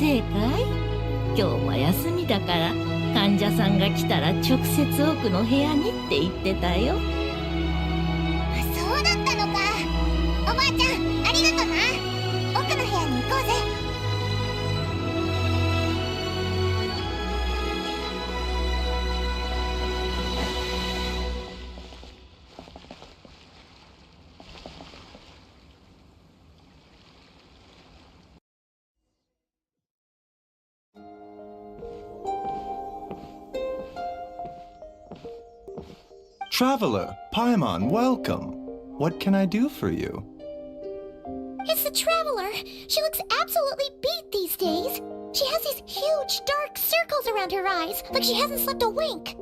せいかい？今日は休みだから患者さんが来たら直接奥の部屋にって言ってたよ。そうだったのか。おばあちゃん、ありがとな。奥の部屋に行こうぜ。Traveler, Paimon, welcome. What can I do for you? It's the Traveler. She looks absolutely beat these days. She has these huge dark circles around her eyes, like she hasn't slept a wink.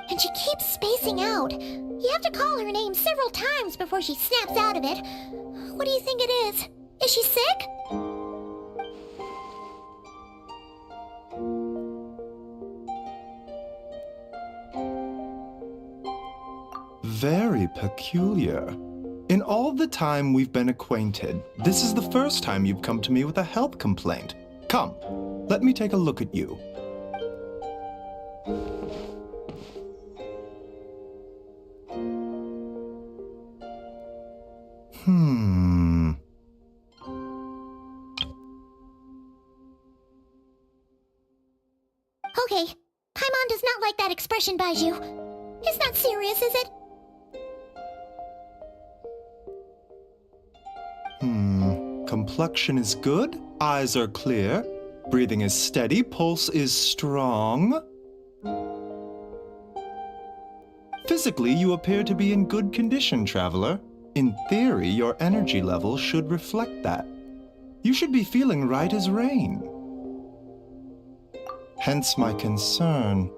And she keeps spacing out. You have to call her name several times before she snaps out of it. What do you think it is? Is she sick? Very peculiar. In all the time we've been acquainted, this is the first time you've come to me with a health complaint. Come, let me take a look at you. Okay, Paimon does not like that expression, Baiju. It's not serious, is it? Complexion is good, eyes are clear, breathing is steady, pulse is strong. Physically, you appear to be in good condition, Traveler. In theory, your energy level should reflect that. You should be feeling right as rain. Hence my concern.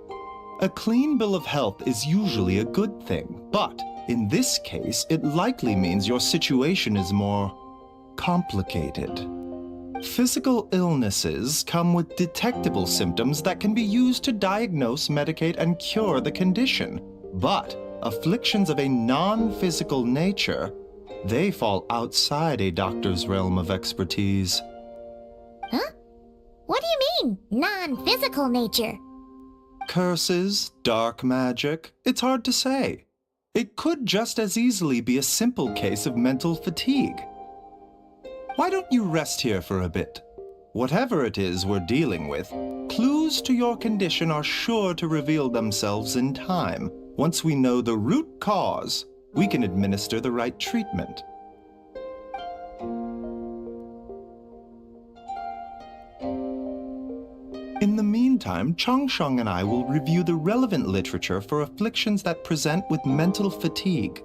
A clean bill of health is usually a good thing, but in this case, it likely means your situation is more complicated. Physical illnesses come with detectable symptoms that can be used to diagnose, medicate, and cure the condition. But afflictions of a non-physical nature, they fall outside a doctor's realm of expertise. Huh? What do you mean, non-physical nature? Curses, dark magic, it's hard to say. It could just as easily be a simple case of mental fatigue. Why don't you rest here for a bit? Whatever it is we're dealing with, clues to your condition are sure to reveal themselves in time. Once we know the root cause, we can administer the right treatment. In the meantime, Changsheng and I will review the relevant literature for afflictions that present with mental fatigue.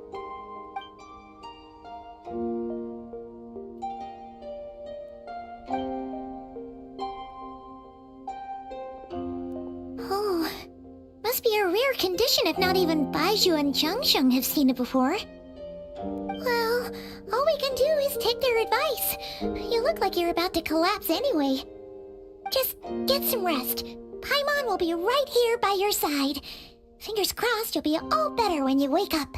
Oh, must be a rare condition if not even Baiju and Changsheng have seen it before. Well, all we can do is take their advice. You look like you're about to collapse anyway. Just get some rest. Paimon will be right here by your side. Fingers crossed you'll be all better when you wake up.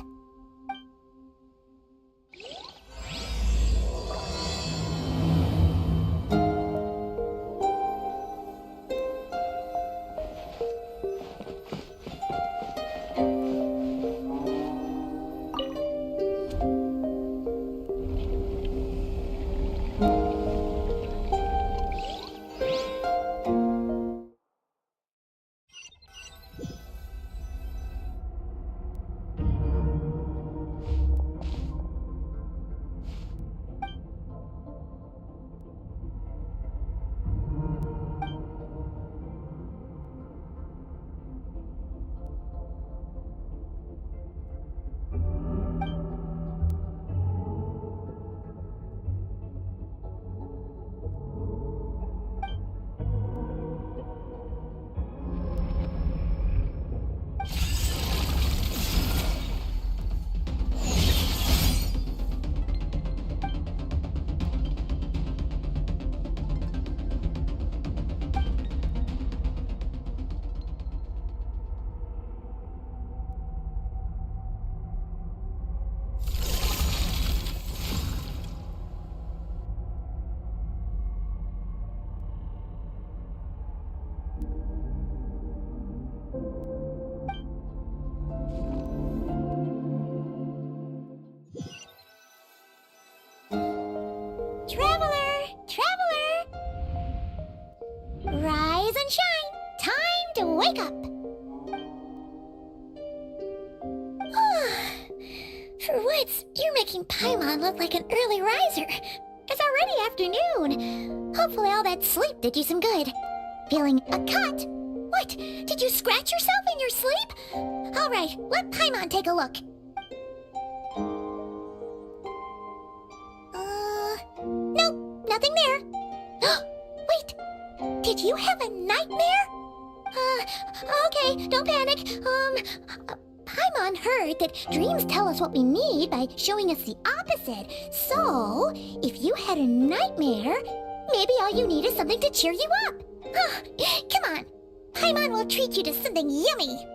and shine. Time to wake up. For once, you're making Paimon look like an early riser. It's already afternoon. Hopefully all that sleep did you some good. Feeling a cut? What? Did you scratch yourself in your sleep? All right, let Paimon take a look. Nope, nothing there. Wait, did you have a nightmare? Okay, don't panic. Paimon heard that dreams tell us what we need by showing us the opposite. So, if you had a nightmare, maybe all you need is something to cheer you up. Come on, Paimon will treat you to something yummy.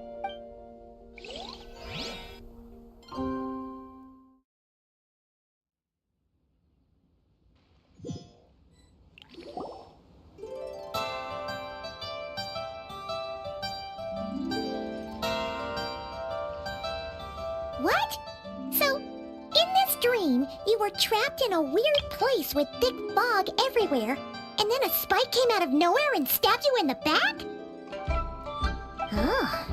What? So, in this dream, you were trapped in a weird place with thick fog everywhere, and then a spike came out of nowhere and stabbed you in the back? Oh.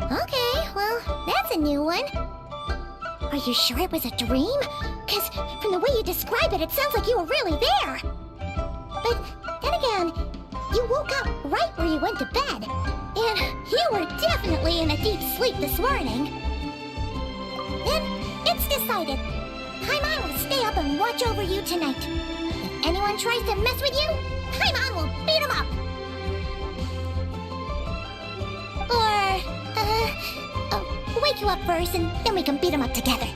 Okay, well, that's a new one. Are you sure it was a dream? Because from the way you describe it, it sounds like you were really there. But then again, you woke up right where you went to bed. And you were definitely in a deep sleep this morning. Then, it's decided. Paimon will stay up and watch over you tonight. If anyone tries to mess with you, Paimon will beat him up. Or, I'll wake you up first and then we can beat him up together.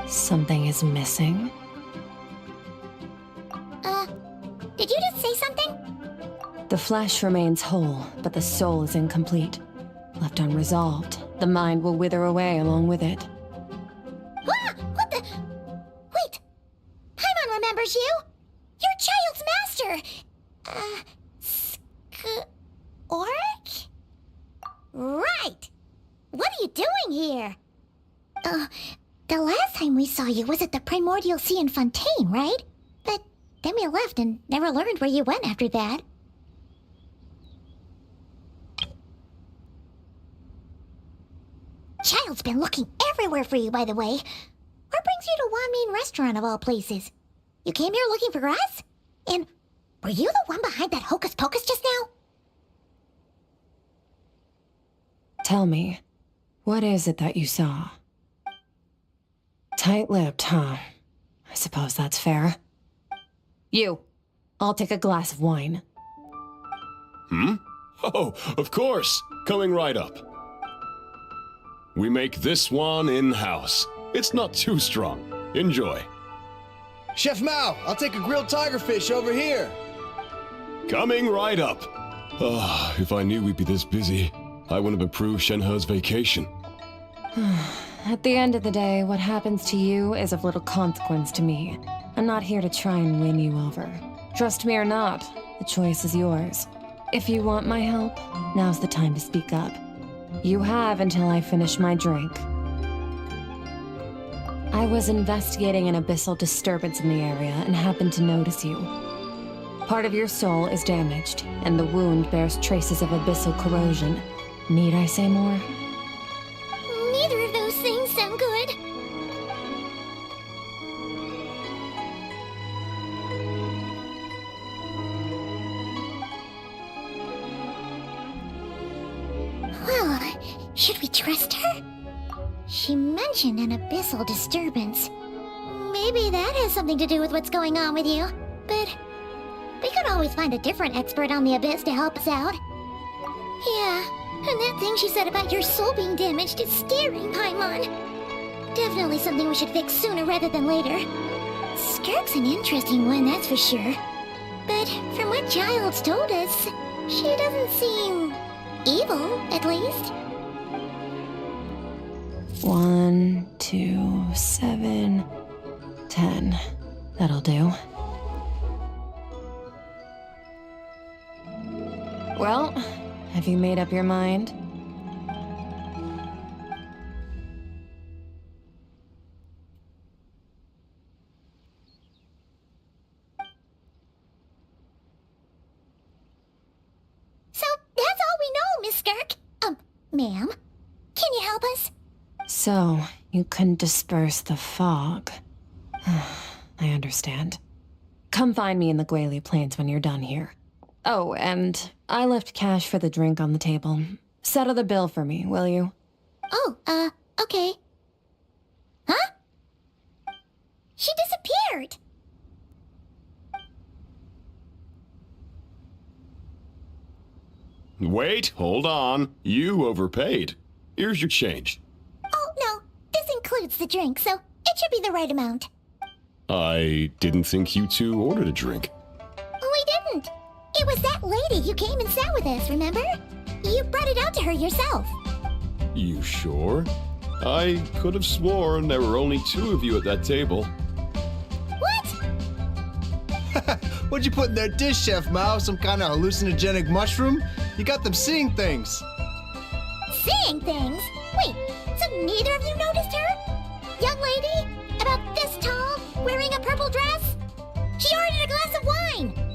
Something is missing. Did you just say something? The flesh remains whole, but the soul is incomplete. Left unresolved, the mind will wither away along with it. Ah! What the? Wait! Paimon remembers you! Your child's master! Skirk? Right! What are you doing here? The last time we saw you was at the Primordial Sea in Fontaine, right? But then we left and never learned where you went after that. Child's been looking everywhere for you, by the way. What brings you to Wanmean Restaurant of all places? You came here looking for us? And were you the one behind that hocus pocus just now? Tell me, what is it that you saw? Tight-lipped, huh? I suppose that's fair. You, I'll take a glass of wine. Oh, of course. Coming right up. We make this one in-house. It's not too strong. Enjoy. Chef Mao, I'll take a grilled tigerfish over here. Coming right up. If I knew we'd be this busy, I wouldn't have approved Shenhe's vacation. At the end of the day, what happens to you is of little consequence to me. I'm not here to try and win you over. Trust me or not, the choice is yours. If you want my help, now's the time to speak up. You have until I finish my drink. I was investigating an abyssal disturbance in the area and happened to notice you. Part of your soul is damaged, and the wound bears traces of abyssal corrosion. Need I say more? Neither of those things sound good. Well, should we trust her? She mentioned an abyssal disturbance. Maybe that has something to do with what's going on with you. But we could always find a different expert on the abyss to help us out. Yeah, and that thing she said about your soul being damaged is scaring, Paimon. Definitely something we should fix sooner rather than later. Skirk's an interesting one, that's for sure. But from what Child's told us, she doesn't seem evil, at least. 1, 2, 7, 10. That'll do. Well, have you made up your mind? So, that's all we know, Miss Skirk. Ma'am, can you help us? So, you couldn't disperse the fog. I understand. Come find me in the Guili Plains when you're done here. Oh, and I left cash for the drink on the table. Settle the bill for me, will you? Oh, okay. Huh? She disappeared! Wait, hold on. You overpaid. Here's your change. Oh, no. This includes the drink, so it should be the right amount. I didn't think you two ordered a drink. We didn't. It was that lady who came and sat with us, remember? You brought it out to her yourself. You sure? I could have sworn there were only 2 of you at that table. What? What'd you put in their dish, Chef Mao? Some kind of hallucinogenic mushroom? You got them seeing things. Seeing things? Wait, so neither of you noticed her? Young lady? About this tall, wearing a purple dress? She ordered a glass of wine!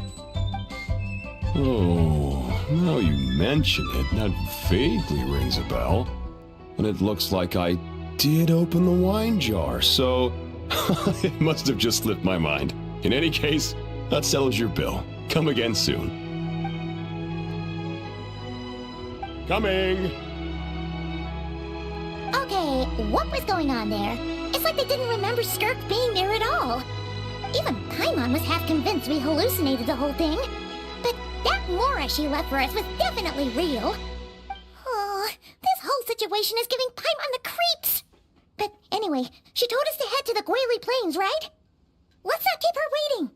Oh, now you mention it, that vaguely rings a bell. And it looks like I did open the wine jar, so it must have just slipped my mind. In any case, that settles your bill. Come again soon. Coming! Okay, what was going on there? It's like they didn't remember Skirk being there at all. Even Paimon was half convinced we hallucinated the whole thing. But that Mora she left for us was definitely real. Oh, this whole situation is giving Paimon the creeps. But anyway, she told us to head to the Guili Plains, right? Let's not keep her waiting.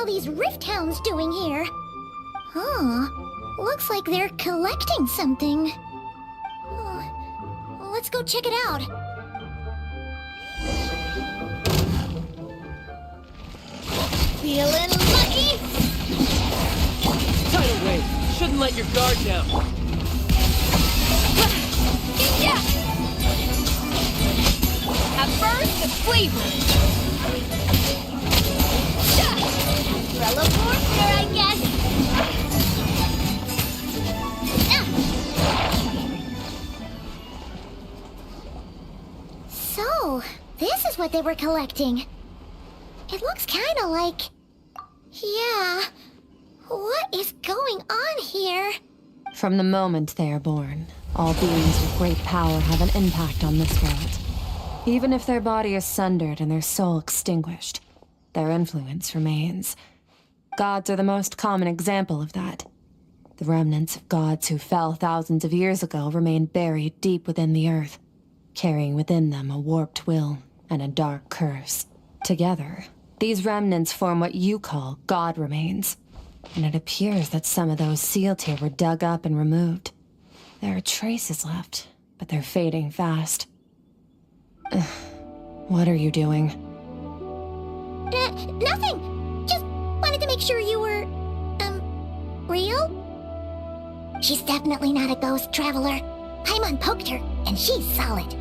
These rift hounds doing here? Huh. Looks like they're collecting something. Let's go check it out. Feeling lucky? Tidal wave! Shouldn't let your guard down. Yeah. At first, it's flavor. Umbrella warfare, I guess. So, this is what they were collecting. It looks kinda like... Yeah. What is going on here? From the moment they are born, all beings with great power have an impact on this world. Even if their body is sundered and their soul extinguished, their influence remains. Gods are the most common example of that. The remnants of gods who fell thousands of years ago remain buried deep within the earth, carrying within them a warped will and a dark curse. Together, these remnants form what you call god remains, and it appears that some of those sealed here were dug up and removed. There are traces left, but they're fading fast. What are you doing? Nothing! Just wanted to make sure you were, real? She's definitely not a ghost traveler. Paimon poked her, and she's solid.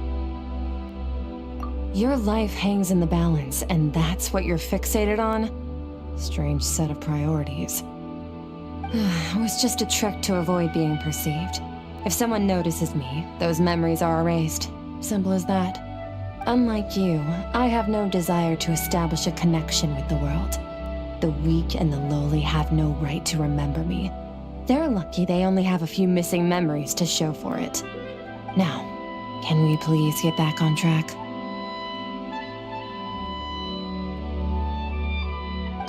Your life hangs in the balance, and that's what you're fixated on? Strange set of priorities. It was just a trick to avoid being perceived. If someone notices me, those memories are erased. Simple as that. Unlike you, I have no desire to establish a connection with the world. The weak and the lowly have no right to remember me. They're lucky they only have a few missing memories to show for it. Now, can we please get back on track?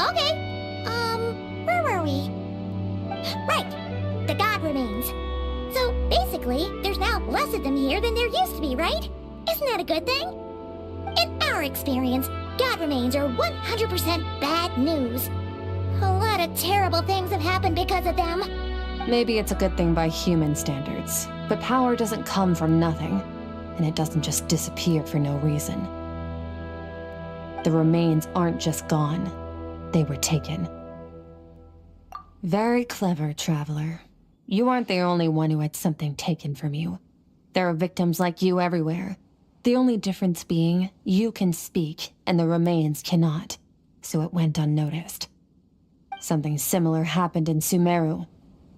Okay. Where were we? Right. The god remains. So basically, there's now less of them here than there used to be, right? Isn't that a good thing? In our experience, god remains are 100% bad news. A lot of terrible things have happened because of them. Maybe it's a good thing by human standards, but power doesn't come from nothing, and it doesn't just disappear for no reason. The remains aren't just gone, they were taken. Very clever, Traveler. You aren't the only one who had something taken from you. There are victims like you everywhere. The only difference being, you can speak, and the remains cannot, so it went unnoticed. Something similar happened in Sumeru.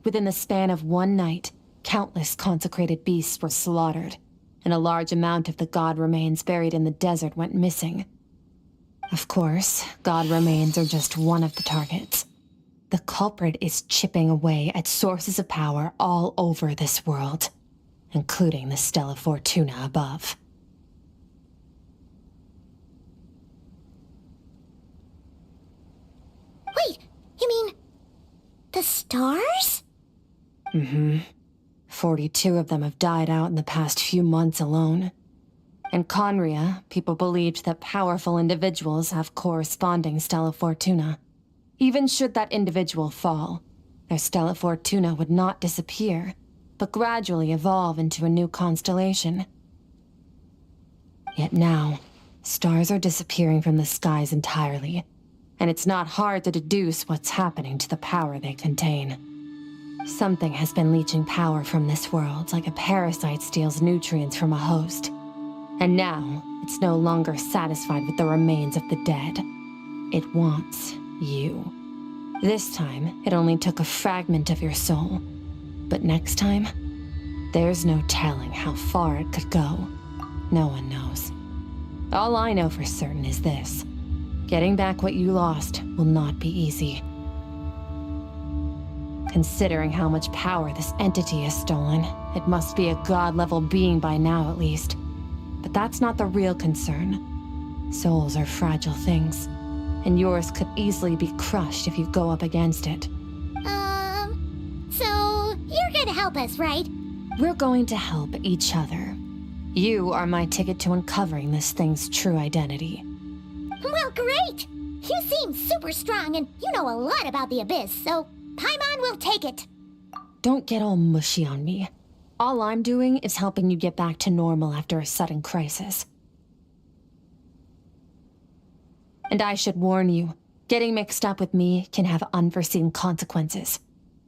Within the span of one night, countless consecrated beasts were slaughtered, and a large amount of the god remains buried in the desert went missing. Of course, god remains are just one of the targets. The culprit is chipping away at sources of power all over this world, including the Stella Fortuna above. Wait, you mean... the stars? Mm-hmm. 42 of them have died out in the past few months alone. In Conria, people believed that powerful individuals have corresponding Stella Fortuna. Even should that individual fall, their Stella Fortuna would not disappear, but gradually evolve into a new constellation. Yet now, stars are disappearing from the skies entirely, and it's not hard to deduce what's happening to the power they contain. Something has been leeching power from this world like a parasite steals nutrients from a host. And now, it's no longer satisfied with the remains of the dead. It wants you. This time, it only took a fragment of your soul. But next time, there's no telling how far it could go. No one knows. All I know for certain is this. Getting back what you lost will not be easy. Considering how much power this entity has stolen, it must be a god-level being by now at least. But that's not the real concern. Souls are fragile things, and yours could easily be crushed if you go up against it. So you're gonna help us, right? We're going to help each other. You are my ticket to uncovering this thing's true identity. Well, great! You seem super strong and you know a lot about the Abyss, so Paimon will take it. Don't get all mushy on me. All I'm doing is helping you get back to normal after a sudden crisis. And I should warn you, getting mixed up with me can have unforeseen consequences.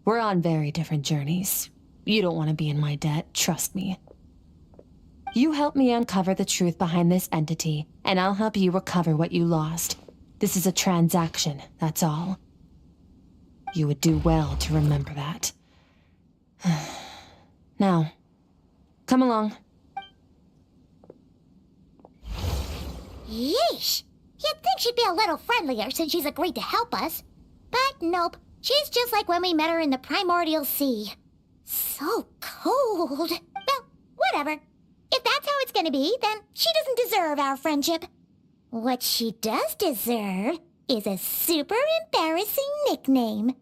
We're on very different journeys. You don't want to be in my debt, trust me. You help me uncover the truth behind this entity, and I'll help you recover what you lost. This is a transaction, that's all. You would do well to remember that. Now, come along. Yeesh! You'd think she'd be a little friendlier since she's agreed to help us. But nope, she's just like when we met her in the Primordial Sea. So cold. Well, whatever. If that's how it's gonna be, then she doesn't deserve our friendship. What she does deserve is a super embarrassing nickname.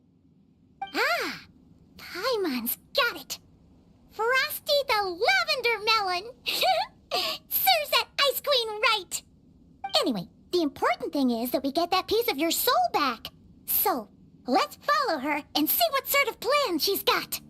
Ah, Paimon's got it. Frosty the Lavender Melon. Serves that Ice Queen right. Anyway, the important thing is that we get that piece of your soul back. So, let's follow her and see what sort of plan she's got.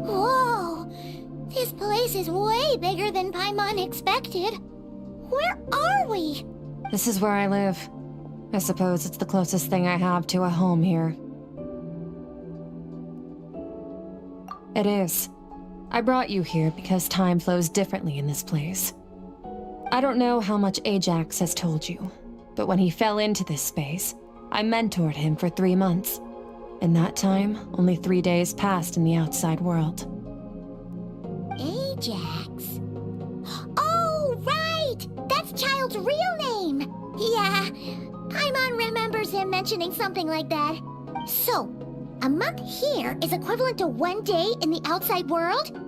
Whoa! This place is way bigger than Paimon expected. Where are we? This is where I live. I suppose it's the closest thing I have to a home here. It is. I brought you here because time flows differently in this place. I don't know how much Ajax has told you, but when he fell into this space, I mentored him for 3 months. In that time, only 3 days passed in the outside world. Ajax? Oh, right! That's Child's real name! Yeah, Paimon remembers him mentioning something like that. So, a month here is equivalent to 1 day in the outside world?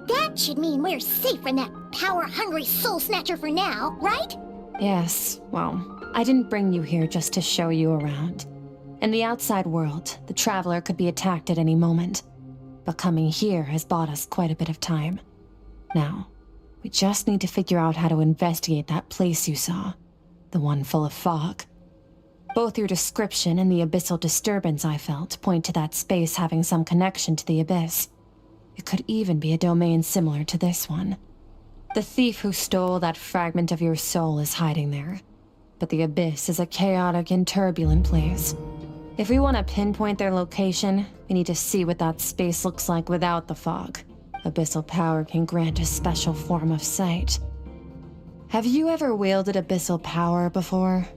That should mean we're safe from that power-hungry soul snatcher for now, right? Yes, well, I didn't bring you here just to show you around. In the outside world, the Traveler could be attacked at any moment. But coming here has bought us quite a bit of time. Now, we just need to figure out how to investigate that place you saw. The one full of fog. Both your description and the abyssal disturbance I felt point to that space having some connection to the abyss. It could even be a domain similar to this one. The thief who stole that fragment of your soul is hiding there. But the abyss is a chaotic and turbulent place. If we want to pinpoint their location, we need to see what that space looks like without the fog. Abyssal power can grant a special form of sight. Have you ever wielded abyssal power before?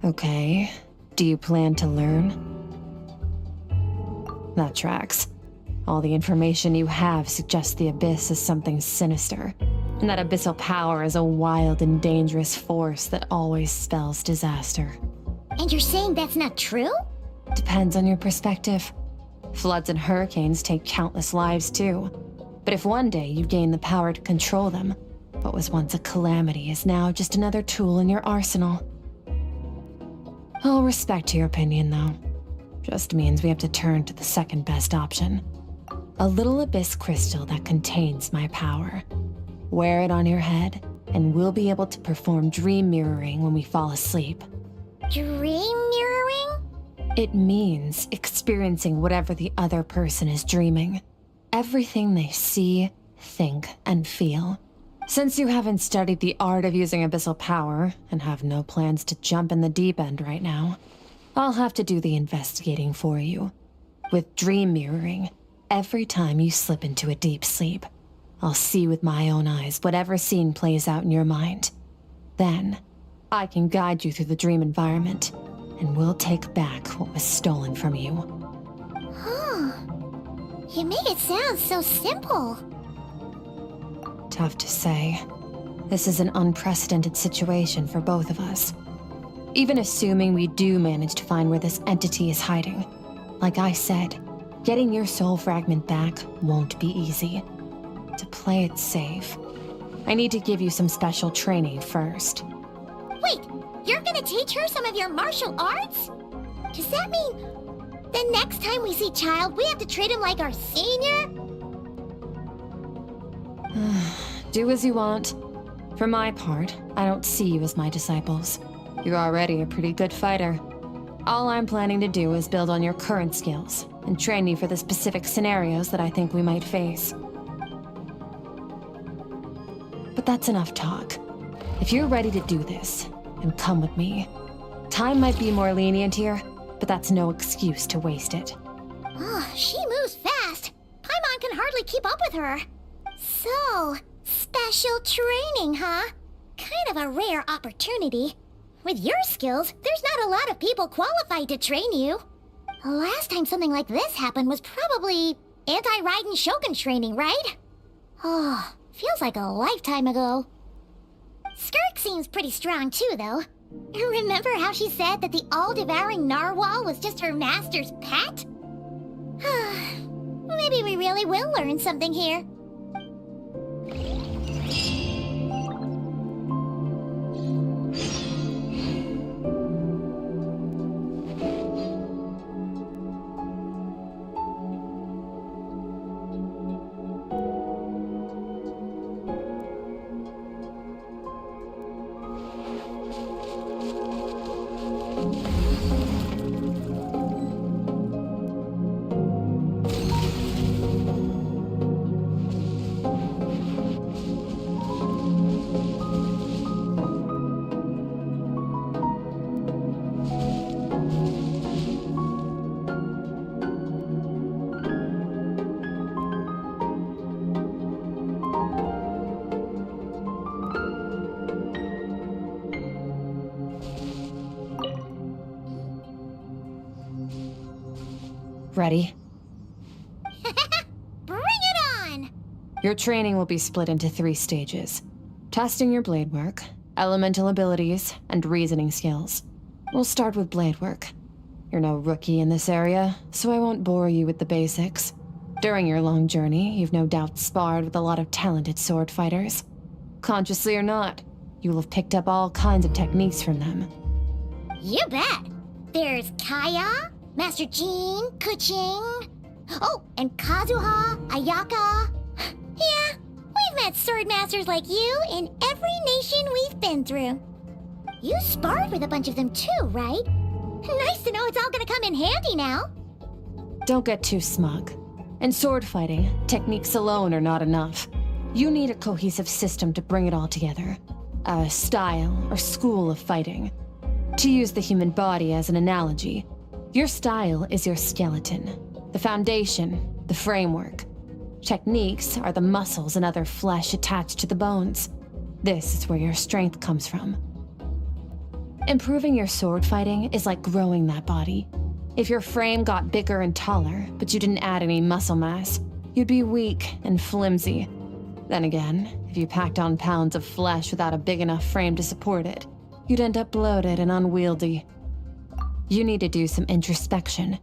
Okay. Do you plan to learn? That tracks. All the information you have suggests the abyss is something sinister, and that abyssal power is a wild and dangerous force that always spells disaster. And you're saying that's not true? Depends on your perspective. Floods and hurricanes take countless lives too. But if one day you gain the power to control them, what was once a calamity is now just another tool in your arsenal. I'll respect your opinion though. Just means we have to turn to the second best option. A little abyss crystal that contains my power. Wear it on your head, and we'll be able to perform dream mirroring when we fall asleep. Dream mirroring? It means experiencing whatever the other person is dreaming. Everything they see, think, and feel. Since you haven't studied the art of using abyssal power, and have no plans to jump in the deep end right now, I'll have to do the investigating for you. With dream mirroring, every time you slip into a deep sleep, I'll see with my own eyes whatever scene plays out in your mind. Then, I can guide you through the dream environment, and we'll take back what was stolen from you. Huh. You make it sound so simple. Tough to say. This is an unprecedented situation for both of us. Even assuming we do manage to find where this entity is hiding, like I said, getting your soul fragment back won't be easy. To play it safe, I need to give you some special training first. Wait, you're gonna teach her some of your martial arts? Does that mean the next time we see Child, we have to treat him like our senior? Do as you want. For my part, I don't see you as my disciples. You're already a pretty good fighter. All I'm planning to do is build on your current skills and train you for the specific scenarios that I think we might face. But that's enough talk. If you're ready to do this, then come with me. Time might be more lenient here, but that's no excuse to waste it. Oh, she moves fast. Paimon can hardly keep up with her. So, special training, huh? Kind of a rare opportunity. With your skills, there's not a lot of people qualified to train you. The last time something like this happened was probably anti-Raiden Shogun training, right? Oh, feels like a lifetime ago. Skirk seems pretty strong too, though. Remember how she said that the all-devouring narwhal was just her master's pet? Maybe we really will learn something here. Ready? Bring it on! Your training will be split into 3 stages. Testing your blade work, elemental abilities, and reasoning skills. We'll start with blade work. You're no rookie in this area, so I won't bore you with the basics. During your long journey, you've no doubt sparred with a lot of talented sword fighters. Consciously or not, you'll have picked up all kinds of techniques from them. You bet! There's Kaya, Master Jean, Kuching. Oh, and Kazuha, Ayaka. Yeah, we've met sword masters like you in every nation we've been through. You sparred with a bunch of them too, right? Nice to know it's all gonna come in handy now. Don't get too smug. In sword fighting, techniques alone are not enough. You need a cohesive system to bring it all together. A style or school of fighting. To use the human body as an analogy, your style is your skeleton, the foundation, the framework. Techniques are the muscles and other flesh attached to the bones. This is where your strength comes from. Improving your sword fighting is like growing that body. If your frame got bigger and taller, but you didn't add any muscle mass, you'd be weak and flimsy. Then again, if you packed on pounds of flesh without a big enough frame to support it, you'd end up bloated and unwieldy. You need to do some introspection.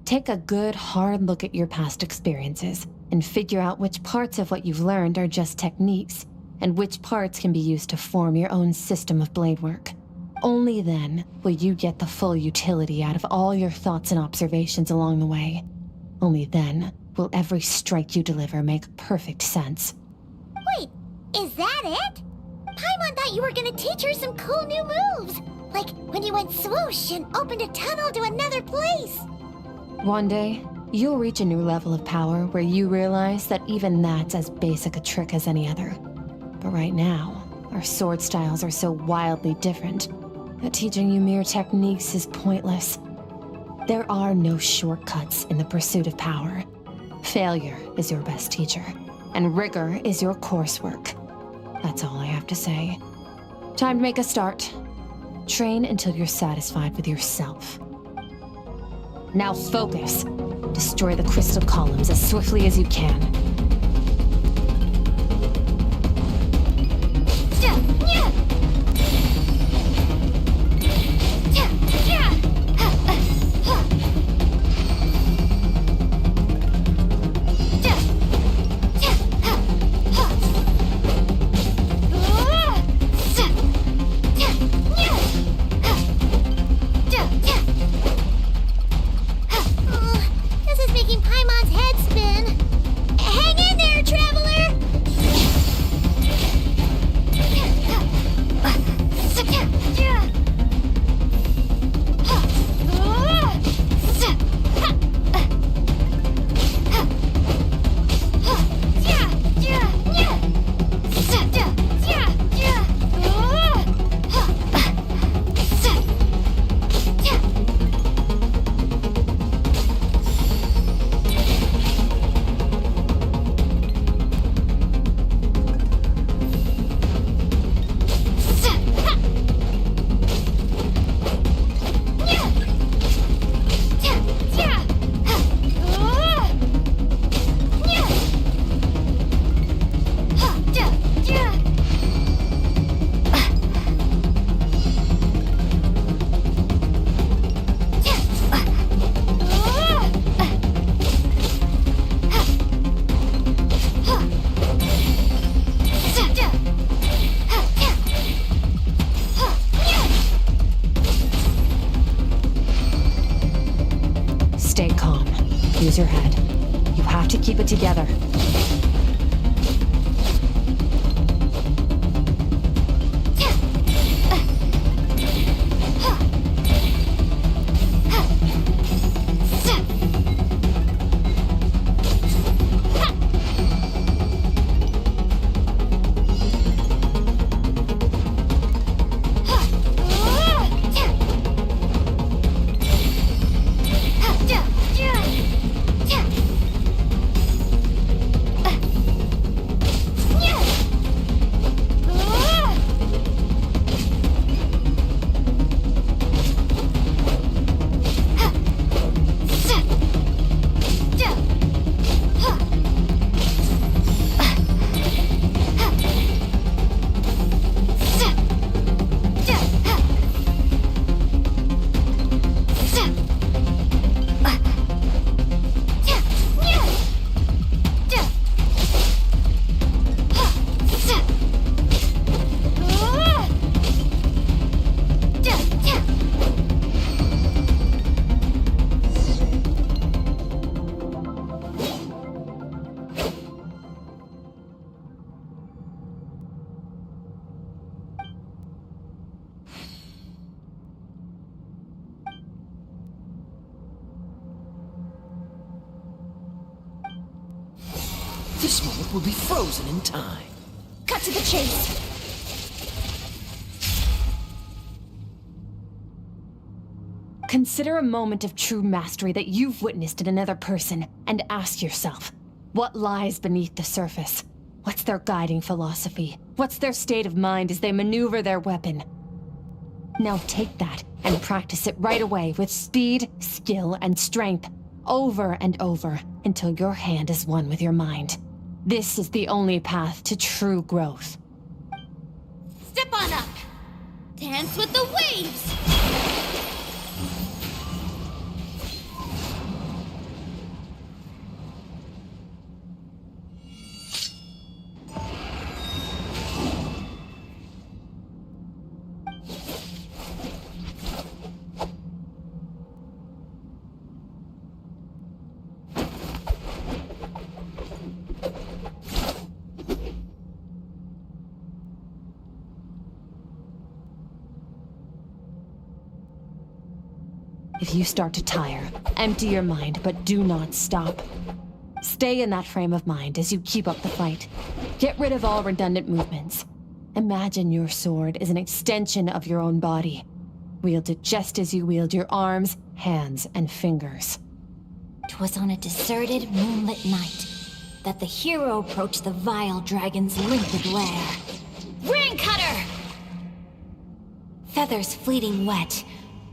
Take a good, hard look at your past experiences and figure out which parts of what you've learned are just techniques, and which parts can be used to form your own system of blade work. Only then will you get the full utility out of all your thoughts and observations along the way. Only then will every strike you deliver make perfect sense. Wait, is that it? Paimon thought you were gonna teach her some cool new moves. Like when you went swoosh and opened a tunnel to another place. One day, you'll reach a new level of power where you realize that even that's as basic a trick as any other. But right now, our sword styles are so wildly different that teaching you mere techniques is pointless. There are no shortcuts in the pursuit of power. Failure is your best teacher, and rigor is your coursework. That's all I have to say. Time to make a start. Train until you're satisfied with yourself. Now focus. Destroy the crystal columns as swiftly as you can. This is making Paimon's head spin. Hang in there, traveler! Stay calm. Use your head. You have to keep it together. This moment will be frozen in time. Cut to the chase. Consider a moment of true mastery that you've witnessed in another person, and ask yourself, what lies beneath the surface? What's their guiding philosophy? What's their state of mind as they maneuver their weapon? Now take that and practice it right away with speed, skill, and strength, over and over, until your hand is one with your mind. This is the only path to true growth. Step on up. Dance with the waves. If you start to tire, empty your mind, but do not stop. Stay in that frame of mind as you keep up the fight. Get rid of all redundant movements. Imagine your sword is an extension of your own body. Wield it just as you wield your arms, hands, and fingers. 'Twas on a deserted, moonlit night that the hero approached the vile dragon's limpid lair. Ring cutter! Feathers fleeting wet,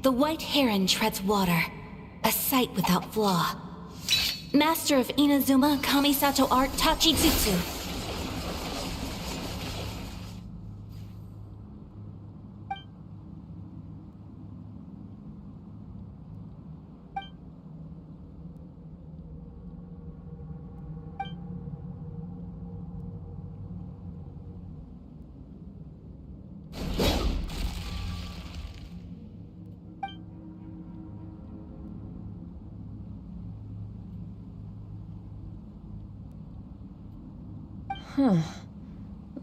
the white heron treads water, a sight without flaw. Master of Inazuma Kamisato art Tachijutsu. Huh.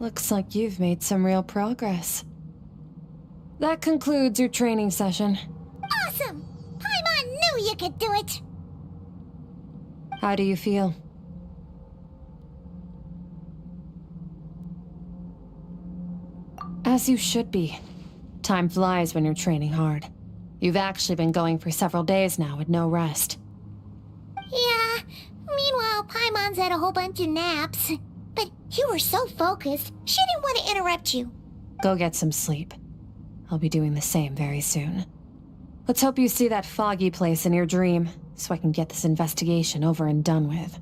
Looks like you've made some real progress. That concludes your training session. Awesome! Paimon knew you could do it! How do you feel? As you should be. Time flies when you're training hard. You've actually been going for several days now with no rest. Yeah, meanwhile Paimon's had a whole bunch of naps. But you were so focused, she didn't want to interrupt you. Go get some sleep. I'll be doing the same very soon. Let's hope you see that foggy place in your dream, so I can get this investigation over and done with.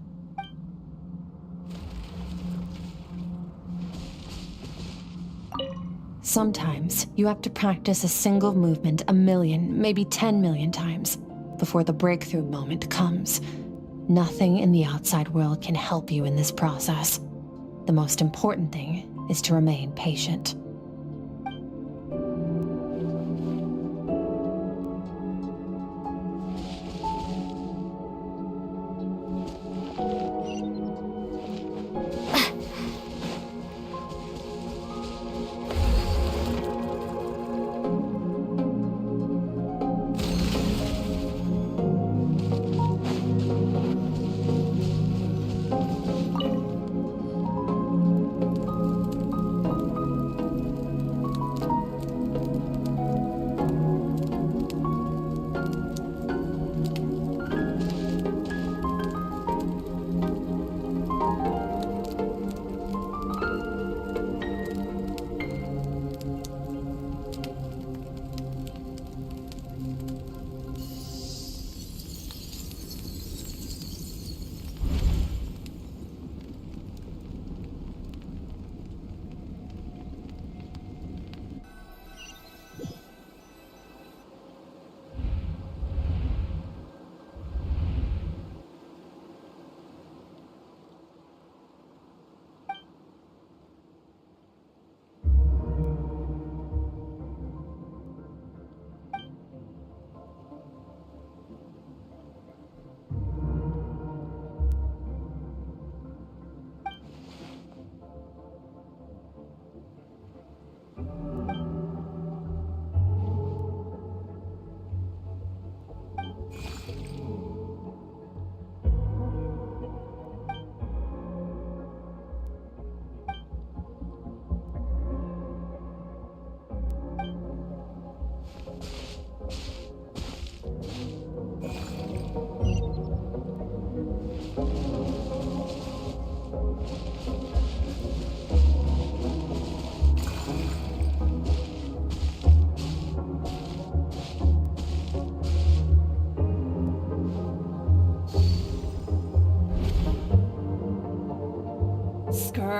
Sometimes, you have to practice a single movement 1,000,000, maybe 10,000,000 times, before the breakthrough moment comes. Nothing in the outside world can help you in this process. The most important thing is to remain patient.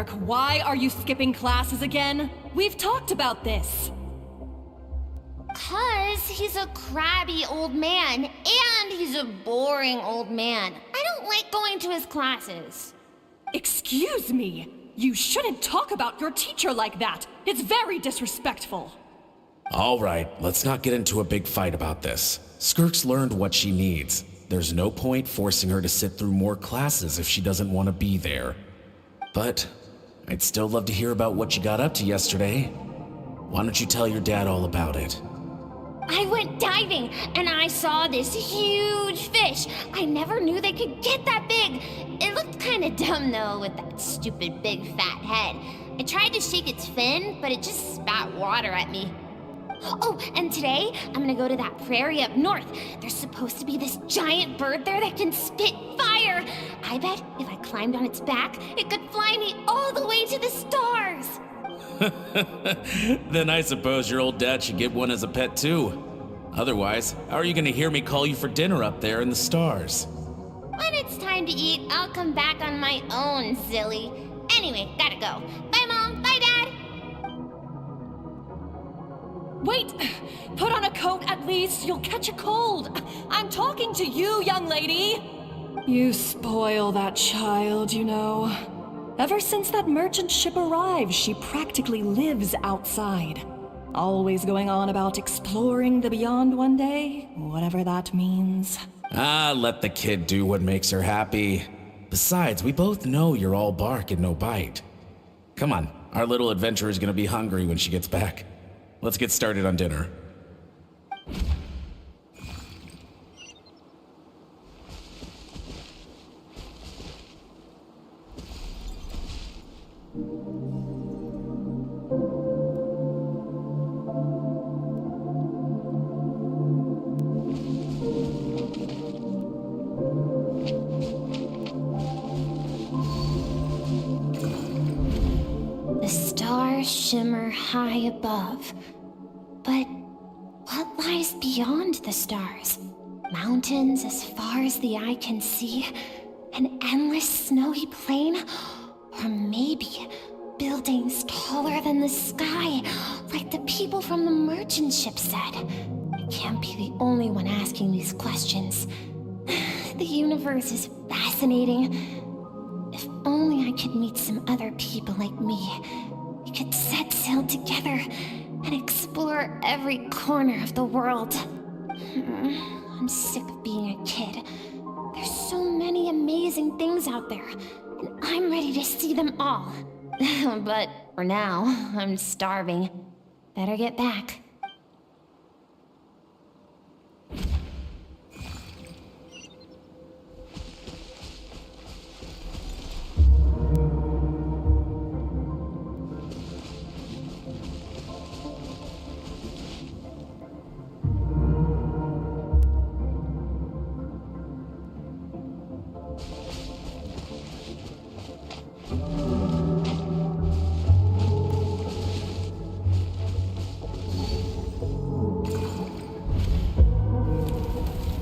Skirk, why are you skipping classes again? We've talked about this. 'Cause he's a crabby old man, and he's a boring old man. I don't like going to his classes. Excuse me. You shouldn't talk about your teacher like that. It's very disrespectful. All right, let's not get into a big fight about this. Skirk's learned what she needs. There's no point forcing her to sit through more classes if she doesn't want to be there. But I'd still love to hear about what you got up to yesterday. Why don't you tell your dad all about it? I went diving, and I saw this huge fish. I never knew they could get that big. It looked kind of dumb, though, with that stupid big fat head. I tried to shake its fin, but it just spat water at me. Oh, and today, I'm gonna go to that prairie up north. There's supposed to be this giant bird there that can spit fire. I bet if I climbed on its back, it could fly me all the way to the stars. Then I suppose your old dad should get one as a pet too. Otherwise, how are you gonna hear me call you for dinner up there in the stars? When it's time to eat, I'll come back on my own, silly. Anyway, gotta go. Bye, Mom. Bye, Dad. Wait! Put on a coat at least. You'll catch a cold. I'm talking to you, young lady. You spoil that child, you know. Ever since that merchant ship arrived, she practically lives outside. Always going on about exploring the beyond one day, whatever that means. Ah, let the kid do what makes her happy. Besides, we both know you're all bark and no bite. Come on, our little adventurer is gonna be hungry when she gets back. Let's get started on dinner. The stars shimmer high above. But what lies beyond the stars? Mountains as far as the eye can see? An endless snowy plain? Or maybe buildings taller than the sky, like the people from the merchant ship said? I can't be the only one asking these questions. The universe is fascinating. If only I could meet some other people like me. We could set sail together and explore every corner of the world. I'm sick of being a kid. There's so many amazing things out there, and I'm ready to see them all. But for now, I'm starving. Better get back.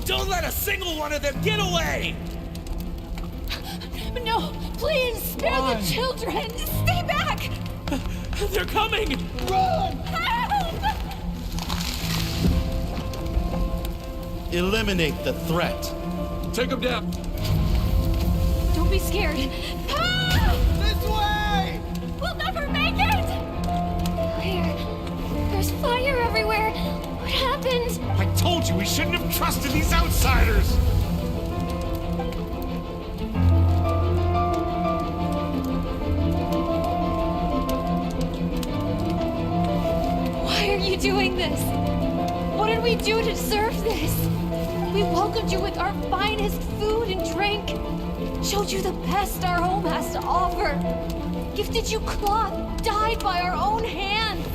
Don't let a single one of them get away! No, please, spare the children! Stay back! They're coming! Run! Help! Eliminate the threat. Take them down! Don't be scared. Help! This way! We'll never make it! There's fire everywhere. What happened? I told you we shouldn't have trusted these outsiders! Why are you doing this? What did we do to deserve this? We welcomed you with our finest food and drink, showed you the best our home has to offer, gifted you cloth dyed by our own hands.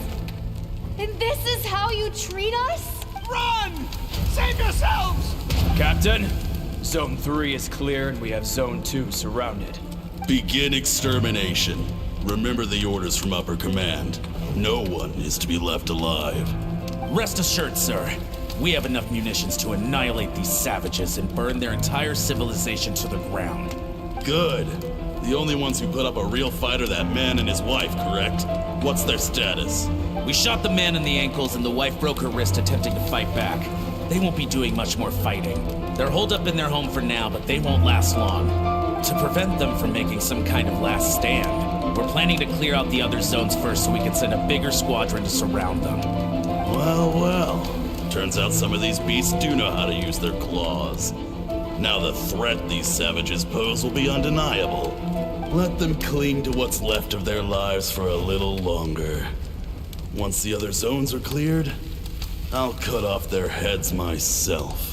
And this is how you treat us? Run! Save yourselves! Captain, Zone 3 is clear and we have Zone 2 surrounded. Begin extermination. Remember the orders from upper command. No one is to be left alive. Rest assured, sir. We have enough munitions to annihilate these savages and burn their entire civilization to the ground. Good. The only ones who put up a real fight are that man and his wife, correct? What's their status? We shot the man in the ankles and the wife broke her wrist attempting to fight back. They won't be doing much more fighting. They're holed up in their home for now, but they won't last long. To prevent them from making some kind of last stand, we're planning to clear out the other zones first so we can send a bigger squadron to surround them. Well, well. Turns out some of these beasts do know how to use their claws. Now the threat these savages pose will be undeniable. Let them cling to what's left of their lives for a little longer. Once the other zones are cleared, I'll cut off their heads myself.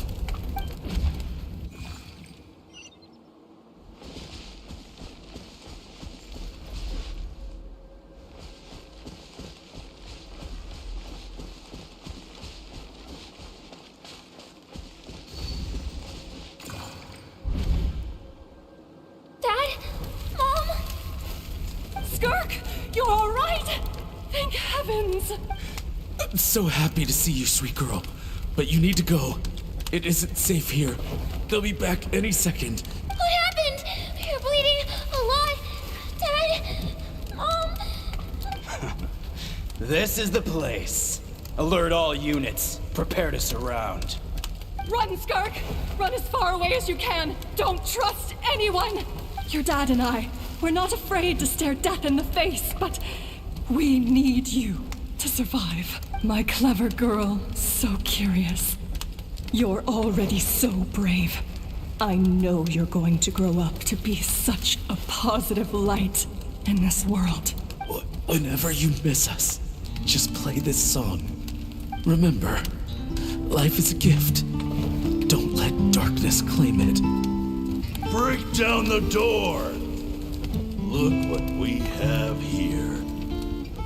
Skirk, you're all right? Thank heavens. I'm so happy to see you, sweet girl. But you need to go. It isn't safe here. They'll be back any second. What happened? You're bleeding a lot. Dad? Mom? This is the place. Alert all units. Prepare to surround. Run, Skirk! Run as far away as you can. Don't trust anyone. Your dad and I, we're not afraid to stare death in the face, but we need you to survive. My clever girl, so curious. You're already so brave. I know you're going to grow up to be such a positive light in this world. Whenever you miss us, just play this song. Remember, life is a gift. Don't let darkness claim it. Break down the door! Look what we have here.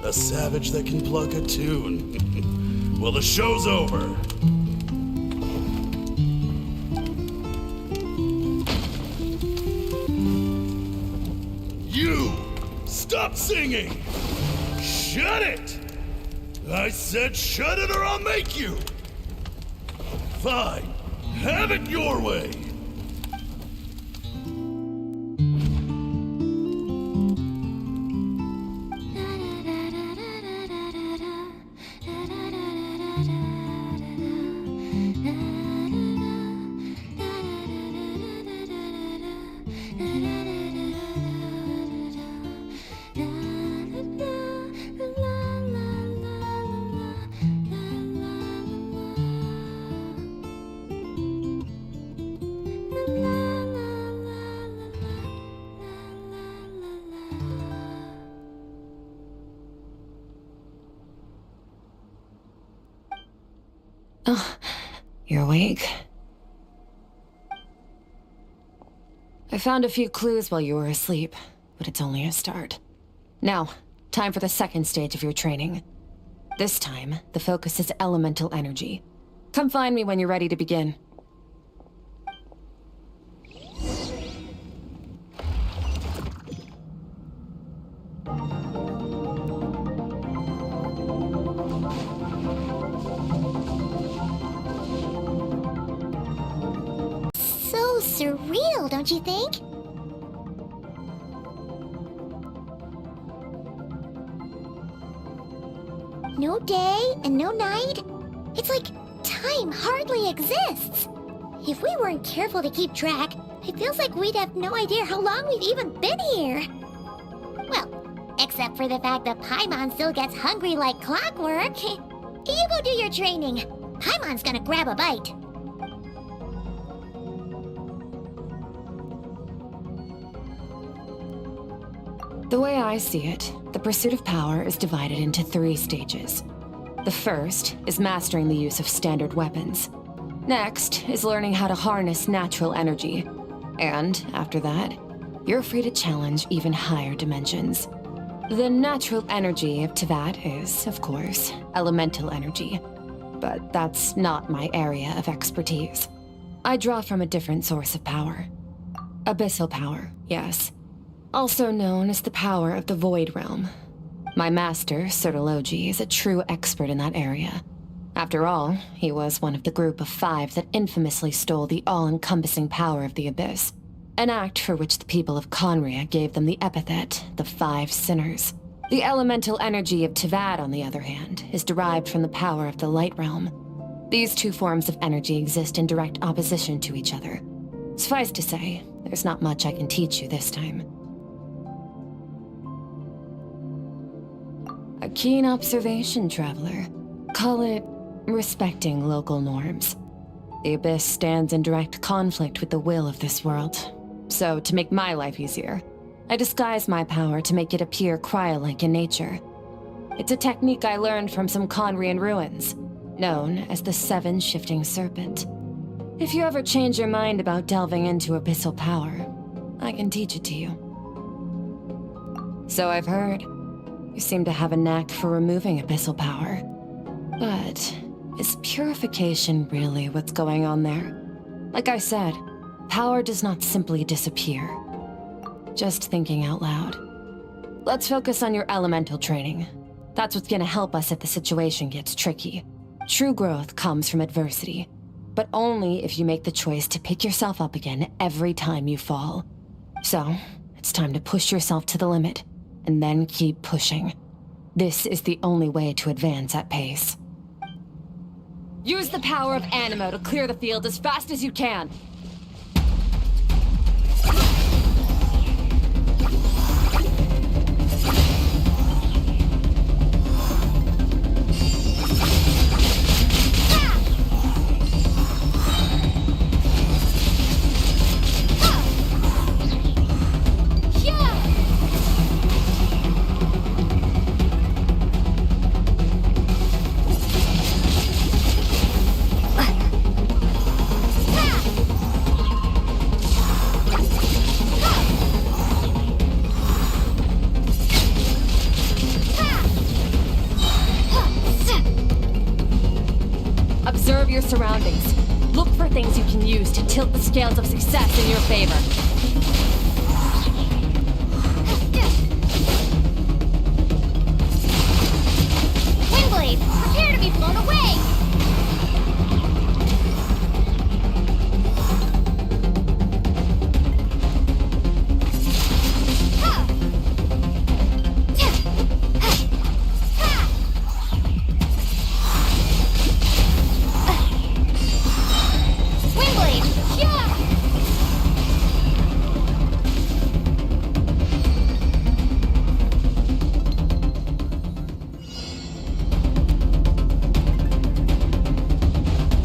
A savage that can pluck a tune. Well, the show's over. You! Stop singing! Shut it! I said shut it or I'll make you! Fine. Have it your way! Oh, you're awake? I found a few clues while you were asleep, but it's only a start. Now, time for the second stage of your training. This time, the focus is elemental energy. Come find me when you're ready to begin. So surreal, don't you think? No day and no night. It's like time hardly exists. If we weren't careful to keep track, it feels like we'd have no idea how long we've even been here. Well, except for the fact that Paimon still gets hungry like clockwork. You go do your training. Paimon's gonna grab a bite. The way I see it, the pursuit of power is divided into 3 stages. The first is mastering the use of standard weapons. Next is learning how to harness natural energy. And after that, you're free to challenge even higher dimensions. The natural energy of Teyvat is, of course, elemental energy. But that's not my area of expertise. I draw from a different source of power. Abyssal power, yes. Also known as the power of the Void Realm. My master, Sertologi, is a true expert in that area. After all, he was one of the group of 5 that infamously stole the all-encompassing power of the Abyss. An act for which the people of Conria gave them the epithet, the Five Sinners. The elemental energy of Tivad, on the other hand, is derived from the power of the Light Realm. These two forms of energy exist in direct opposition to each other. Suffice to say, there's not much I can teach you this time. A keen observation, traveler. Call it respecting local norms. The Abyss stands in direct conflict with the will of this world. So, to make my life easier, I disguise my power to make it appear cryo-like in nature. It's a technique I learned from some Conrian ruins, known as the Seven Shifting Serpent. If you ever change your mind about delving into abyssal power, I can teach it to you. So I've heard. You seem to have a knack for removing abyssal power. But is purification really what's going on there? Like I said, power does not simply disappear. Just thinking out loud. Let's focus on your elemental training. That's what's gonna help us if the situation gets tricky. True growth comes from adversity, but only if you make the choice to pick yourself up again every time you fall. So, it's time to push yourself to the limit, and then keep pushing. This is the only way to advance at pace. Use the power of Animo to clear the field as fast as you can. Observe your surroundings. Look for things you can use to tilt the scales of success in your favor. Windblade, prepare to be blown away!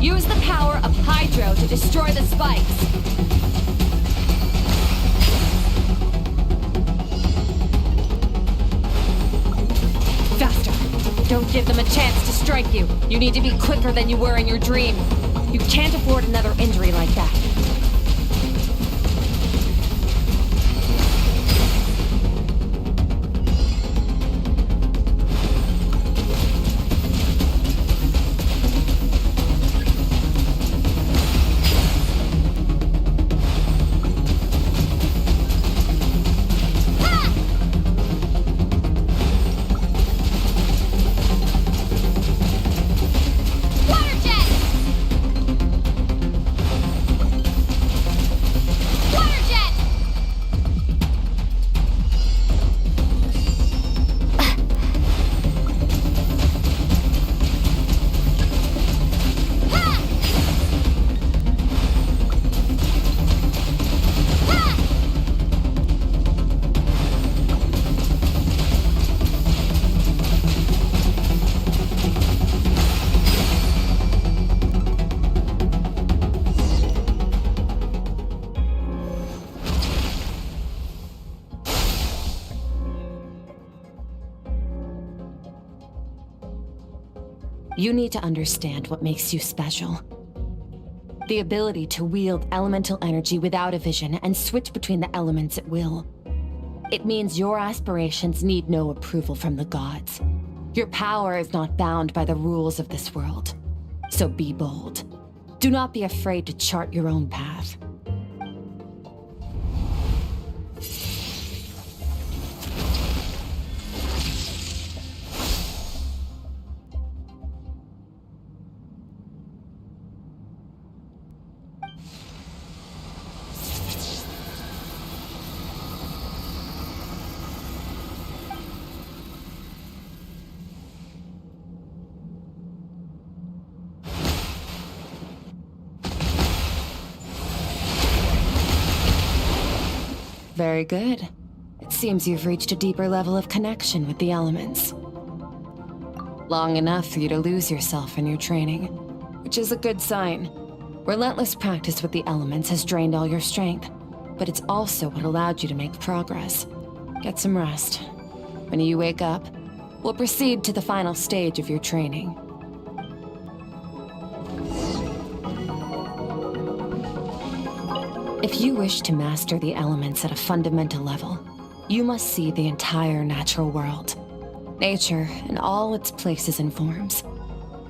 Use the power of Hydro to destroy the spikes. Faster. Don't give them a chance to strike you. You need to be quicker than you were in your dream. You can't afford another injury like that. You need to understand what makes you special. The ability to wield elemental energy without a vision and switch between the elements at will. It means your aspirations need no approval from the gods. Your power is not bound by the rules of this world. So be bold. Do not be afraid to chart your own path. Very good. It seems you've reached a deeper level of connection with the elements. Long enough for you to lose yourself in your training, which is a good sign. Relentless practice with the elements has drained all your strength, but it's also what allowed you to make progress. Get some rest. When you wake up, we'll proceed to the final stage of your training. If you wish to master the elements at a fundamental level, you must see the entire natural world. Nature in all its places and forms.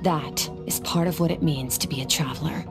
That is part of what it means to be a traveler.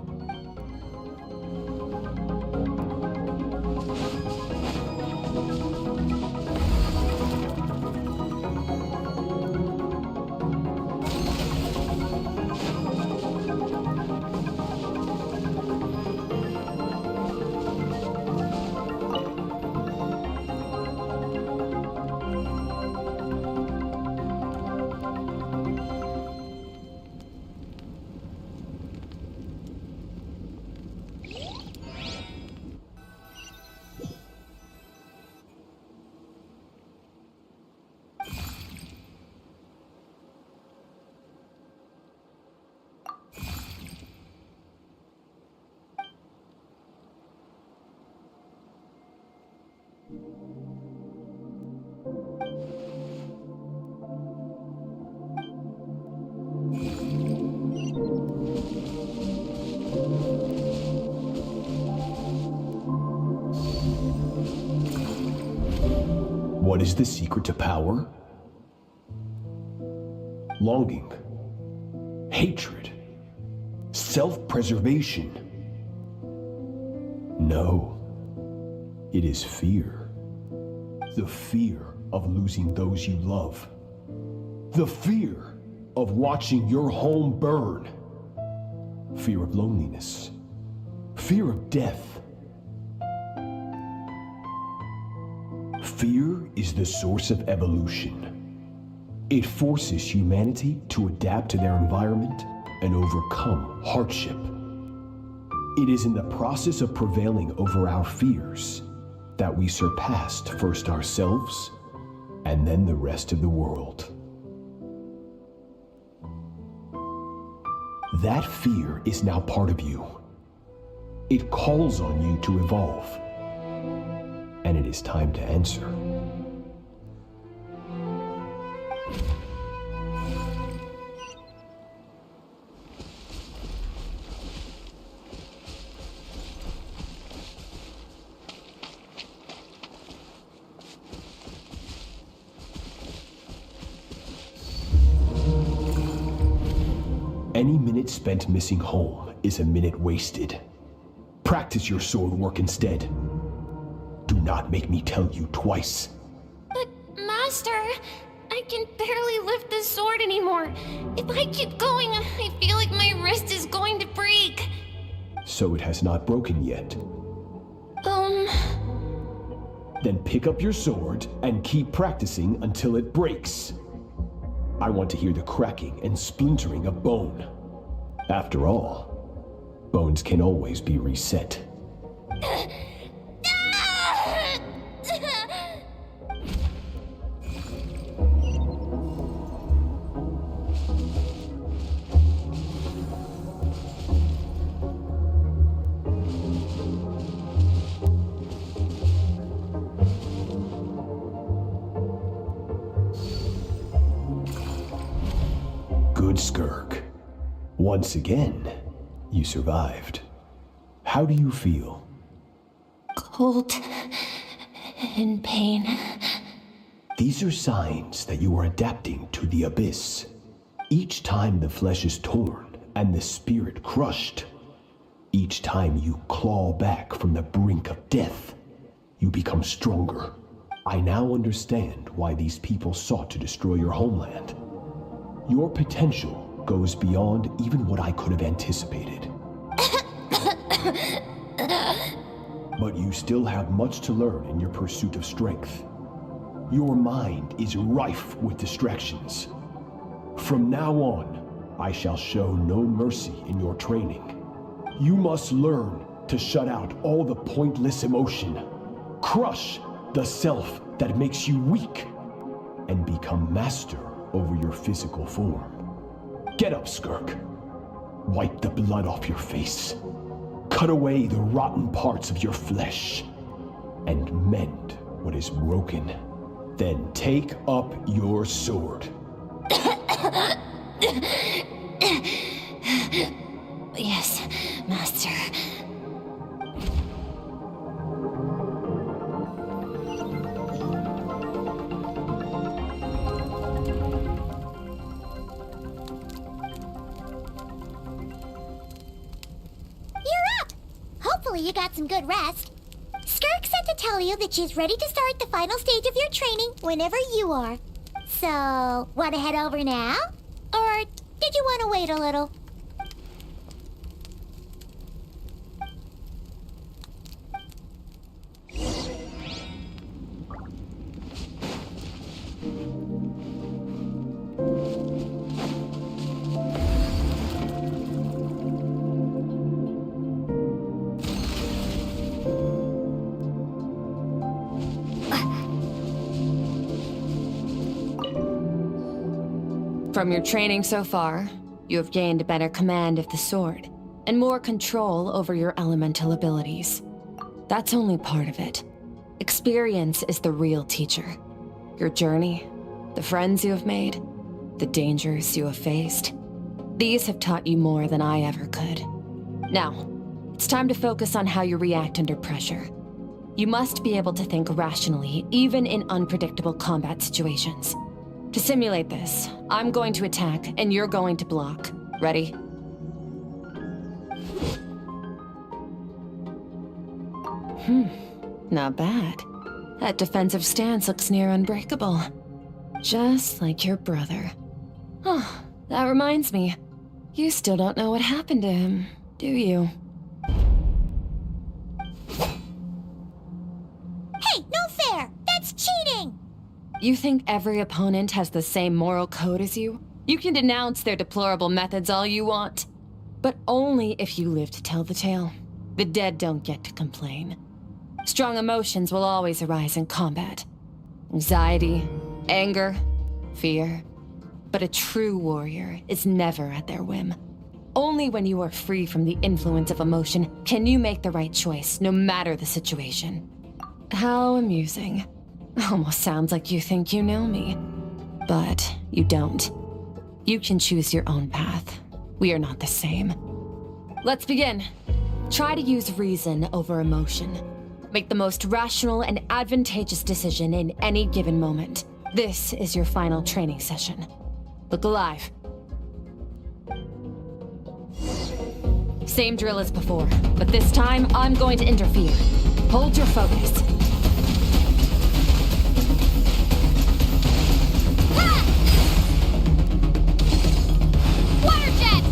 What is the secret to power? Longing, hatred, self-preservation. No, it is fear. The fear of losing those you love. The fear of watching your home burn. Fear of loneliness. Fear of death. Fear is the source of evolution. It forces humanity to adapt to their environment and overcome hardship. It is in the process of prevailing over our fears that we surpassed first ourselves and then the rest of the world. That fear is now part of you. It calls on you to evolve. And it is time to answer. Any minute spent missing home is a minute wasted. Practice your sword work instead. Do not make me tell you twice. But, Master, I can barely lift the sword anymore. If I keep going, I feel like my wrist is going to break. So it has not broken yet. Then pick up your sword and keep practicing until it breaks. I want to hear the cracking and splintering of bone. After all, bones can always be reset. Good, Skirk. Once again, you survived. How do you feel? Cold and pain. These are signs that you are adapting to the abyss. Each time the flesh is torn and the spirit crushed, each time you claw back from the brink of death, you become stronger. I now understand why these people sought to destroy your homeland. Your potential goes beyond even what I could have anticipated. But you still have much to learn in your pursuit of strength. Your mind is rife with distractions. From now on, I shall show no mercy in your training. You must learn to shut out all the pointless emotion. Crush the self that makes you weak, and become master over your physical form. Get up, Skirk. Wipe the blood off your face. Cut away the rotten parts of your flesh, and mend what is broken. Then take up your sword. Yes, Master. Hopefully you got some good rest. Skirk said to tell you that she's ready to start the final stage of your training whenever you are. So, want to head over now? Or did you want to wait a little? From your training so far, you have gained a better command of the sword, and more control over your elemental abilities. That's only part of it. Experience is the real teacher. Your journey, the friends you have made, the dangers you have faced. These have taught you more than I ever could. Now, it's time to focus on how you react under pressure. You must be able to think rationally, even in unpredictable combat situations. To simulate this, I'm going to attack, and you're going to block. Ready? Not bad. That defensive stance looks near unbreakable. Just like your brother. Oh, that reminds me. You still don't know what happened to him, do you? Hey, no fair! That's cheating! You think every opponent has the same moral code as you? You can denounce their deplorable methods all you want. But only if you live to tell the tale. The dead don't get to complain. Strong emotions will always arise in combat. Anxiety, anger, fear. But a true warrior is never at their whim. Only when you are free from the influence of emotion can you make the right choice, no matter the situation. How amusing. Almost sounds like you think you know me. But you don't. You can choose your own path. We are not the same. Let's begin. Try to use reason over emotion. Make the most rational and advantageous decision in any given moment. This is your final training session. Look alive. Same drill as before, but this time I'm going to interfere. Hold your focus. Water jet!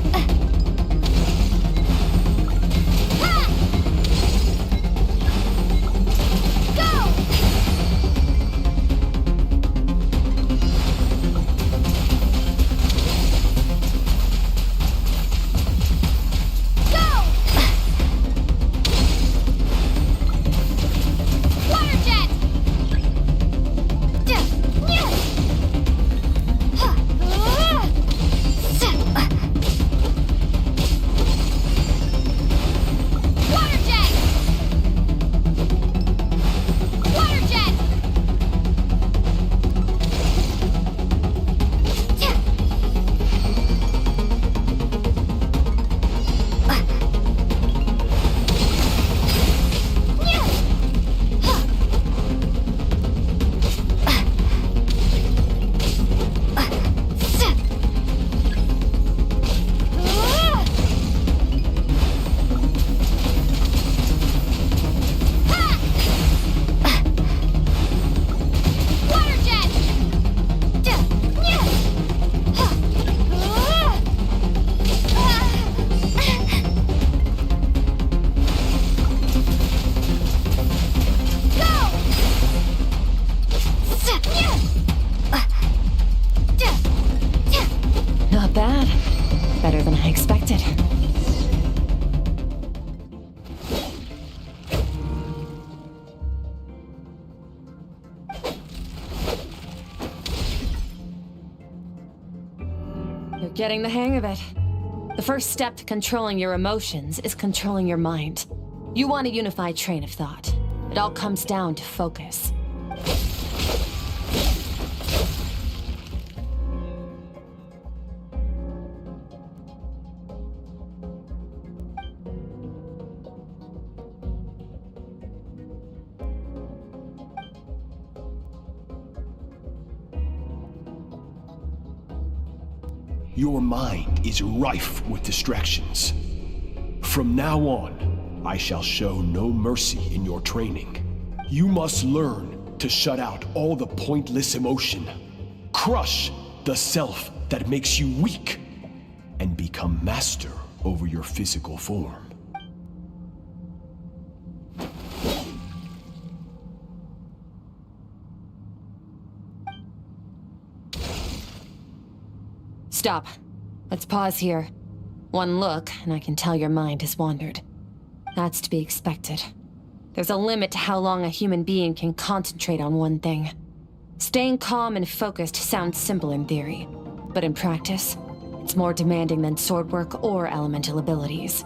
Not bad. Better than I expected. You're getting the hang of it. The first step to controlling your emotions is controlling your mind. You want a unified train of thought. It all comes down to focus. Your mind is rife with distractions. From now on, I shall show no mercy in your training. You must learn to shut out all the pointless emotion, crush the self that makes you weak, and become master over your physical form. Stop. Let's pause here. One look, and I can tell your mind has wandered. That's to be expected. There's a limit to how long a human being can concentrate on one thing. Staying calm and focused sounds simple in theory, but in practice, it's more demanding than sword work or elemental abilities.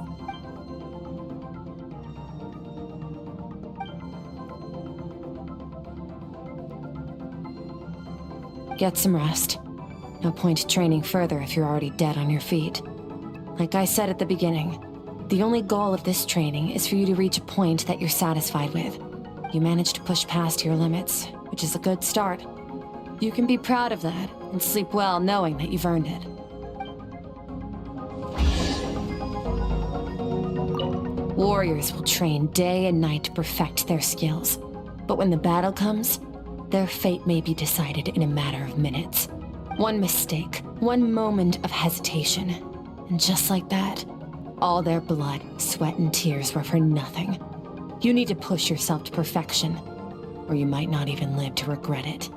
Get some rest. No point training further if you're already dead on your feet. Like I said at the beginning, the only goal of this training is for you to reach a point that you're satisfied with. You managed to push past your limits, which is a good start. You can be proud of that and sleep well knowing that you've earned it. Warriors will train day and night to perfect their skills. But when the battle comes, their fate may be decided in a matter of minutes. One mistake, one moment of hesitation, and just like that, all their blood, sweat, and tears were for nothing. You need to push yourself to perfection, or you might not even live to regret it.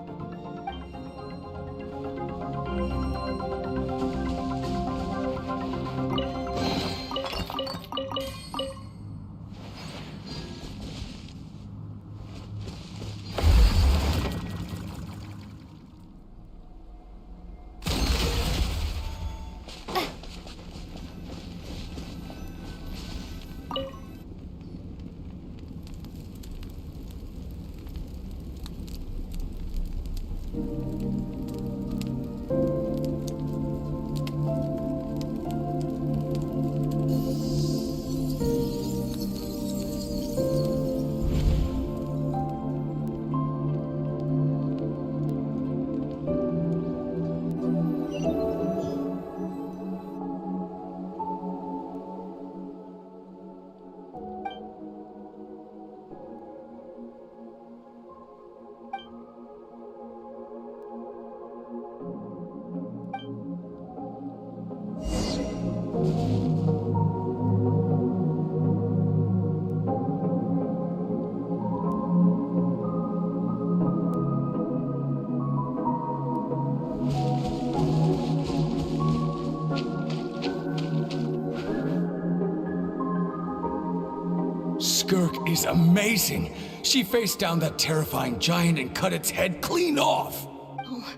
Skirk is amazing. She faced down that terrifying giant and cut its head clean off. Oh,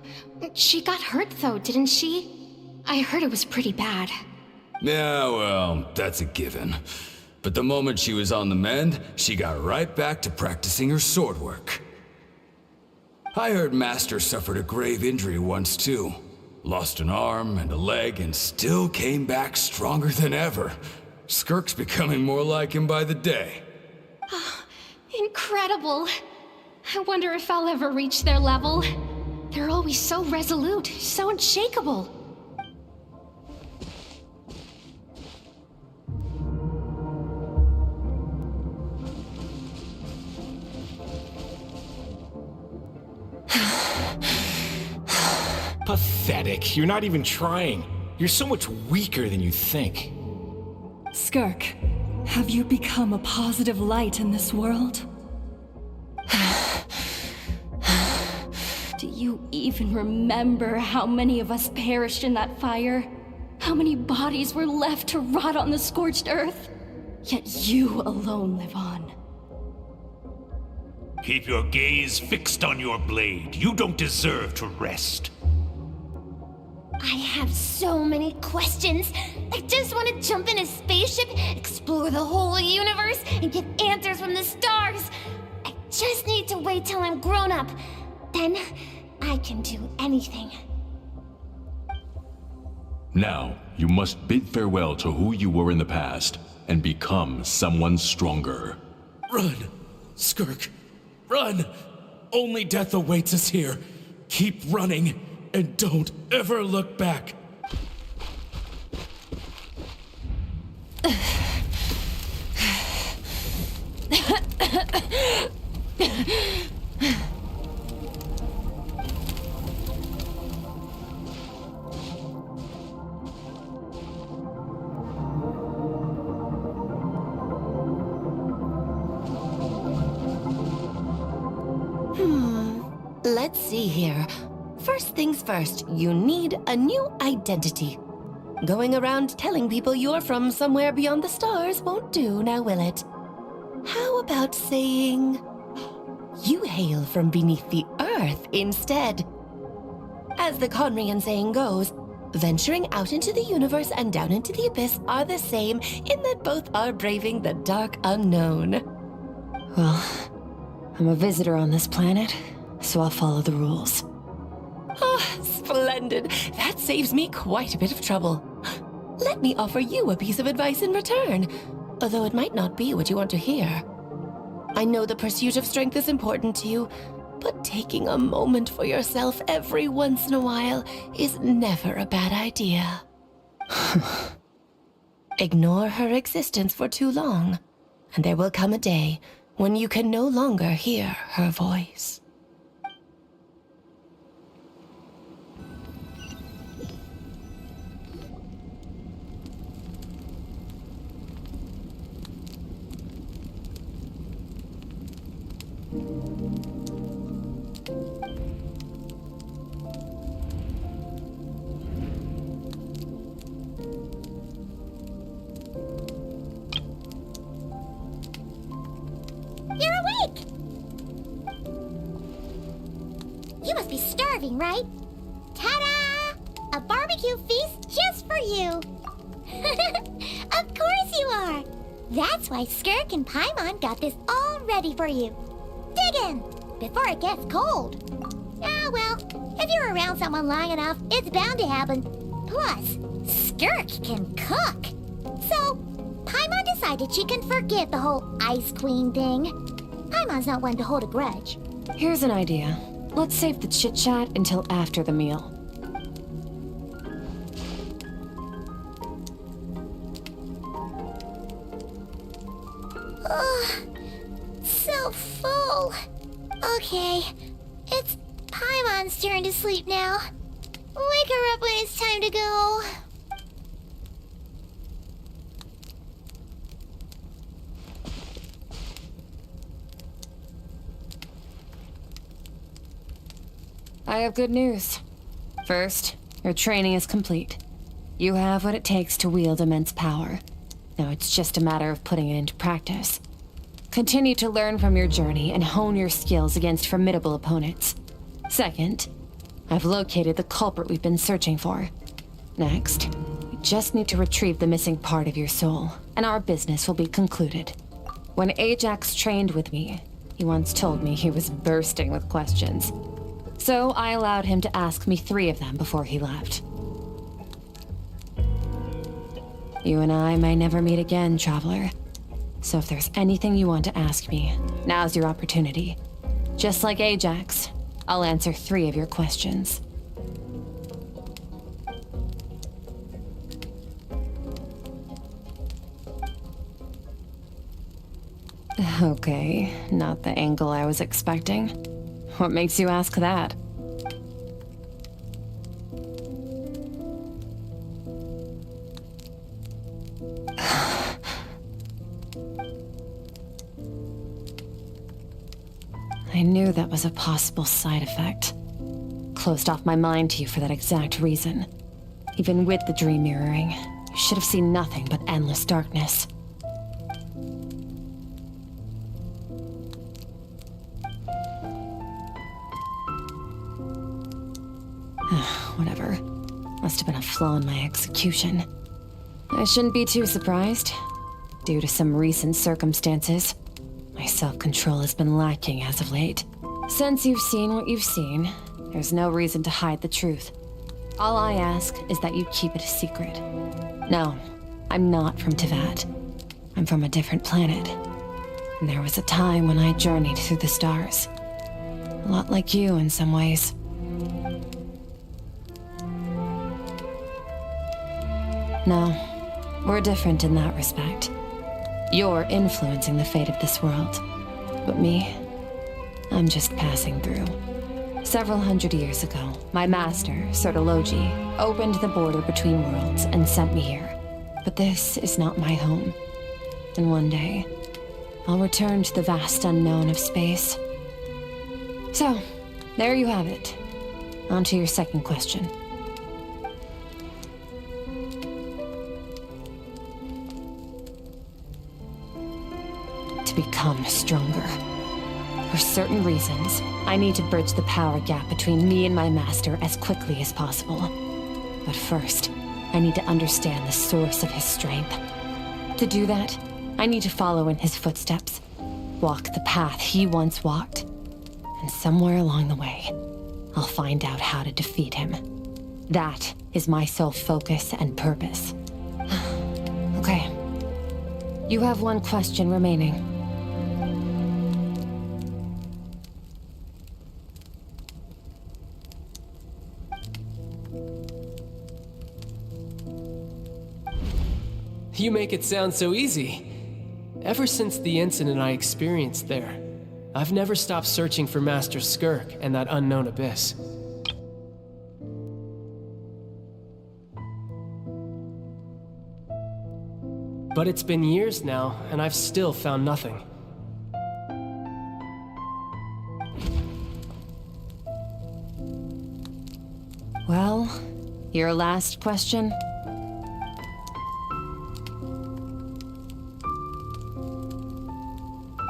she got hurt though, didn't she? I heard it was pretty bad. Yeah, well, that's a given. But the moment she was on the mend, she got right back to practicing her sword work. I heard Master suffered a grave injury once too. Lost an arm and a leg and still came back stronger than ever. Skirk's becoming more like him by the day. Oh, incredible. I wonder if I'll ever reach their level. They're always so resolute, so unshakable. Pathetic. You're not even trying. You're so much weaker than you think. Skirk, have you become a positive light in this world? Do you even remember how many of us perished in that fire? How many bodies were left to rot on the scorched earth? Yet you alone live on. Keep your gaze fixed on your blade. You don't deserve to rest. I have so many questions. I just want to jump in a spaceship, explore the whole universe, and get answers from the stars. I just need to wait till I'm grown up. Then I can do anything. Now, you must bid farewell to who you were in the past and become someone stronger. Run! Skirk! Run! Only death awaits us here. Keep running, and don't ever look back. Let's see here. First things first, you need a new identity. Going around telling people you're from somewhere beyond the stars won't do, now will it? How about saying you hail from beneath the earth instead? As the Conrian saying goes, venturing out into the universe and down into the abyss are the same in that both are braving the dark unknown. Well, I'm a visitor on this planet, so I'll follow the rules. Ah, splendid. That saves me quite a bit of trouble. Let me offer you a piece of advice in return, although it might not be what you want to hear. I know the pursuit of strength is important to you, but taking a moment for yourself every once in a while is never a bad idea. Ignore her existence for too long, and there will come a day when you can no longer hear her voice. You're awake! You must be starving, right? Ta-da! A barbecue feast just for you! Of course you are! That's why Skirk and Paimon got this all ready for you. Dig in, before it gets cold. Ah, well, if you're around someone long enough, it's bound to happen. Plus, Skirk can cook. So, Paimon decided she can forgive the whole Ice Queen thing. Paimon's not one to hold a grudge. Here's an idea. Let's save the chit-chat until after the meal. Ugh, so full. Okay, it's Paimon's turn to sleep now. Wake her up when it's time to go. I have good news. First, your training is complete. You have what it takes to wield immense power. Now it's just a matter of putting it into practice. Continue to learn from your journey and hone your skills against formidable opponents. Second, I've located the culprit we've been searching for. Next, we just need to retrieve the missing part of your soul, and our business will be concluded. When Ajax trained with me, he once told me he was bursting with questions. So I allowed him to ask me 3 of them before he left. You and I may never meet again, Traveler. So if there's anything you want to ask me, now's your opportunity. Just like Ajax, I'll answer 3 of your questions. Okay, not the angle I was expecting. What makes you ask that? I knew that was a possible side effect. Closed off my mind to you for that exact reason. Even with the dream mirroring, you should have seen nothing but endless darkness. Whatever. A flaw in my execution. I shouldn't be too surprised. Due to some recent circumstances, my self-control has been lacking as of late. Since you've seen what you've seen, there's no reason to hide the truth. All I ask is that you keep it a secret. No, I'm not from Tevat. I'm from a different planet. And there was a time when I journeyed through the stars. A lot like you in some ways. No, we're different in that respect. You're influencing the fate of this world. But me, I'm just passing through. Several hundred years ago, my master, Sertologi, opened the border between worlds and sent me here. But this is not my home. And one day, I'll return to the vast unknown of space. So, there you have it. On to your second question. To become stronger. For certain reasons, I need to bridge the power gap between me and my master as quickly as possible. But first, I need to understand the source of his strength. To do that, I need to follow in his footsteps, walk the path he once walked, and somewhere along the way, I'll find out how to defeat him. That is my sole focus and purpose. Okay. You have one question remaining. You make it sound so easy. Ever since the incident I experienced there, I've never stopped searching for Master Skirk and that unknown abyss. But it's been years now, and I've still found nothing. Well, your last question?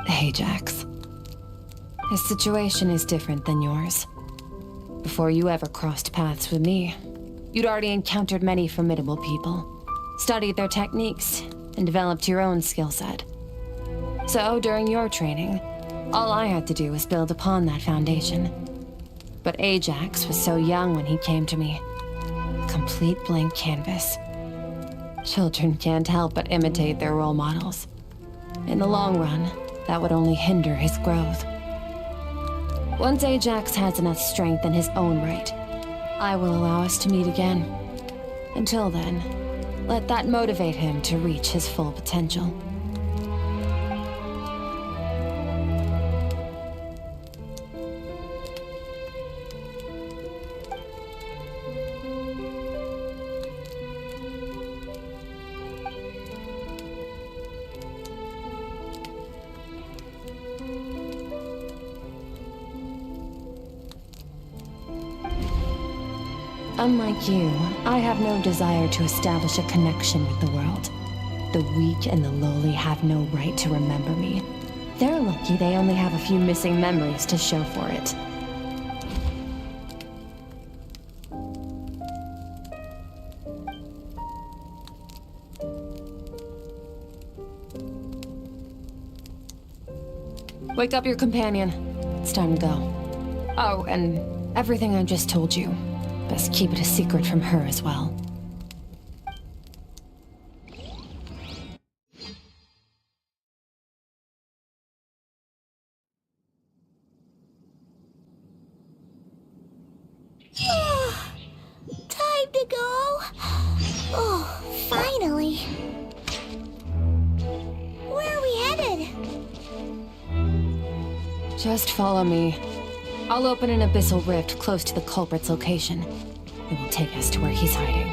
Ajax. His situation is different than yours. Before you ever crossed paths with me, you'd already encountered many formidable people, studied their techniques, and developed your own skill set. So, during your training, all I had to do was build upon that foundation. But Ajax was so young when he came to me. A complete blank canvas. Children can't help but imitate their role models. In the long run, that would only hinder his growth. Once Ajax has enough strength in his own right, I will allow us to meet again. Until then, let that motivate him to reach his full potential. Unlike you, I have no desire to establish a connection with the world. The weak and the lowly have no right to remember me. They're lucky they only have a few missing memories to show for it. Wake up your companion. It's time to go. Oh, and everything I just told you. Best keep it a secret from her as well. Time to go. Oh, finally. Where are we headed? Just follow me. I'll open an abyssal rift close to the culprit's location. It will take us to where he's hiding.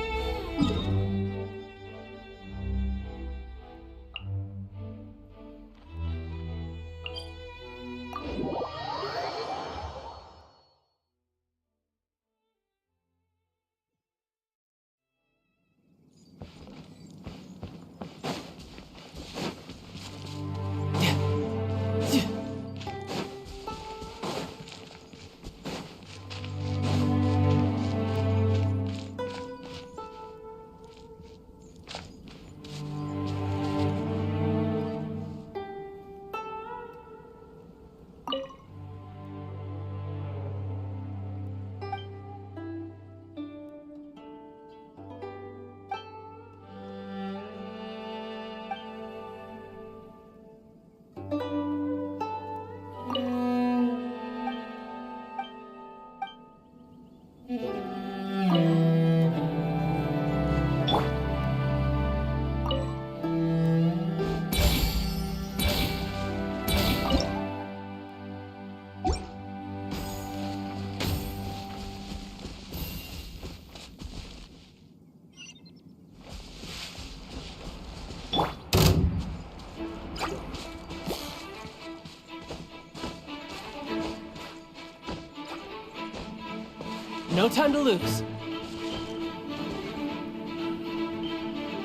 No time to lose.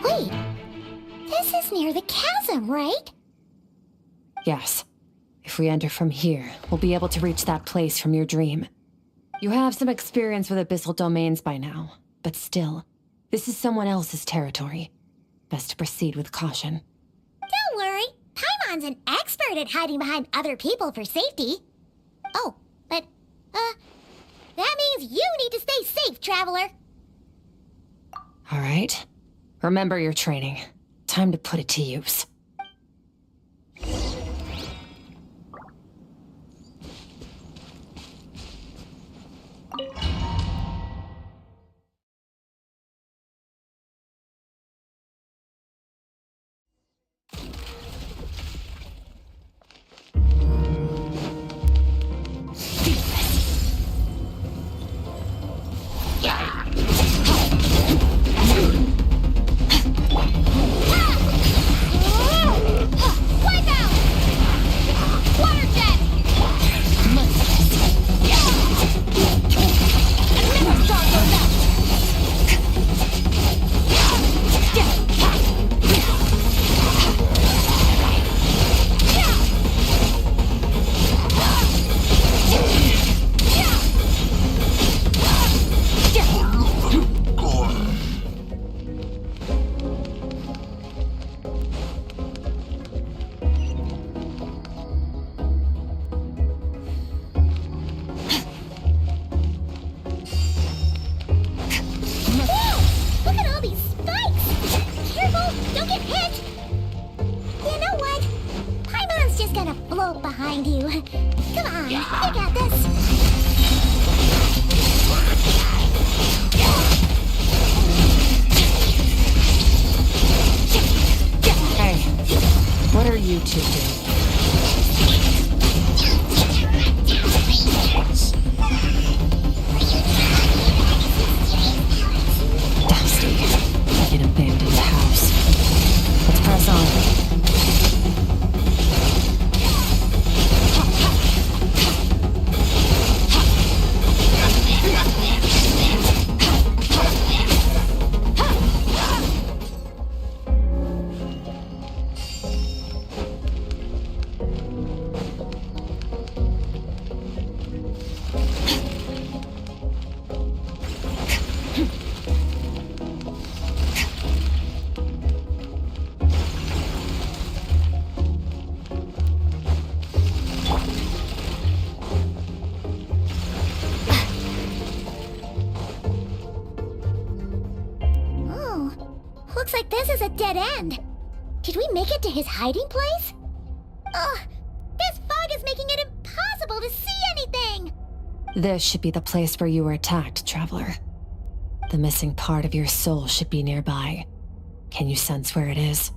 Wait. This is near the chasm, right? Yes. If we enter from here, we'll be able to reach that place from your dream. You have some experience with abyssal domains by now, but still, this is someone else's territory. Best to proceed with caution. Don't worry. Paimon's an expert at hiding behind other people for safety. Oh, but, that means you need to stay safe, traveler. All right. Remember your training. Time to put it to use. behind you. Come on, you got this. Hey, what are you two doing? Dusty, like an abandoned house. Let's press on. Looks like this is a dead end. Did we make it to his hiding place? Ugh, this fog is making it impossible to see anything! This should be the place where you were attacked, Traveler. The missing part of your soul should be nearby. Can you sense where it is?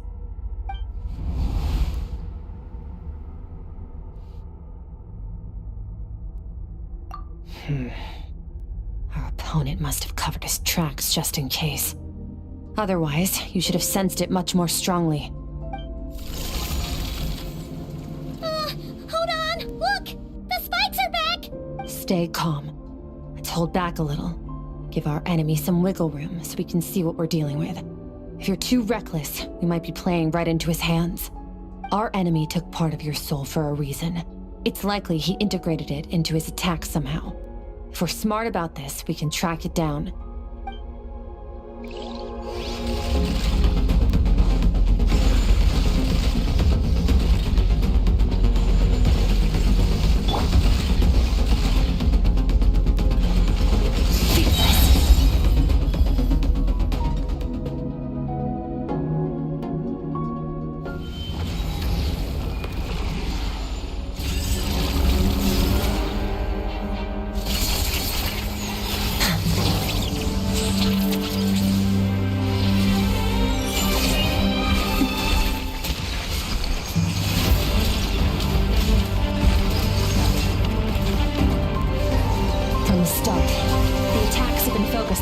Our opponent must have covered his tracks just in case. Otherwise, you should have sensed it much more strongly. Hold on! Look! The spikes are back! Stay calm. Let's hold back a little. Give our enemy some wiggle room so we can see what we're dealing with. If you're too reckless, we might be playing right into his hands. Our enemy took part of your soul for a reason. It's likely he integrated it into his attack somehow. If we're smart about this, we can track it down.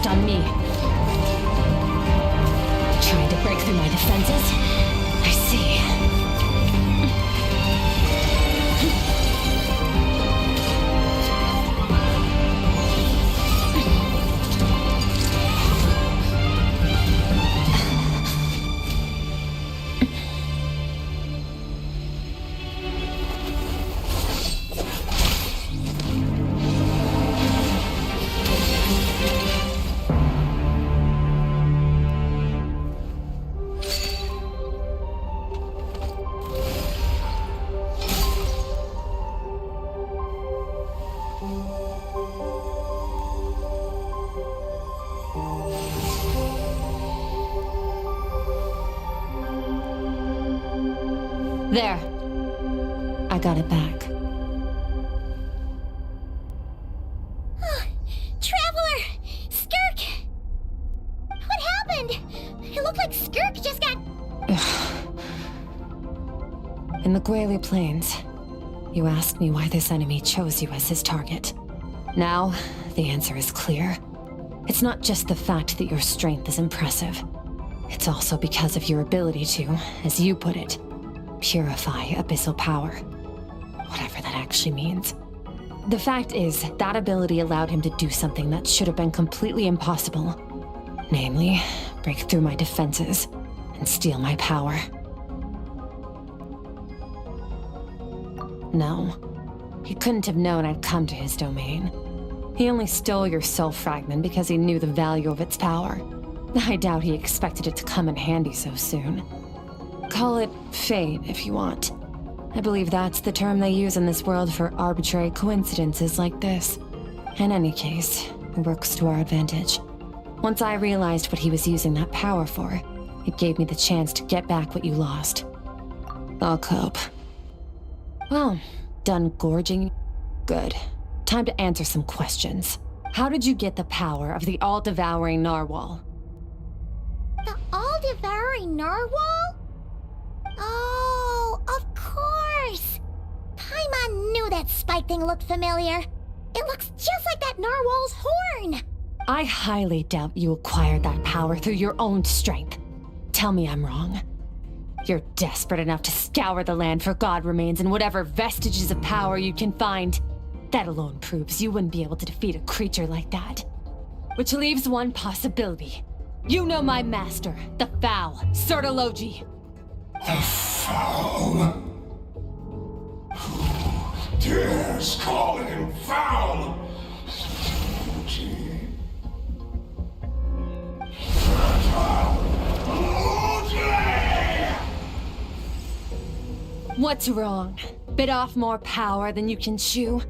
On me. Trying to break through my defenses? I see. There. I got it back. Traveler! Skirk! What happened? It looked like Skirk just got... In the Guili Plains, you asked me why this enemy chose you as his target. Now, the answer is clear. It's not just the fact that your strength is impressive. It's also because of your ability to, as you put it, purify abyssal power. Whatever that actually means. The fact is, that ability allowed him to do something that should have been completely impossible. Namely, break through my defenses and steal my power. No, he couldn't have known I'd come to his domain. He only stole your soul fragment because he knew the value of its power. I doubt he expected it to come in handy so soon. Call it fate, if you want. I believe that's the term they use in this world for arbitrary coincidences like this. In any case, it works to our advantage. Once I realized what he was using that power for, it gave me the chance to get back what you lost. I'll cope. Well, done gorging? Good. Time to answer some questions. How did you get the power of the all-devouring narwhal? The all-devouring narwhal? Oh, of course! Paimon knew that spike thing looked familiar. It looks just like that narwhal's horn! I highly doubt you acquired that power through your own strength. Tell me I'm wrong. You're desperate enough to scour the land for god remains and whatever vestiges of power you can find. That alone proves you wouldn't be able to defeat a creature like that. Which leaves one possibility. You know my master, the Foul, Sertologi. The Foul? Who dares call him Foul? What's wrong? Bit off more power than you can chew?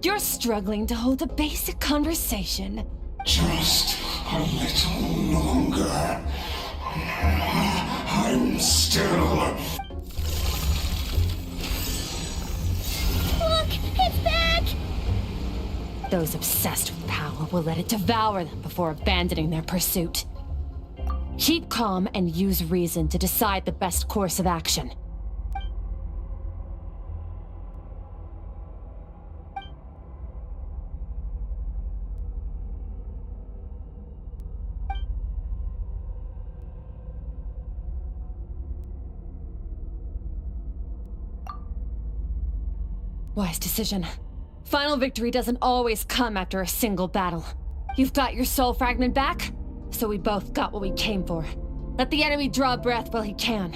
You're struggling to hold a basic conversation. Just a little longer. I'm still... Look! It's back! Those obsessed with power will let it devour them before abandoning their pursuit. Keep calm and use reason to decide the best course of action. Wise decision. Final victory doesn't always come after a single battle. You've got your soul fragment back, so we both got what we came for. Let the enemy draw breath while he can.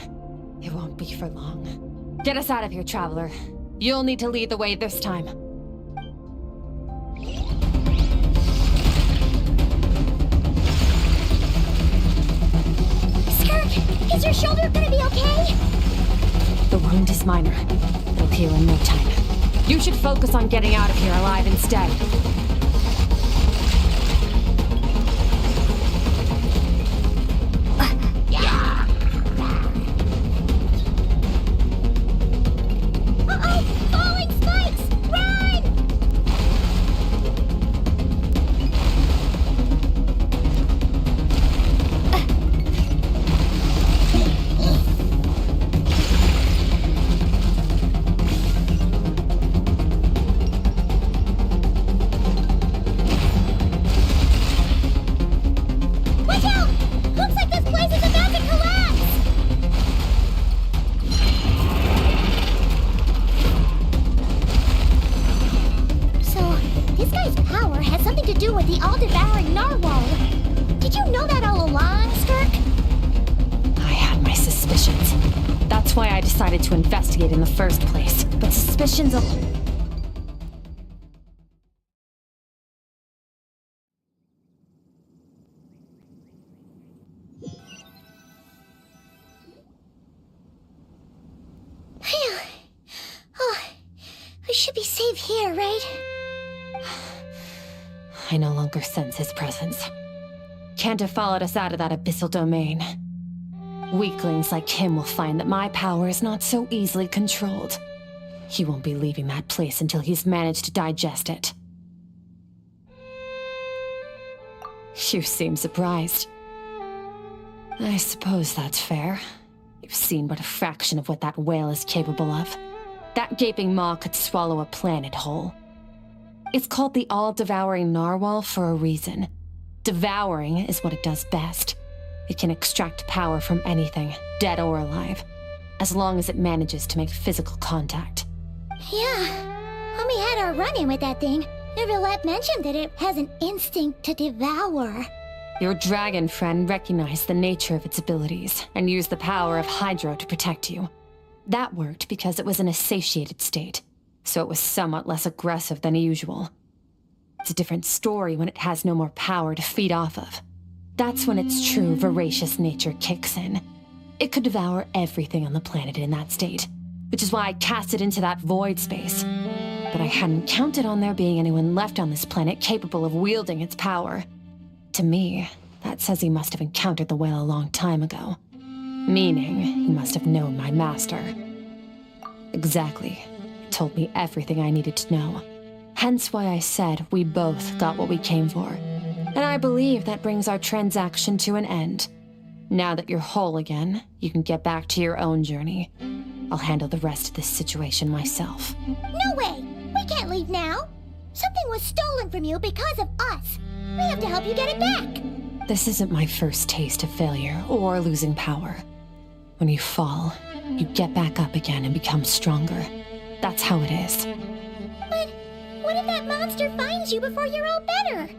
It won't be for long. Get us out of here, Traveler. You'll need to lead the way this time. Skirk, is your shoulder gonna be okay? The wound is minor. It'll heal in no time. You should focus on getting out of here alive instead. Uh-oh! Falling spikes! Run! Watch out! Looks like this place is about to collapse! So, this guy's power has something to do with the all-devouring narwhal. Did you know that all along, Skirk? I had my suspicions. That's why I decided to investigate in the first place. But suspicions of... Phew. Oh, we should be safe here, right? I no longer sense his presence. Can't have followed us out of that abyssal domain. Weaklings like him will find that my power is not so easily controlled. He won't be leaving that place until he's managed to digest it. You seem surprised. I suppose that's fair. You've seen but a fraction of what that whale is capable of. That gaping maw could swallow a planet whole. It's called the all-devouring narwhal for a reason. Devouring is what it does best. It can extract power from anything, dead or alive, as long as it manages to make physical contact. Yeah, when we had our run-in with that thing, Neverlet mentioned that it has an instinct to devour. Your dragon friend recognized the nature of its abilities and used the power of Hydro to protect you. That worked because it was in a satiated state, so it was somewhat less aggressive than usual. It's a different story when it has no more power to feed off of. That's when its true voracious nature kicks in. It could devour everything on the planet in that state, which is why I cast it into that void space. But I hadn't counted on there being anyone left on this planet capable of wielding its power. To me, that says he must have encountered the whale a long time ago. Meaning, he must have known my master. Exactly. It told me everything I needed to know. Hence why I said we both got what we came for. And I believe that brings our transaction to an end. Now that you're whole again, you can get back to your own journey. I'll handle the rest of this situation myself. No way! We can't leave now! Something was stolen from you because of us! We have to help you get it back! This isn't my first taste of failure or losing power. When you fall, you get back up again and become stronger. That's how it is. But what if that monster finds you before you're all better?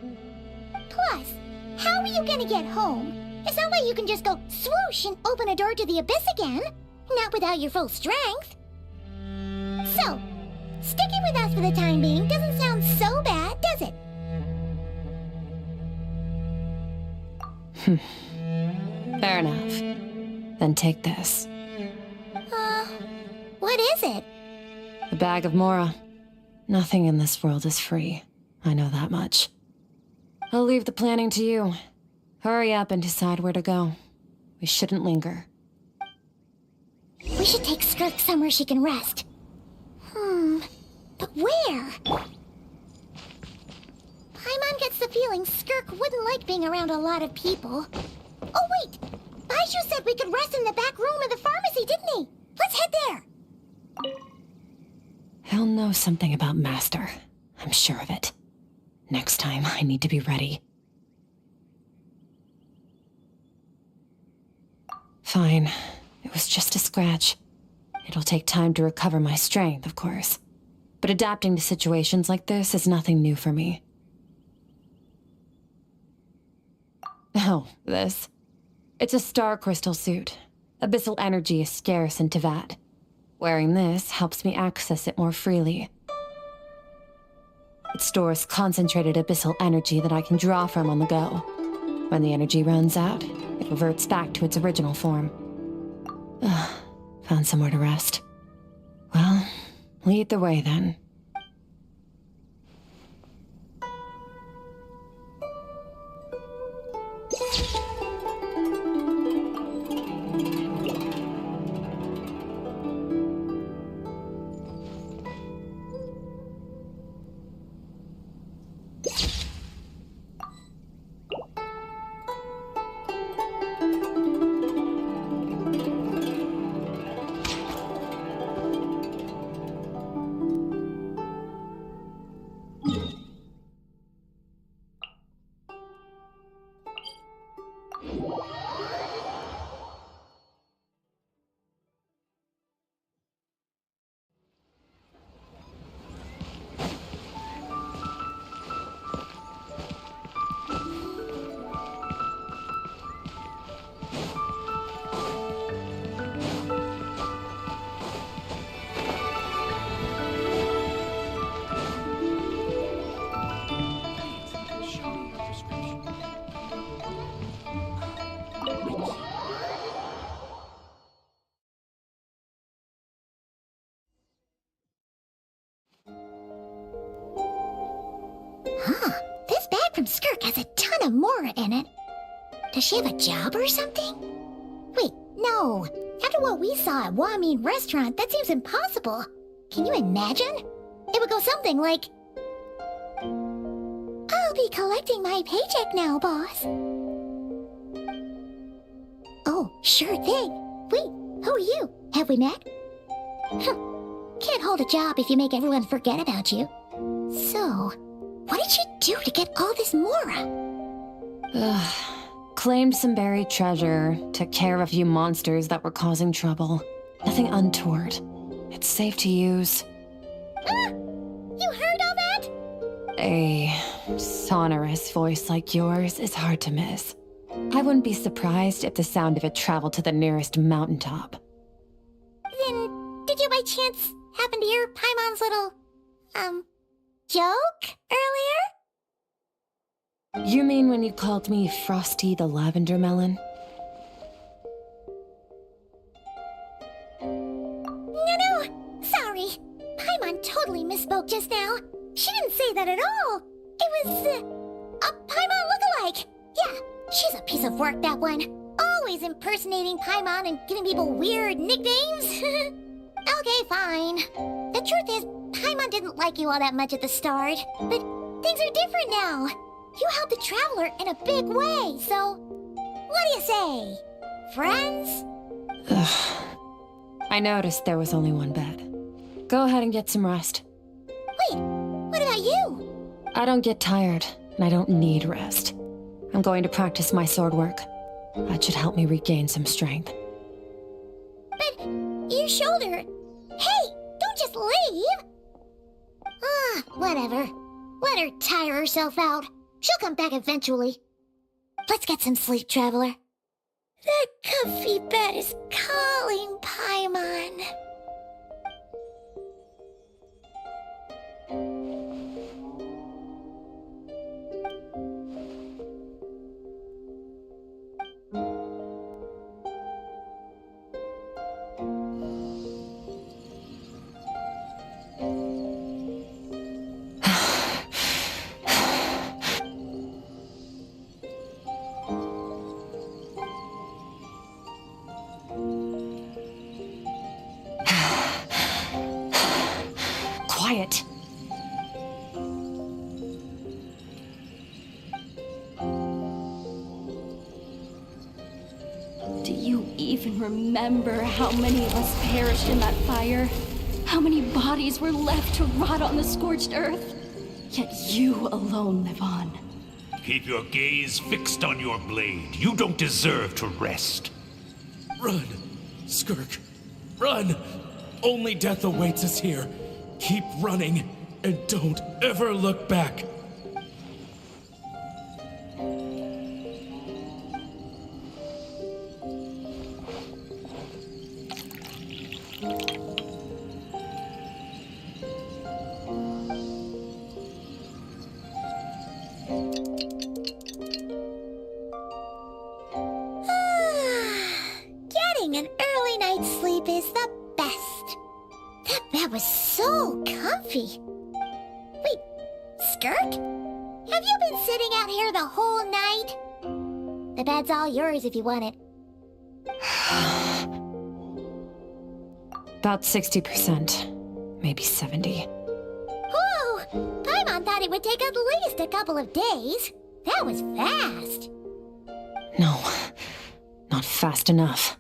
Plus, how are you gonna get home? It's not like you can just go swoosh and open a door to the abyss again. Not without your full strength. So, sticking with us for the time being doesn't sound so bad, does it? Fair enough. Then take this. What is it? The bag of Mora. Nothing in this world is free. I know that much. I'll leave the planning to you. Hurry up and decide where to go. We shouldn't linger. We should take Skirk somewhere she can rest. But where? Paimon gets the feeling Skirk wouldn't like being around a lot of people. Oh wait! Baizhu said we could rest in the back room of the pharmacy, didn't he? Let's head there! He'll know something about Master. I'm sure of it. Next time, I need to be ready. Fine. It was just a scratch. It'll take time to recover my strength, of course. But adapting to situations like this is nothing new for me. Oh, this. It's a star crystal suit. Abyssal energy is scarce in Tevat. Wearing this helps me access it more freely. It stores concentrated abyssal energy that I can draw from on the go. When the energy runs out, it reverts back to its original form. Found somewhere to rest. Well, lead the way then. This bag from Skirk has a ton of Mora in it. Does she have a job or something? Wait, No. After what we saw at Wamin Restaurant, that seems impossible. Can you imagine? It would go something like... I'll be collecting my paycheck now, boss. Oh, sure thing. Wait, who are you? Have we met? Can't hold a job if you make everyone forget about you. So, what did you do to get all this Mora? Claimed some buried treasure, took care of a few monsters that were causing trouble. Nothing untoward. It's safe to use. You heard all that? A sonorous voice like yours is hard to miss. I wouldn't be surprised if the sound of it traveled to the nearest mountaintop. Then, did you by chance happen to hear Paimon's little, joke earlier? You mean when you called me Frosty the Lavender Melon? No, sorry. Paimon totally misspoke just now. She didn't say that at all. It was, a Paimon lookalike. Yeah, she's a piece of work, that one. Always impersonating Paimon and giving people weird nicknames. Okay, fine. The truth is, Paimon didn't like you all that much at the start, but things are different now. You helped the Traveler in a big way, so... What do you say? Friends? Ugh. I noticed there was only one bed. Go ahead and get some rest. Wait, what about you? I don't get tired, and I don't need rest. I'm going to practice my sword work. That should help me regain some strength. But your shoulder... Hey, don't just leave! Whatever. Let her tire herself out. She'll come back eventually. Let's get some sleep, Traveler. That comfy bed is calling, Paimon. Quiet. Do you even remember how many of us perished in that fire? How many bodies were left to rot on the scorched earth? Yet you alone live on. Keep your gaze fixed on your blade. You don't deserve to rest. Run, Skirk. Run! Only death awaits us here. Keep running, and don't ever look back. Getting an early night's sleep is the best. That bed was so comfy. Wait, Skirk? Have you been sitting out here the whole night? The bed's all yours if you want it. About 60%. Maybe 70. Whoa! Paimon thought it would take at least a couple of days. That was fast. No, not fast enough.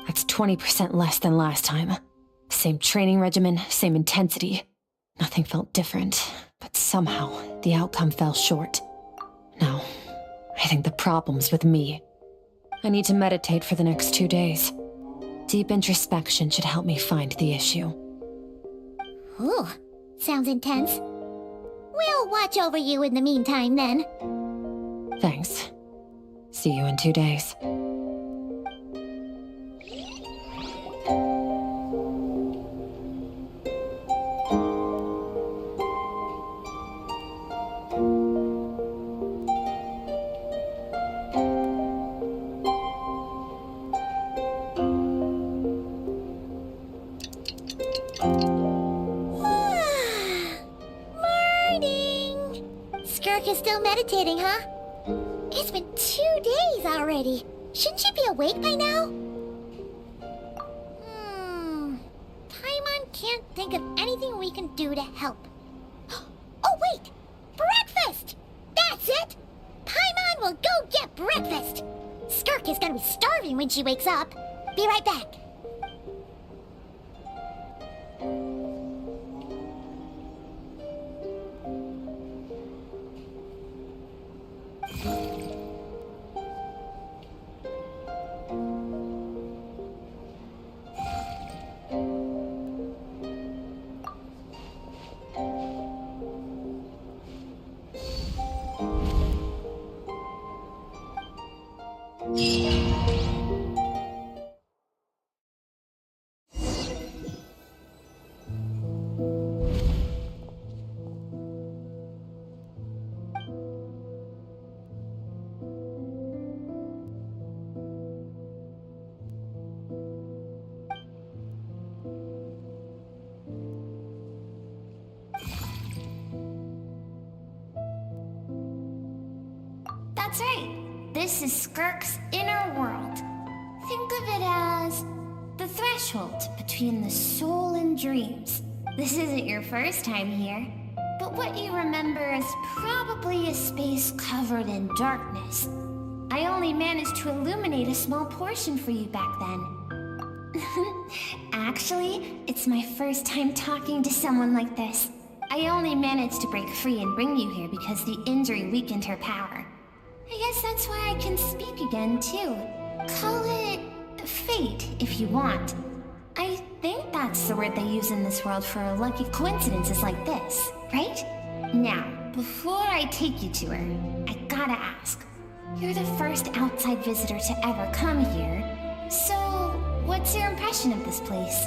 That's 20% less than last time. Same training regimen, same intensity. Nothing felt different, but somehow the outcome fell short. No, I think the problem's with me. I need to meditate for the next 2 days. Deep introspection should help me find the issue. Ooh, sounds intense. We'll watch over you in the meantime, then. Thanks. See you in 2 days. Skirk is still meditating, huh? It's been 2 days already. Shouldn't she be awake by now? Paimon can't think of anything we can do to help. Oh wait! Breakfast! That's it! Paimon will go get breakfast! Skirk is gonna be starving when she wakes up. Be right back. That's right. This is Skirk's inner world. Think of it as the threshold between the soul and dreams. This isn't your first time here, but what you remember is probably a space covered in darkness. I only managed to illuminate a small portion for you back then. Actually, it's my first time talking to someone like this. I only managed to break free and bring you here because the injury weakened her power. I guess that's why I can speak again, too. Call it fate, if you want. I think that's the word they use in this world for lucky coincidences like this, right? Now, before I take you to her, I gotta ask. You're the first outside visitor to ever come here, so what's your impression of this place?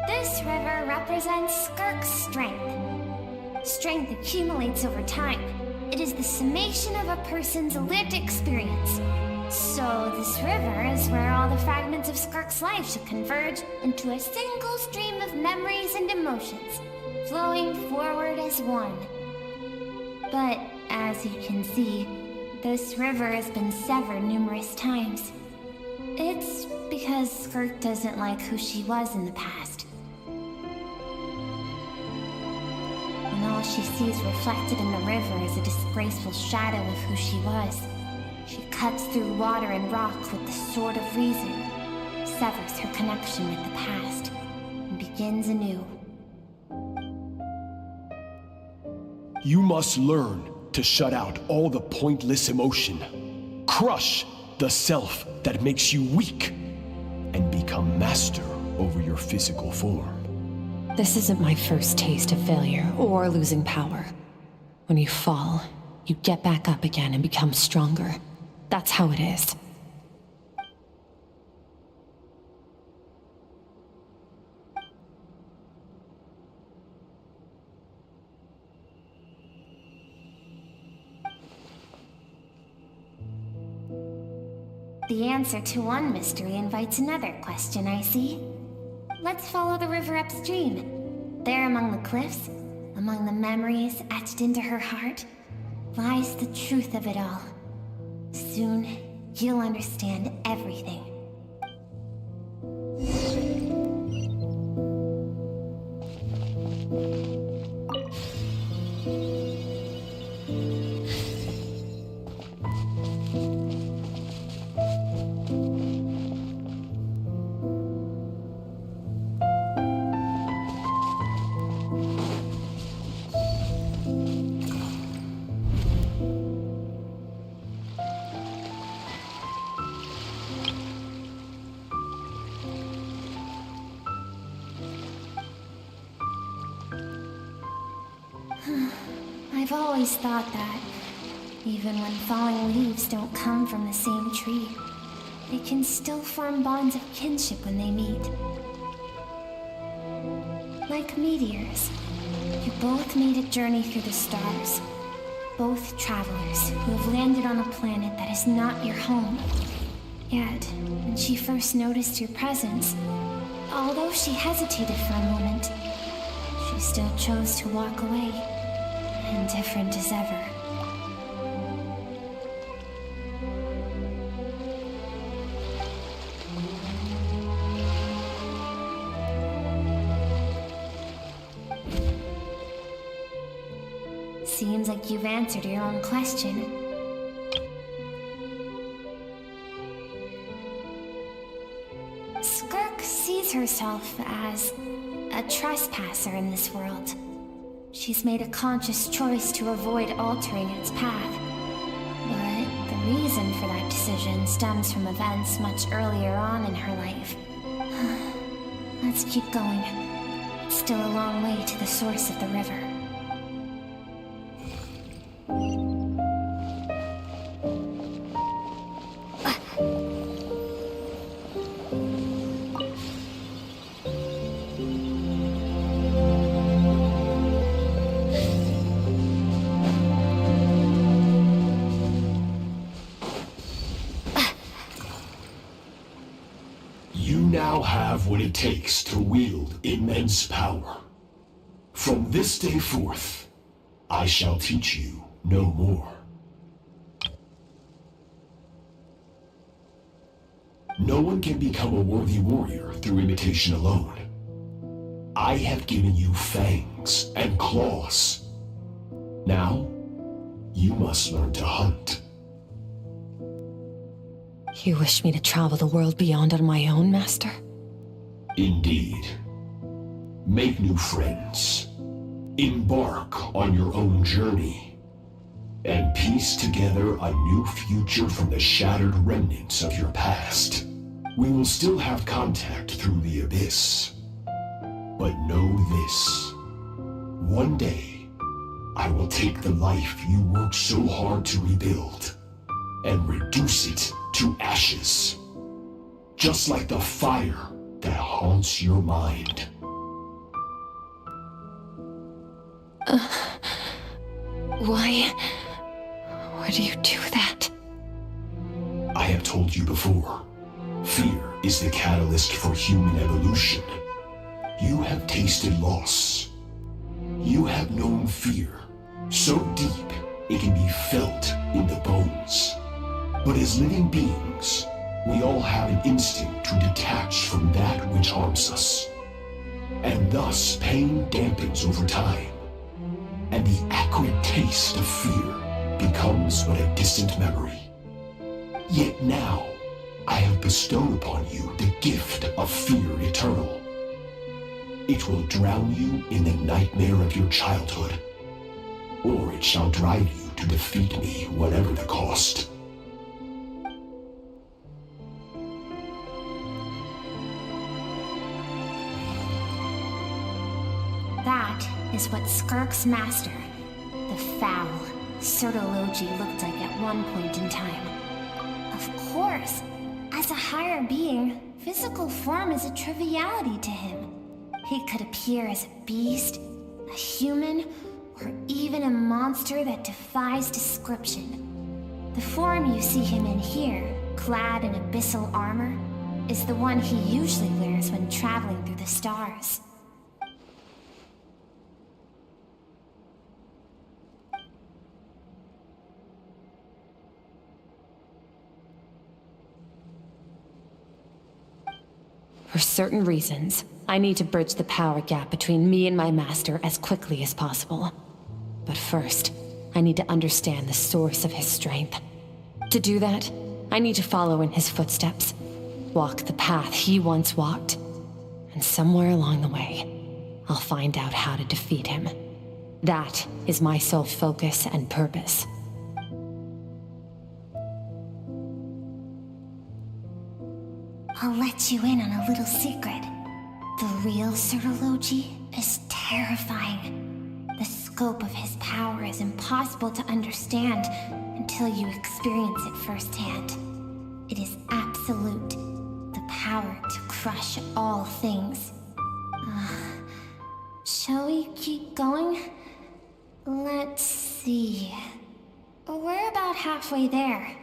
This river represents Skirk's strength. Strength accumulates over time. It is the summation of a person's lived experience. So this river is where all the fragments of Skirk's life should converge into a single stream of memories and emotions, flowing forward as one. But as you can see, this river has been severed numerous times. It's because Skirk doesn't like who she was in the past. And all she sees reflected in the river is a disgraceful shadow of who she was. She cuts through water and rock with the sword of reason, severs her connection with the past, and begins anew. You must learn to shut out all the pointless emotion. Crush the self that makes you weak, and become master over your physical form. This isn't my first taste of failure or losing power. When you fall, you get back up again and become stronger. That's how it is. The answer to one mystery invites another question, I see. Let's follow the river upstream. There among the cliffs, among the memories etched into her heart, lies the truth of it all. Soon, you'll understand everything. I've always thought that, even when falling leaves don't come from the same tree, they can still form bonds of kinship when they meet. Like meteors, you both made a journey through the stars. Both travelers who have landed on a planet that is not your home. Yet, when she first noticed your presence, Although she hesitated for a moment, she still chose to walk away, indifferent as ever. Seems like you've answered your own question. Skirk sees herself as a trespasser in this world. She's made a conscious choice to avoid altering its path. But the reason for that decision stems from events much earlier on in her life. Let's keep going. It's still a long way to the source of the river. What it takes to wield immense power. From this day forth, I shall teach you no more. No one can become a worthy warrior through imitation alone. I have given you fangs and claws. Now, you must learn to hunt. You wish me to travel the world beyond on my own, Master? Indeed. Make new friends. Embark on your own journey. And piece together a new future from the shattered remnants of your past. We will still have contact through the Abyss. But know this. One day, I will take the life you worked so hard to rebuild and reduce it to ashes. Just like the fire that haunts your mind. Why do you do that? I have told you before, fear is the catalyst for human evolution. You have tasted loss. You have known fear, so deep it can be felt in the bones. But as living beings, we all have an instinct to detach from that which harms us. And thus, pain dampens over time, and the acrid taste of fear becomes but a distant memory. Yet now, I have bestowed upon you the gift of fear eternal. It will drown you in the nightmare of your childhood, or it shall drive you to defeat me, whatever the cost. That is what Skirk's master, the foul Sertologi, looked like at one point in time. Of course, as a higher being, physical form is a triviality to him. He could appear as a beast, a human, or even a monster that defies description. The form you see him in here, clad in abyssal armor, is the one he usually wears when traveling through the stars. For certain reasons, I need to bridge the power gap between me and my master as quickly as possible. But first, I need to understand the source of his strength. To do that, I need to follow in his footsteps, walk the path he once walked, and somewhere along the way, I'll find out how to defeat him. That is my sole focus and purpose. I'll let you in on a little secret. The real Sertologi is terrifying. The scope of his power is impossible to understand until you experience it firsthand. It is absolute. The power to crush all things. Shall we keep going? Let's see. We're about halfway there.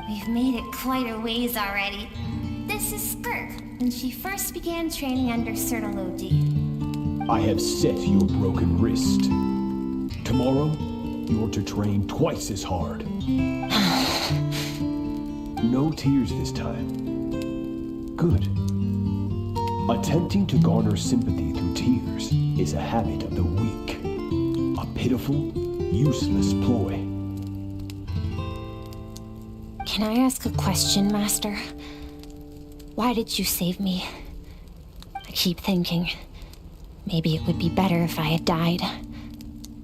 We've made it quite a ways already. This is Skirk, when she first began training under Sertology. I have set your broken wrist. Tomorrow, you're to train twice as hard. No tears this time. Good. Attempting to garner sympathy through tears is a habit of the weak. A pitiful, useless ploy. Can I ask a question, Master? Why did you save me? I keep thinking, maybe it would be better if I had died.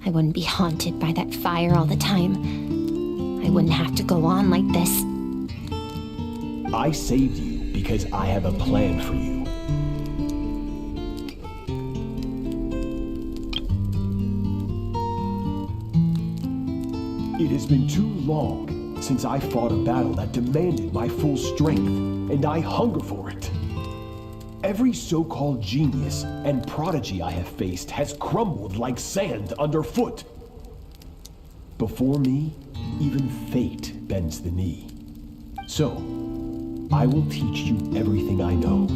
I wouldn't be haunted by that fire all the time. I wouldn't have to go on like this. I saved you because I have a plan for you. It has been too long since I fought a battle that demanded my full strength, and I hunger for it. Every so-called genius and prodigy I have faced has crumbled like sand underfoot. Before me, even fate bends the knee. So, I will teach you everything I know.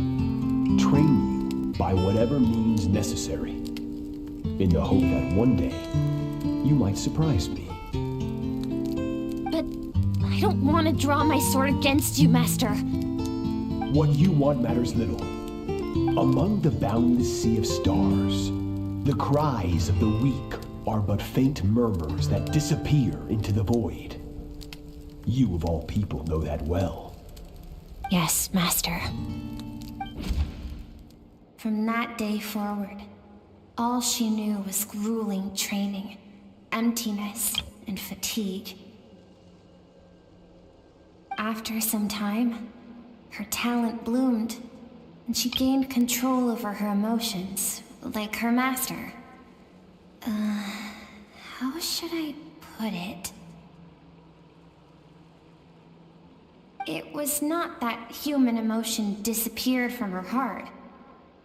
Train you by whatever means necessary, in the hope that one day, you might surprise me. But I don't want to draw my sword against you, Master. What you want matters little. Among the boundless sea of stars, the cries of the weak are but faint murmurs that disappear into the void. You of all people know that well. Yes, Master. From that day forward, all she knew was grueling training, emptiness, and fatigue. After some time, her talent bloomed, and she gained control over her emotions, like her master. How should I put it? It was not that human emotion disappeared from her heart,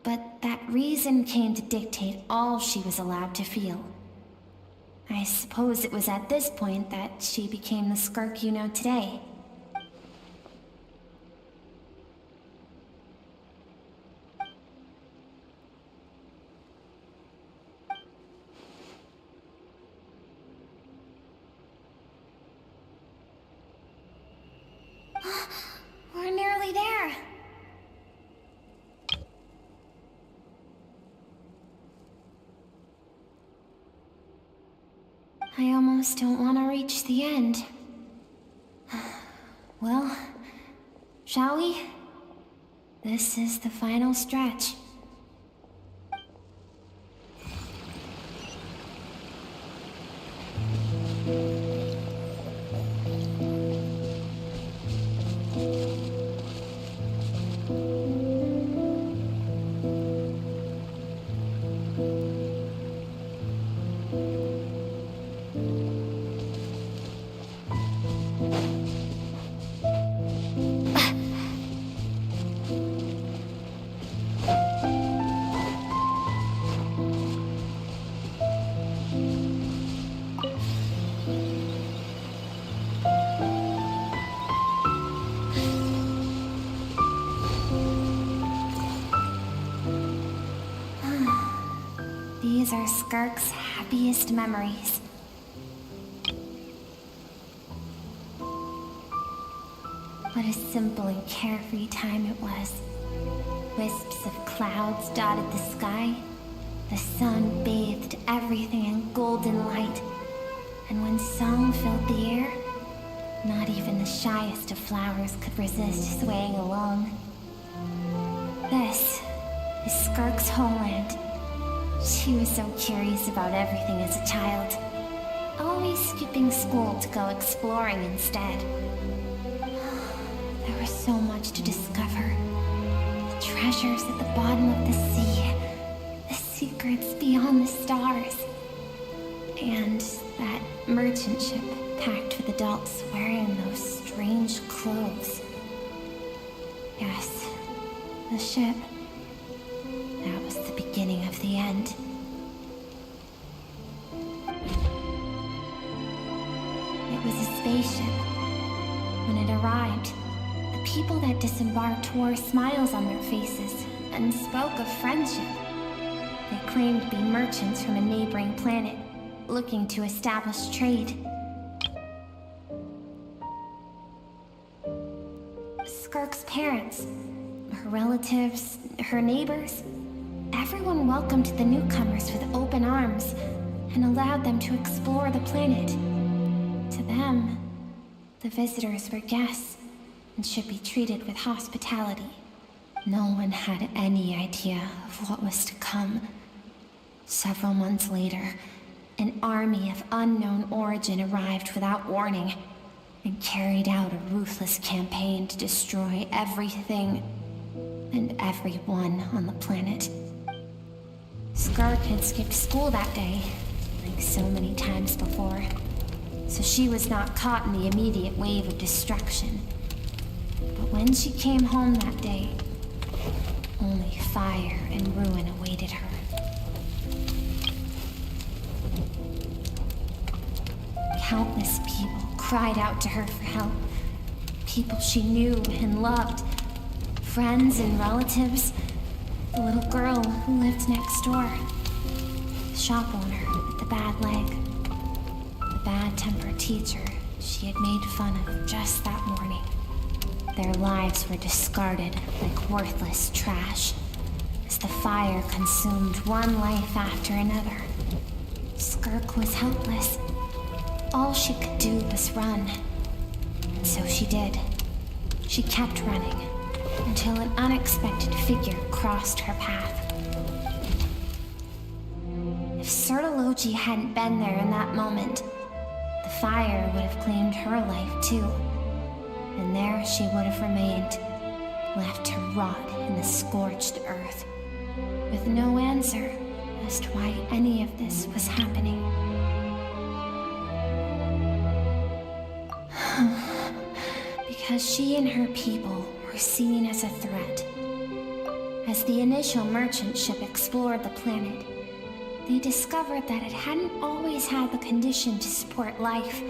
but that reason came to dictate all she was allowed to feel. I suppose it was at this point that she became the Skirk you know today. We're nearly there. I almost don't want to reach the end. Well, shall we? This is the final stretch. These are Skirk's happiest memories. What a simple and carefree time it was. Wisps of clouds dotted the sky. The sun bathed everything in golden light. And when song filled the air, not even the shyest of flowers could resist swaying along. This is Skirk's homeland. She was so curious about everything as a child, always skipping school to go exploring instead. There was so much to discover. The treasures at the bottom of the sea, the secrets beyond the stars, and that merchant ship packed with adults wearing those strange clothes. Yes, the ship. That was the beginning of the end. It was a spaceship. When it arrived, the people that disembarked wore smiles on their faces and spoke of friendship. They claimed to be merchants from a neighboring planet, looking to establish trade. Skirk's parents, her relatives, her neighbors, everyone welcomed the newcomers with open arms and allowed them to explore the planet. To them, the visitors were guests and should be treated with hospitality. No one had any idea of what was to come. Several months later, an army of unknown origin arrived without warning and carried out a ruthless campaign to destroy everything and everyone on the planet. Skirk had skipped school that day, like so many times before, so she was not caught in the immediate wave of destruction. But when she came home that day, only fire and ruin awaited her. Countless people cried out to her for help. People she knew and loved. Friends and relatives. The little girl who lived next door. The shop owner with the bad leg. The bad-tempered teacher she had made fun of just that morning. Their lives were discarded like worthless trash as the fire consumed one life after another. Skirk was helpless. All she could do was run. And so she did. She kept running until an unexpected figure crossed her path. If Sertology hadn't been there in that moment, the fire would have claimed her life too. And there she would have remained, left to rot in the scorched earth, with no answer as to why any of this was happening. Because she and her people were seen as a threat. As the initial merchant ship explored the planet, they discovered that it hadn't always had the condition to support life.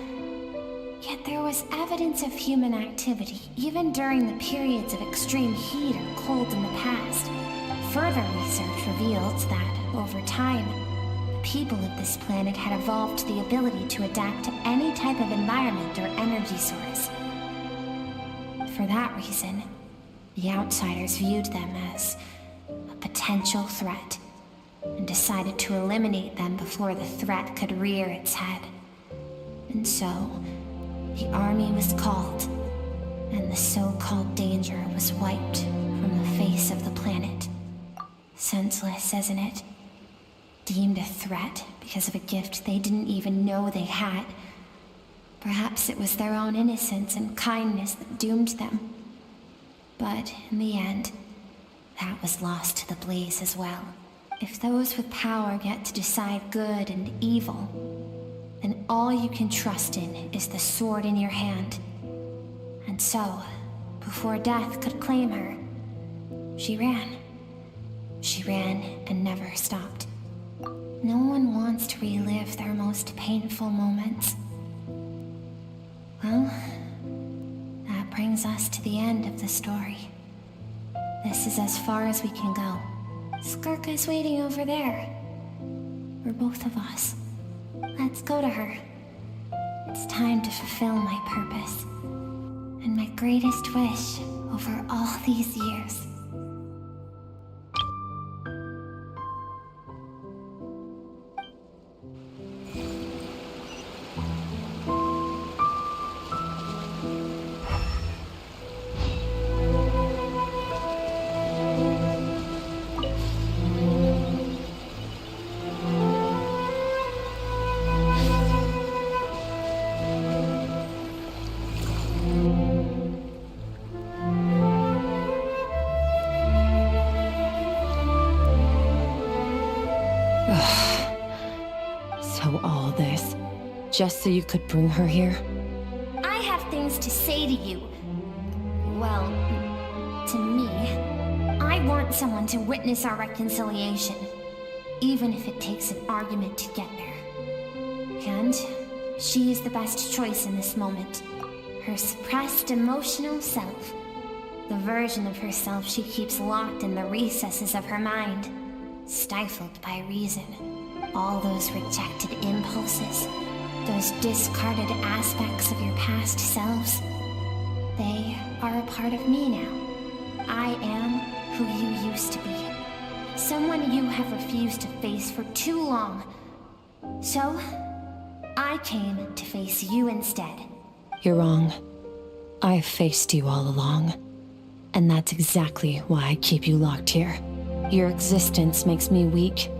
Yet there was evidence of human activity, even during the periods of extreme heat or cold in the past. Further research revealed that, over time, the people of this planet had evolved the ability to adapt to any type of environment or energy source. For that reason, the outsiders viewed them as a potential threat and decided to eliminate them before the threat could rear its head. And so, the army was called, and the so-called danger was wiped from the face of the planet. Senseless, isn't it? Deemed a threat because of a gift they didn't even know they had. Perhaps it was their own innocence and kindness that doomed them. But in the end, that was lost to the blaze as well. If those with power get to decide good and evil, then all you can trust in is the sword in your hand. And so, before death could claim her, she ran. She ran and never stopped. No one wants to relive their most painful moments. Well, that brings us to the end of the story. This is as far as we can go. Skirk is waiting over there. For both of us. Let's go to her. It's time to fulfill my purpose. And my greatest wish over all these years. So all this, just so you could bring her here? I have things to say to you. Well, to me. I want someone to witness our reconciliation, even if it takes an argument to get there. And she is the best choice in this moment. her suppressed emotional self. The version of herself she keeps locked in the recesses of her mind, stifled by reason. All those rejected impulses, those discarded aspects of your past selves, they are a part of me now. I am who you used to be. Someone you have refused to face for too long. So, I came to face you instead. You're wrong. I've faced you all along. And that's exactly why I keep you locked here. Your existence makes me weak.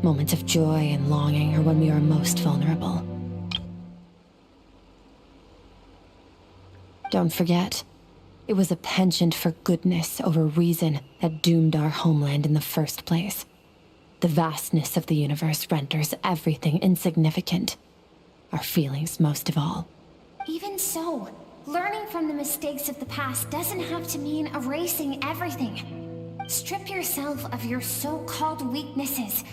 Moments of joy and longing are when we are most vulnerable. Don't forget, it was a penchant for goodness over reason that doomed our homeland in the first place. The vastness of the universe renders everything insignificant. Our feelings most of all. Even so, learning from the mistakes of the past doesn't have to mean erasing everything. Strip yourself of your so-called weaknesses,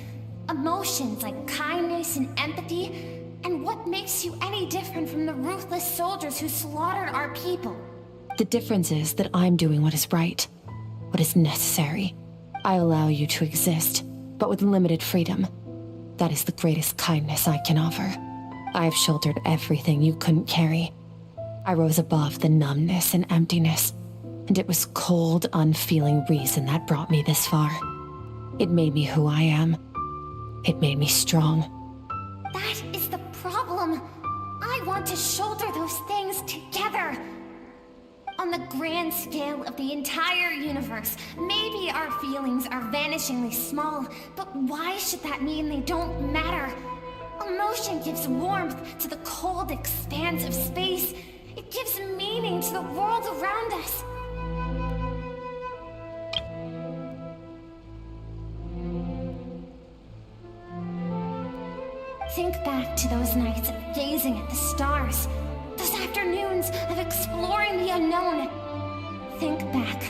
emotions like kindness and empathy, and what makes you any different from the ruthless soldiers who slaughtered our people? The difference is that I'm doing what is right, what is necessary. I allow you to exist, but with limited freedom. That is the greatest kindness I can offer. I have shouldered everything you couldn't carry. I rose above the numbness and emptiness, and it was cold, unfeeling reason that brought me this far. It made me who I am. It made me strong. That is the problem. I want to shoulder those things together. On the grand scale of the entire universe, maybe our feelings are vanishingly small, but why should that mean they don't matter? Emotion gives warmth to the cold expanse of space. It gives meaning to the world around us. Think back to those nights of gazing at the stars, those afternoons of exploring the unknown. Think back,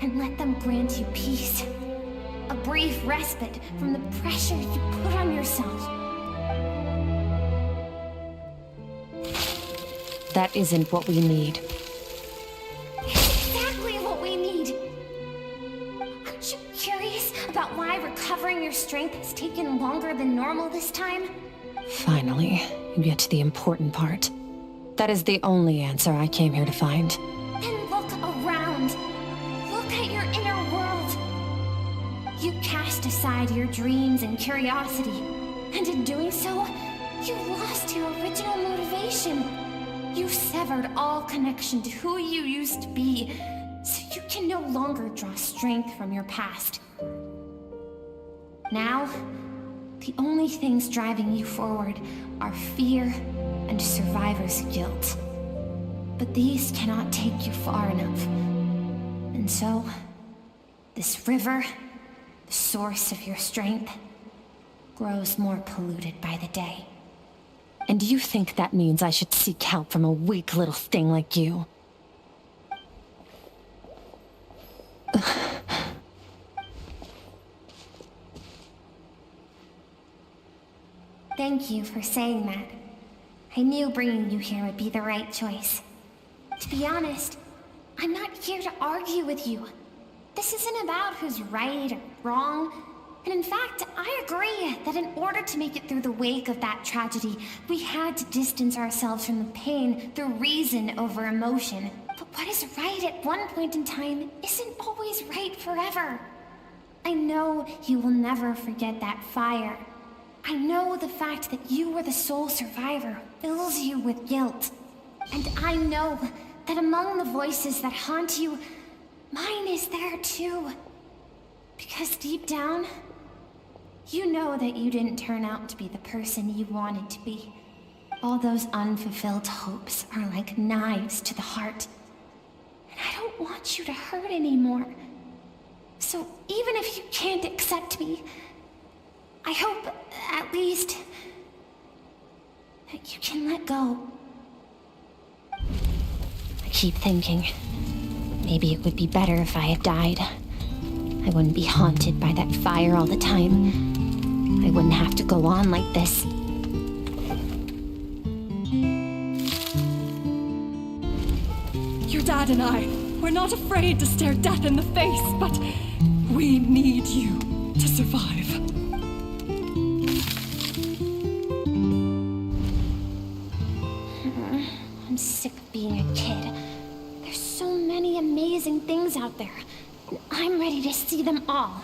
and let them grant you peace. A brief respite from the pressure you put on yourself. That isn't what we need. It's exactly what we need. Aren't you curious about why recovering your strength has taken longer than normal this time? Finally, you get to the important part. That is the only answer I came here to find. Then look around. Look at your inner world. You cast aside your dreams and curiosity, and in doing so, you lost your original motivation. You severed all connection to who you used to be, so you can no longer draw strength from your past. Now, the only things driving you forward are fear and survivor's guilt. But these cannot take you far enough. And so, this river, the source of your strength, grows more polluted by the day. And you think that means I should seek help from a weak little thing like you? Thank you for saying that. I knew bringing you here would be the right choice. To be honest, I'm not here to argue with you. This isn't about who's right or wrong. And in fact, I agree that in order to make it through the wake of that tragedy, we had to distance ourselves from the pain through reason over emotion. But what is right at one point in time isn't always right forever. I know you will never forget that fire. I know the fact that you were the sole survivor fills you with guilt. And I know that among the voices that haunt you, mine is there too. Because deep down, you know that you didn't turn out to be the person you wanted to be. All those unfulfilled hopes are like knives to the heart. And I don't want you to hurt anymore. So even if you can't accept me, I hope, at least, that you can let go. I keep thinking, maybe it would be better if I had died. I wouldn't be haunted by that fire all the time. I wouldn't have to go on like this. Dad and I, we're not afraid to stare death in the face, but we need you to survive. I'm sick of being a kid. There's so many amazing things out there, and I'm ready to see them all.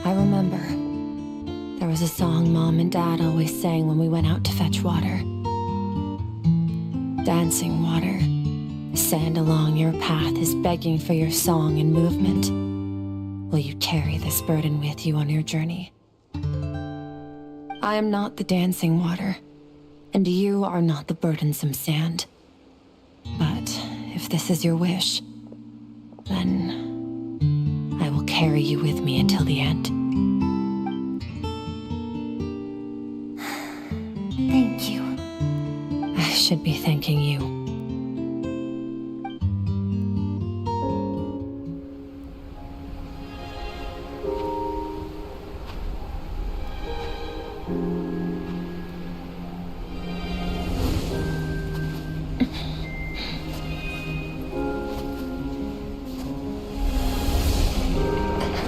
I remember. There was a song Mom and Dad always sang when we went out to fetch water. Dancing water. The sand along your path is begging for your song and movement. Will you carry this burden with you on your journey? I am not the dancing water, and you are not the burdensome sand. But if this is your wish, then I will carry you with me until the end. Thank you. I should be thanking you.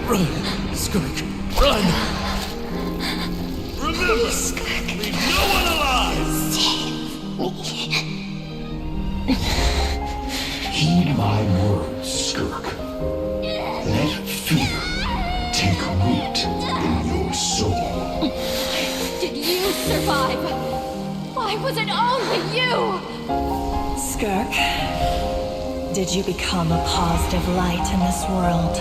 Run, Skirk, run! Remember, leave no one alive! Heed my words, Skirk. Let fear take root in your soul. Did you survive? Why was it only you? Skirk, did you become a positive light in this world?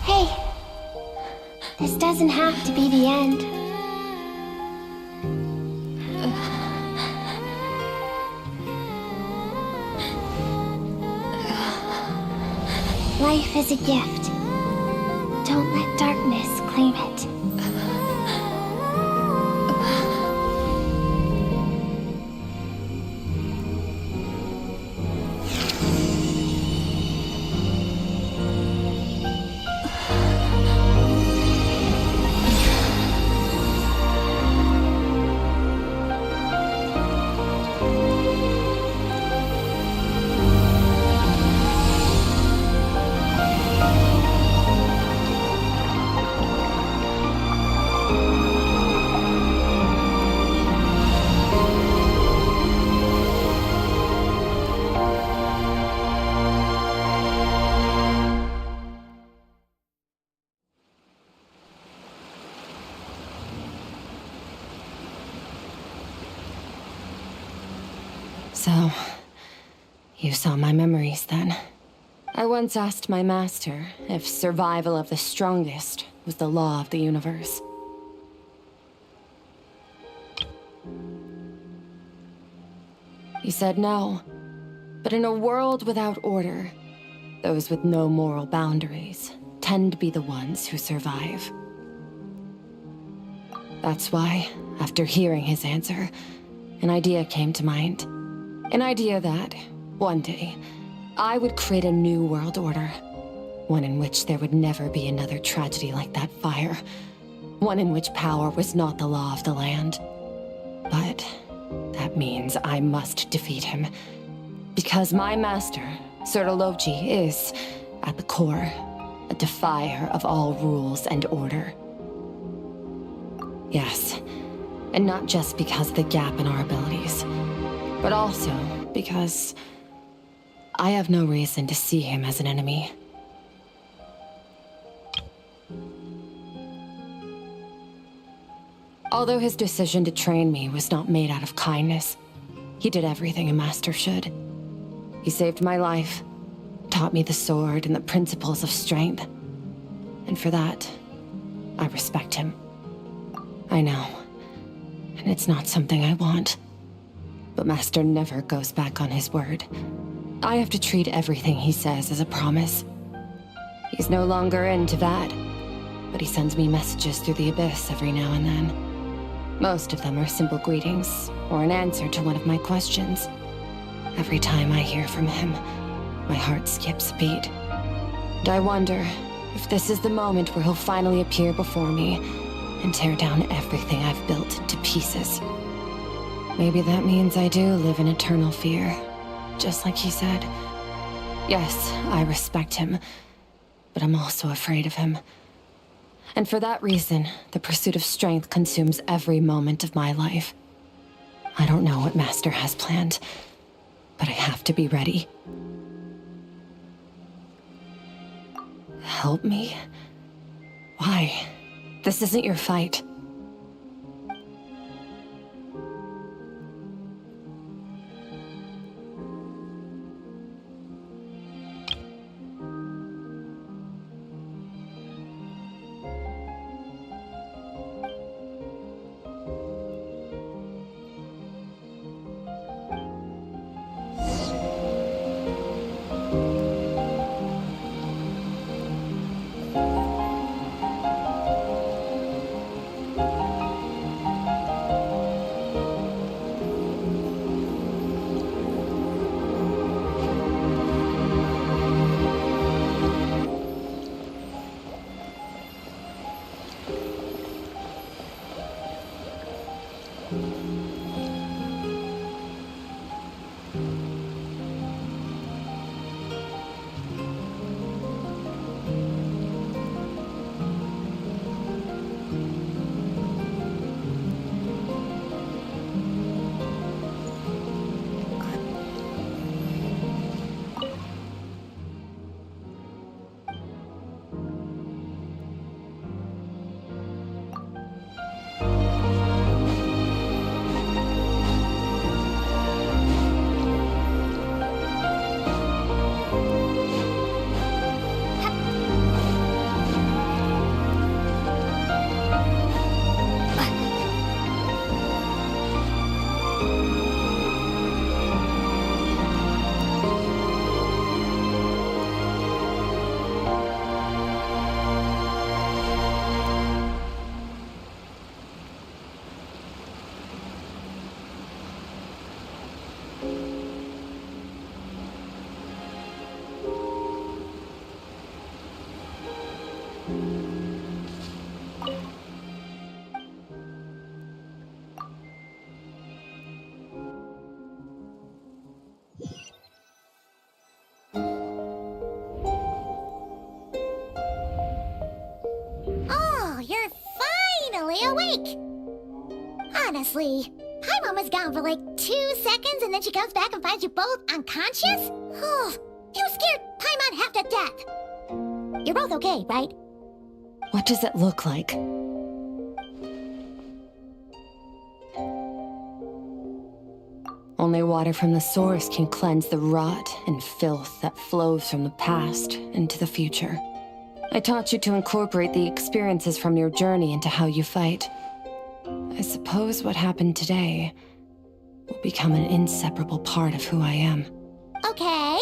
Hey, this doesn't have to be the end. Life is a gift. Don't let darkness claim it. So, you saw my memories then. I once asked my master if survival of the strongest was the law of the universe. He said no, but in a world without order, those with no moral boundaries tend to be the ones who survive. That's why, after hearing his answer, an idea came to mind. An idea that, one day, I would create a new world order. One in which there would never be another tragedy like that fire. One in which power was not the law of the land. But that means I must defeat him. Because my master, Sir Logi, is, at the core, a defier of all rules and order. Yes, and not just because of the gap in our abilities, but also because I have no reason to see him as an enemy. Although his decision to train me was not made out of kindness, he did everything a master should. He saved my life, taught me the sword and the principles of strength. And for that, I respect him. I know, and it's not something I want. But Master never goes back on his word. I have to treat everything he says as a promise. He's no longer into that. but he sends me messages through the Abyss every now and then. Most of them are simple greetings, or an answer to one of my questions. Every time I hear from him, my heart skips a beat. And I wonder if this is the moment where he'll finally appear before me and tear down everything I've built to pieces. Maybe that means I do live in eternal fear, just like he said. Yes, I respect him, but I'm also afraid of him. And for that reason, the pursuit of strength consumes every moment of my life. I don't know what Master has planned, but I have to be ready. Help me? Why? This isn't your fight. Oh, you're finally awake! Honestly, Paimon was gone for like 2 seconds and then she comes back and finds you both unconscious? Oh, you scared Paimon half to death! You're both okay, right? What does it look like? Only water from the source can cleanse the rot and filth that flows from the past into the future. I taught you to incorporate the experiences from your journey into how you fight. I suppose what happened today will become an inseparable part of who I am. Okay,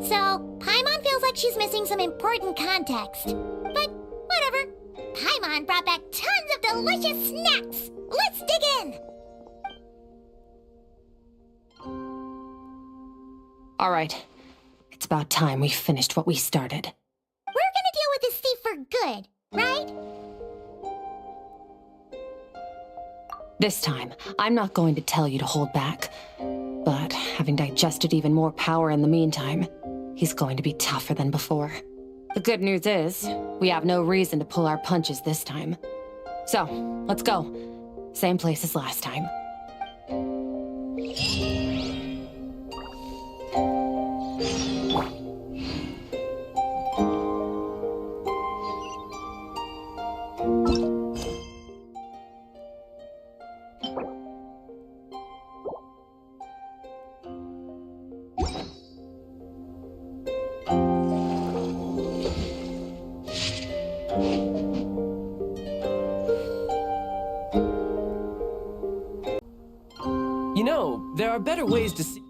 so Paimon feels like she's missing some important context. But whatever. Paimon brought back tons of delicious snacks! Let's dig in! All right, it's about time we finished what we started. We're gonna deal with this thief for good, right? This time, I'm not going to tell you to hold back. But having digested even more power in the meantime, he's going to be tougher than before. The good news is, we have no reason to pull our punches this time. So, let's go. Same place as last time. You know, there are better ways to see...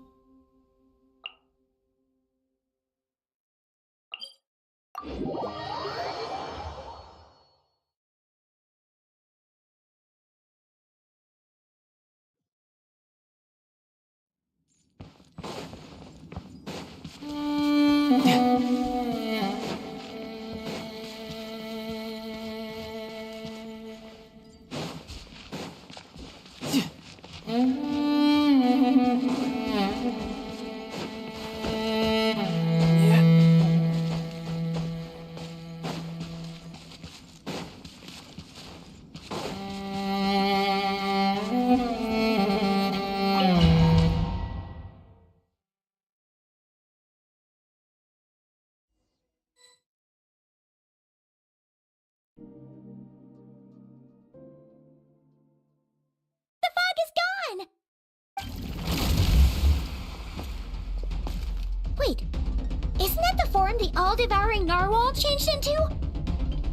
Paimon the all-devouring narwhal changed into?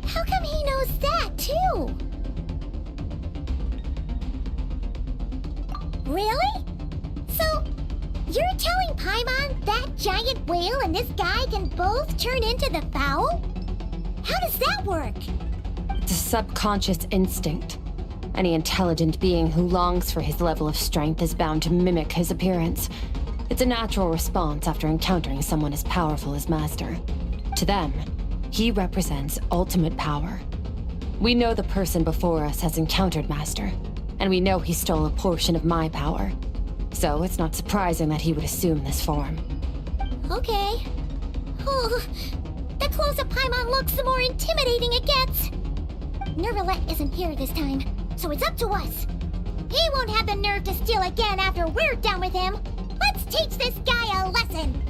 How come he knows that, too? Really? So, you're telling Paimon that giant whale and this guy can both turn into the fowl? How does that work? It's a subconscious instinct. Any intelligent being who longs for his level of strength is bound to mimic his appearance. It's a natural response after encountering someone as powerful as Master. To them, he represents ultimate power. We know the person before us has encountered Master, and we know he stole a portion of my power. So it's not surprising that he would assume this form. Okay. Oh, the closer Paimon looks, the more intimidating it gets. Nervalette isn't here this time, so it's up to us. He won't have the nerve to steal again after we're done with him. Let's teach this guy a lesson.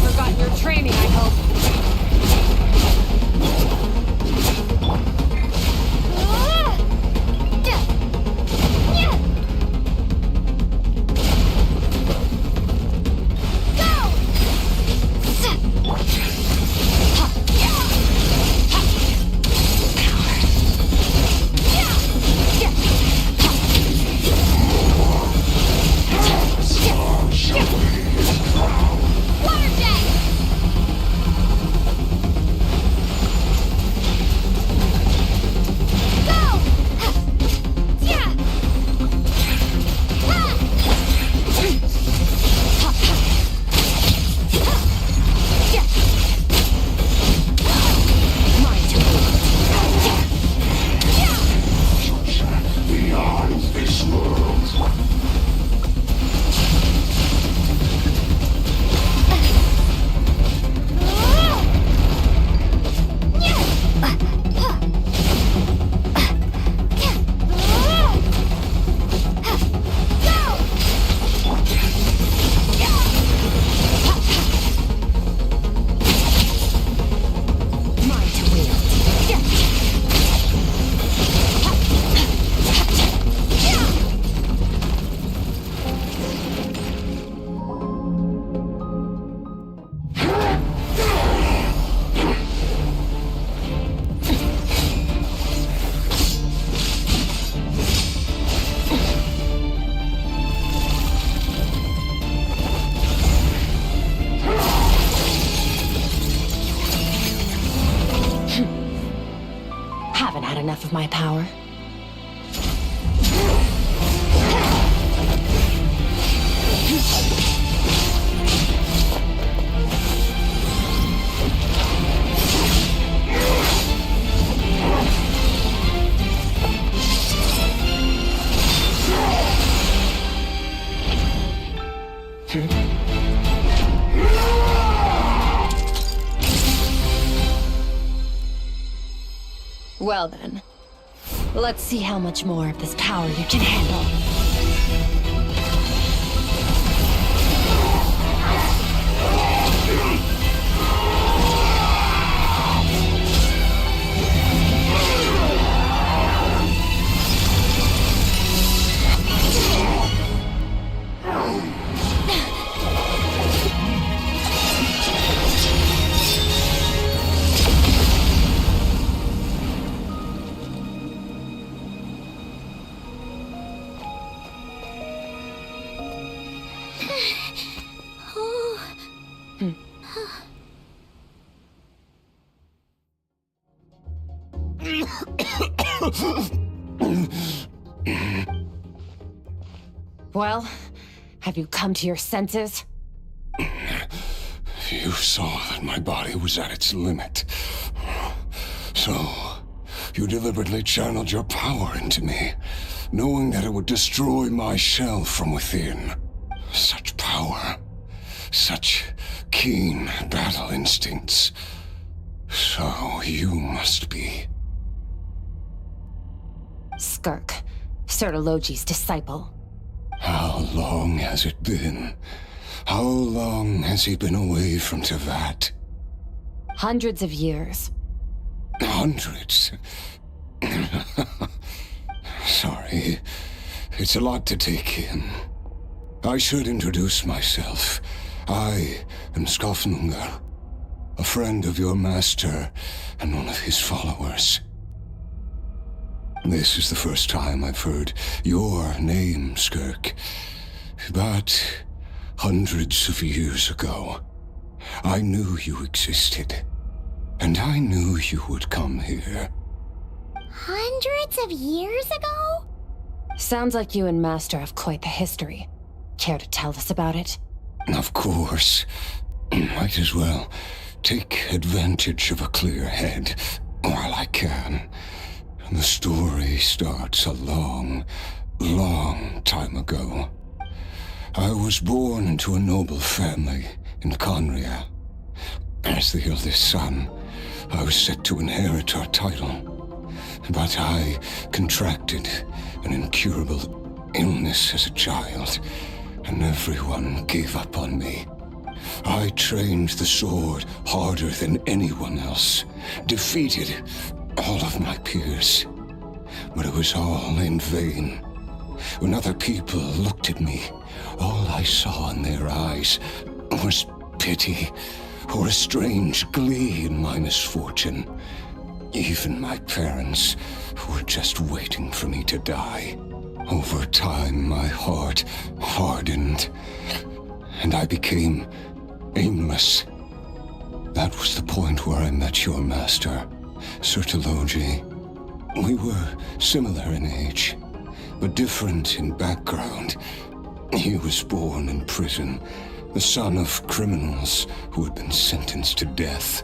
Forgotten your training, I hope. Enough of my power. Well then, let's see how much more of this power you can handle. Well, have you come to your senses? You saw that my body was at its limit. So, you deliberately channeled your power into me, knowing that it would destroy my shell from within. Such power. Such keen battle instincts. So you must be... Skirk, Sertologi's disciple. How long has it been? How long has he been away from Tevat? Hundreds of years. Hundreds? Sorry, it's a lot to take in. I should introduce myself. I am Skofnungar, a friend of your master and one of his followers. This is the first time I've heard your name, Skirk. But hundreds of years ago, I knew you existed. And I knew you would come here. Hundreds of years ago? Sounds like you and Master have quite the history. Care to tell us about it? Of course. Might as well take advantage of a clear head while I can. The story starts a long, long time ago. I was born into a noble family in Conria. As the eldest son, I was set to inherit our title. But I contracted an incurable illness as a child, and everyone gave up on me. I trained the sword harder than anyone else, defeated all of my peers. But it was all in vain. When other people looked at me, all I saw in their eyes was pity or a strange glee in my misfortune. Even my parents were just waiting for me to die. Over time, my heart hardened, and I became aimless. That was the point where I met your master, Sertologi. We were similar in age, but different in background. He was born in prison, the son of criminals who had been sentenced to death.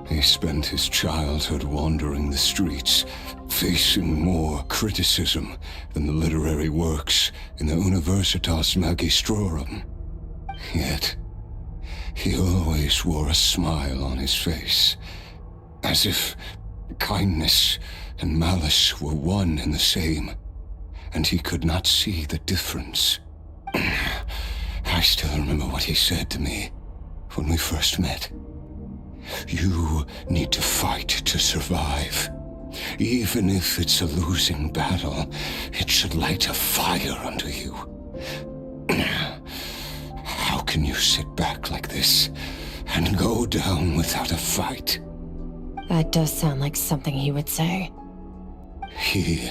He spent his childhood wandering the streets, facing more criticism than the literary works in the Universitas Magistrorum. Yet, he always wore a smile on his face, as if kindness and malice were one and the same, and he could not see the difference. I still remember what he said to me when we first met. You need to fight to survive. Even if it's a losing battle, it should light a fire under you. How can you sit back like this and go down without a fight? That does sound like something he would say. He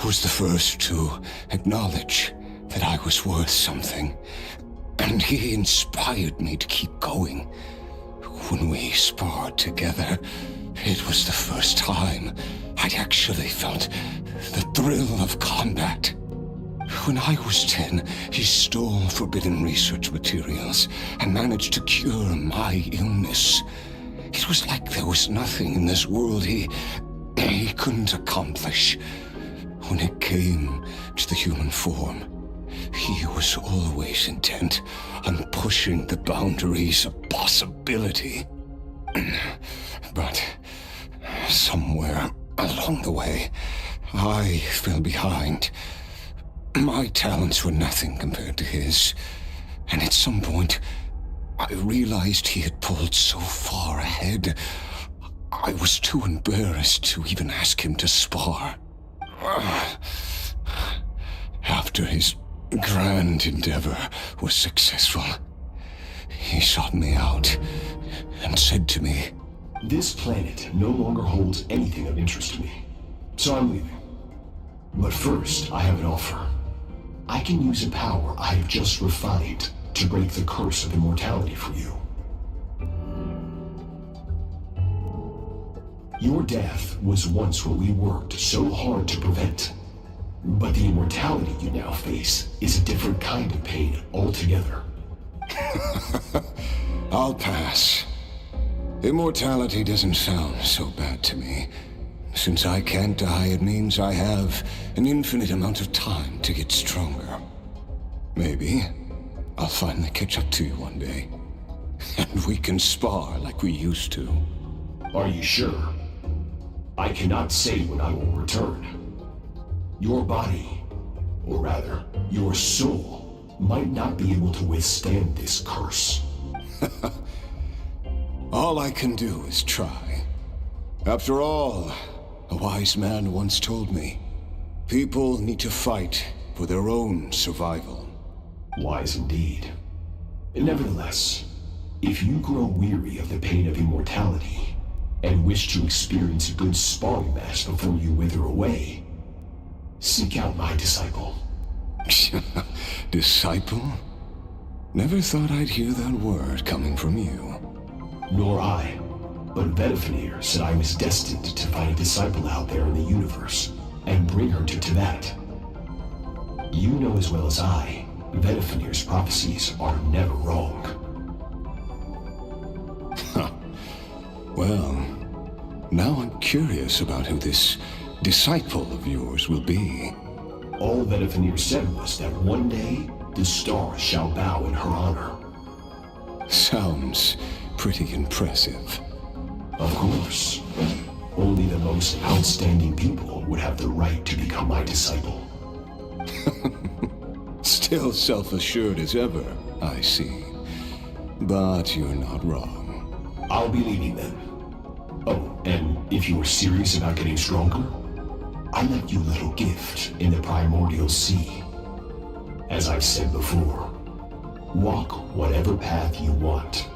was the first to acknowledge that I was worth something, and he inspired me to keep going. When we sparred together, it was the first time I'd actually felt the thrill of combat. When I was 10, he stole forbidden research materials and managed to cure my illness. It was like there was nothing in this world he couldn't accomplish. When it came to the human form, he was always intent on pushing the boundaries of possibility. But somewhere along the way, I fell behind. My talents were nothing compared to his, and at some point, I realized he had pulled so far ahead, I was too embarrassed to even ask him to spar. After his grand endeavor was successful, he sought me out and said to me, "This planet no longer holds anything of interest to me, so I'm leaving. But first, I have an offer. I can use a power I have just refined to break the curse of immortality for you. Your death was once what we worked so hard to prevent. But the immortality you now face is a different kind of pain altogether." I'll pass. Immortality doesn't sound so bad to me. Since I can't die, it means I have an infinite amount of time to get stronger. Maybe I'll finally catch up to you one day, and we can spar like we used to. Are you sure? I cannot say when I will return. Your body, or rather, your soul, might not be able to withstand this curse. All I can do is try. After all, a wise man once told me, people need to fight for their own survival. Wise indeed. Nevertheless, if you grow weary of the pain of immortality, and wish to experience a good sparring match before you wither away, seek out my disciple. Disciple? Never thought I'd hear that word coming from you. Nor I. But Vedifenir said I was destined to find a disciple out there in the universe, and bring her to Tibet. You know as well as I, Vedifenir's prophecies are never wrong. Well, now I'm curious about who this disciple of yours will be. All Vedifenir said was that one day, the stars shall bow in her honor. Sounds pretty impressive. Of course. Only the most outstanding people would have the right to become my disciple. Still self-assured as ever, I see. But you're not wrong. I'll be leaving then. Oh, and if you were serious about getting stronger, I left you a little gift in the primordial sea. As I've said before, walk whatever path you want.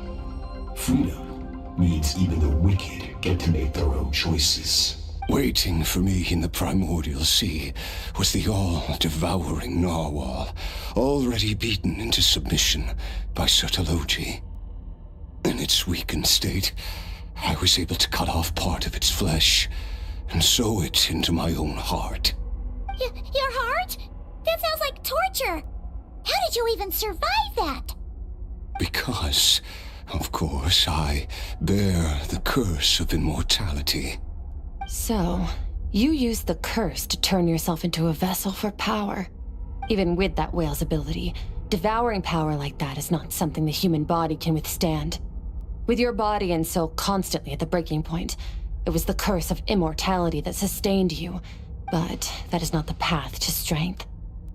Freedom means even the wicked get to make their own choices. Waiting for me in the primordial sea was the all-devouring narwhal, already beaten into submission by Sertologi. In its weakened state, I was able to cut off part of its flesh and sew it into my own heart. Your heart? That sounds like torture. How did you even survive that? Because, of course, I bear the curse of immortality. So, you used the curse to turn yourself into a vessel for power. Even with that whale's ability, devouring power like that is not something the human body can withstand. With your body and soul constantly at the breaking point, it was the curse of immortality that sustained you. But that is not the path to strength.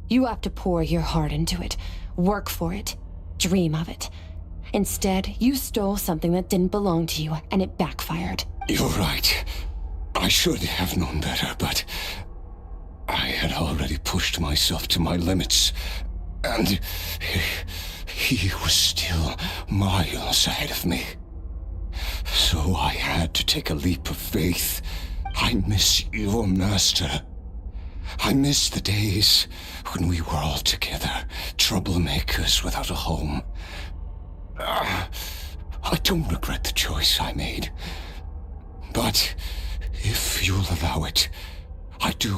You have to pour your heart into it, work for it, dream of it. Instead, you stole something that didn't belong to you, and it backfired. You're right. I should have known better, but I had already pushed myself to my limits, and he was still miles ahead of me. So I had to take a leap of faith. I miss your master. I miss the days when we were all together, troublemakers without a home. I don't regret the choice I made. But if you'll allow it, I do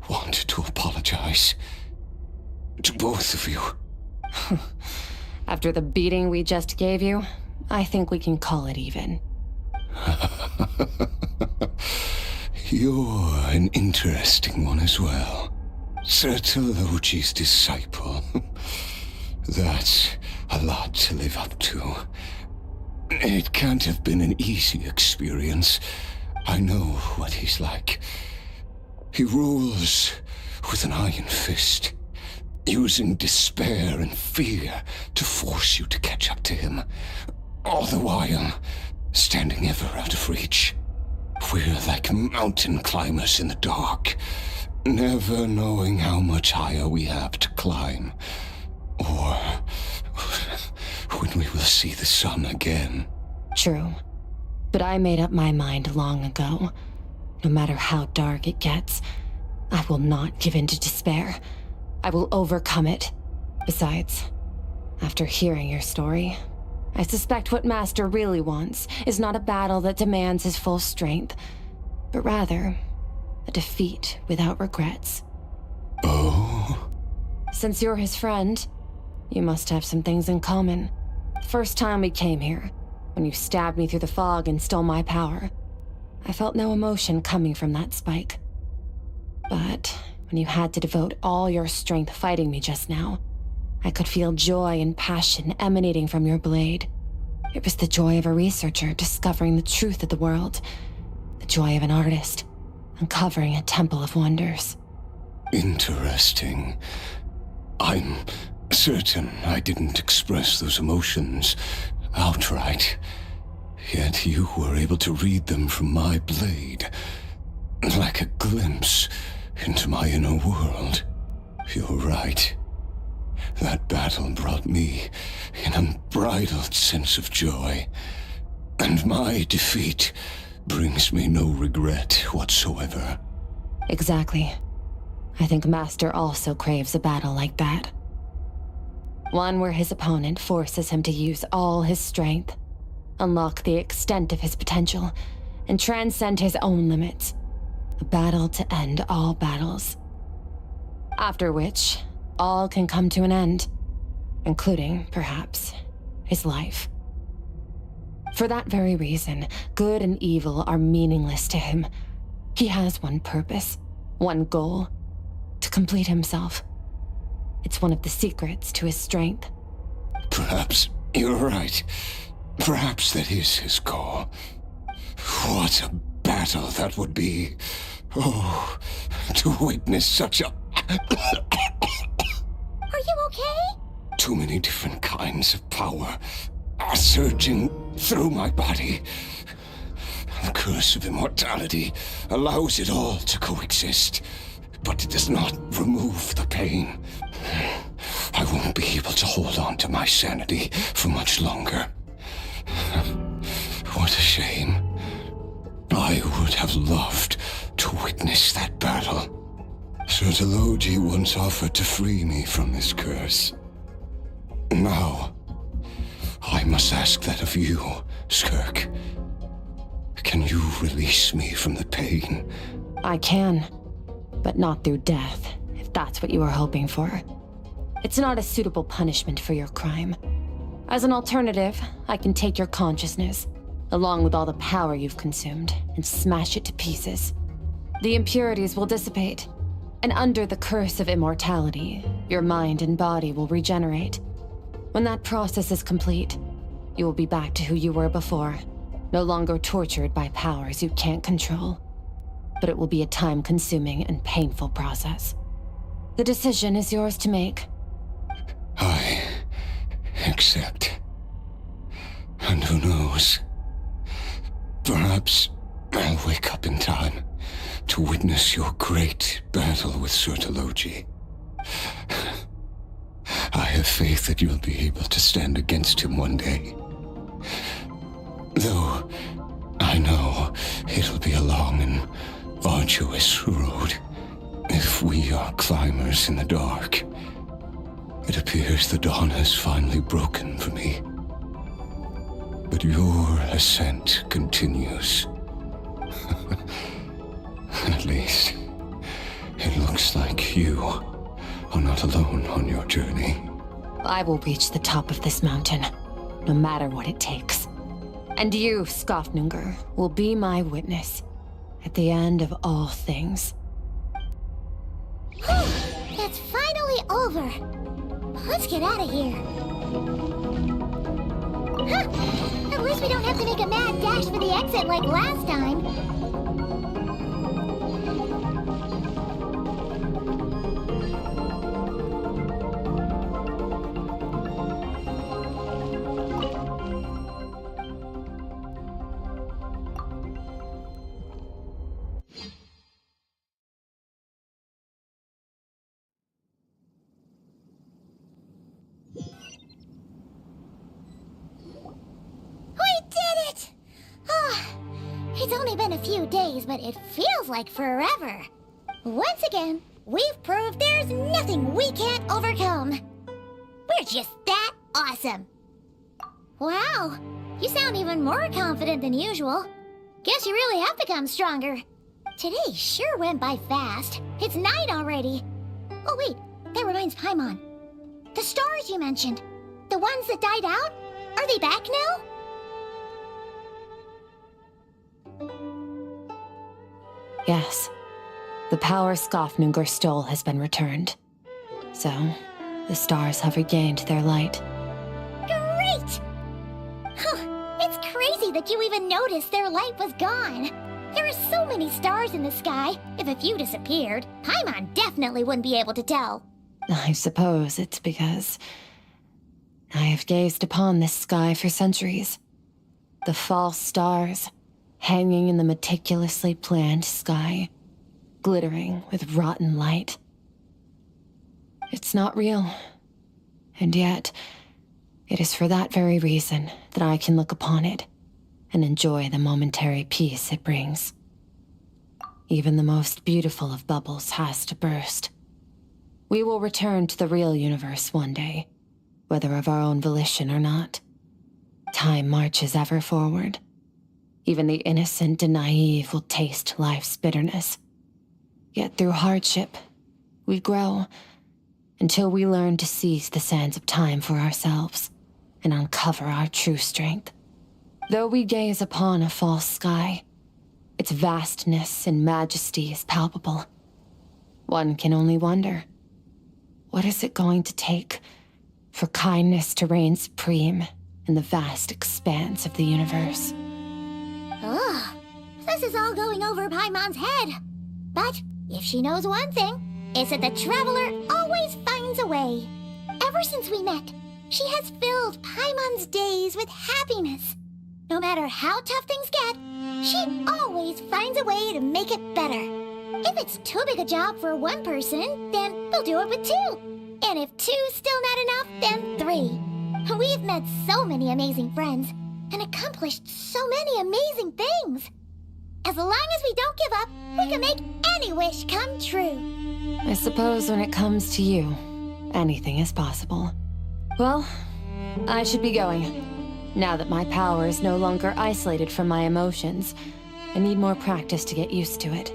want to apologize. To both of you. After the beating we just gave you, I think we can call it even. You're an interesting one as well. Sertologi's disciple. That's a lot to live up to. It can't have been an easy experience. I know what he's like. He rules with an iron fist, using despair and fear to force you to catch up to him, all the while standing ever out of reach. We're like mountain climbers in the dark, never knowing how much higher we have to climb, or when we will see the sun again. True. But I made up my mind long ago. No matter how dark it gets, I will not give in to despair. I will overcome it. Besides, after hearing your story, I suspect what Master really wants is not a battle that demands his full strength, but rather a defeat without regrets. Oh? Since you're his friend, you must have some things in common. First time we came here, when you stabbed me through the fog and stole my power, I felt no emotion coming from that spike. But when you had to devote all your strength fighting me just now, I could feel joy and passion emanating from your blade. It was the joy of a researcher discovering the truth of the world. The joy of an artist uncovering a temple of wonders. Interesting. I'm certain I didn't express those emotions outright. Yet you were able to read them from my blade, like a glimpse into my inner world. You're right. That battle brought me an unbridled sense of joy, and my defeat brings me no regret whatsoever. Exactly. I think Master also craves a battle like that. One where his opponent forces him to use all his strength, unlock the extent of his potential, and transcend his own limits. A battle to end all battles. After which, all can come to an end, including, perhaps, his life. For that very reason, good and evil are meaningless to him. He has one purpose, one goal: to complete himself. It's one of the secrets to his strength. Perhaps you're right. Perhaps that is his goal. What a battle that would be. Oh, to witness such a... Are you okay? Too many different kinds of power surging through my body. The curse of immortality allows it all to coexist, but it does not remove the pain. I won't be able to hold on to my sanity for much longer. What a shame. I would have loved to witness that battle. Sertologi once offered to free me from this curse. Now, I must ask that of you, Skirk. Can you release me from the pain? I can, but not through death, if that's what you are hoping for. It's not a suitable punishment for your crime. As an alternative, I can take your consciousness, along with all the power you've consumed, and smash it to pieces. The impurities will dissipate, and under the curse of immortality, your mind and body will regenerate. When that process is complete, you will be back to who you were before, no longer tortured by powers you can't control. But it will be a time-consuming and painful process. The decision is yours to make. I accept. And who knows? Perhaps I'll wake up in time to witness your great battle with Sertologi. I have faith that you'll be able to stand against him one day. Though I know it'll be a long and arduous road if we are climbers in the dark. It appears the dawn has finally broken for me. But your ascent continues. At least, it looks like you are not alone on your journey. I will reach the top of this mountain, no matter what it takes. And you, Skofnunger, will be my witness at the end of all things. That's finally over. Let's get out of here. Huh. At least we don't have to make a mad dash for the exit like last time. It's only been a few days, but it feels like forever. Once again, we've proved there's nothing we can't overcome. We're just that awesome. Wow, you sound even more confident than usual. Guess you really have become stronger. Today sure went by fast. It's night already. Oh wait, that reminds Paimon. The stars you mentioned, the ones that died out, are they back now? Yes. The power Skofnunger stole has been returned. So, the stars have regained their light. Great! Huh. silly that you even noticed their light was gone. There are so many stars in the sky. If a few disappeared, Paimon definitely wouldn't be able to tell. I suppose it's because I have gazed upon this sky for centuries. The false stars, hanging in the meticulously planned sky, glittering with rotten light. It's not real. And yet, it is for that very reason that I can look upon it and enjoy the momentary peace it brings. Even the most beautiful of bubbles has to burst. We will return to the real universe one day, whether of our own volition or not. Time marches ever forward. Even the innocent and naive will taste life's bitterness. Yet through hardship, we grow until we learn to seize the sands of time for ourselves and uncover our true strength. Though we gaze upon a false sky, its vastness and majesty is palpable. One can only wonder, what is it going to take for kindness to reign supreme in the vast expanse of the universe? Ugh, this is all going over Paimon's head. But if she knows one thing, it's that the Traveler always finds a way. Ever since we met, she has filled Paimon's days with happiness. No matter how tough things get, she always finds a way to make it better. If it's too big a job for one person, then we'll do it with two. And if two's still not enough, then three. We've met so many amazing friends and accomplished so many amazing things. As long as we don't give up, we can make any wish come true. I suppose when it comes to you, anything is possible. Well, I should be going. Now that my power is no longer isolated from my emotions, I need more practice to get used to it.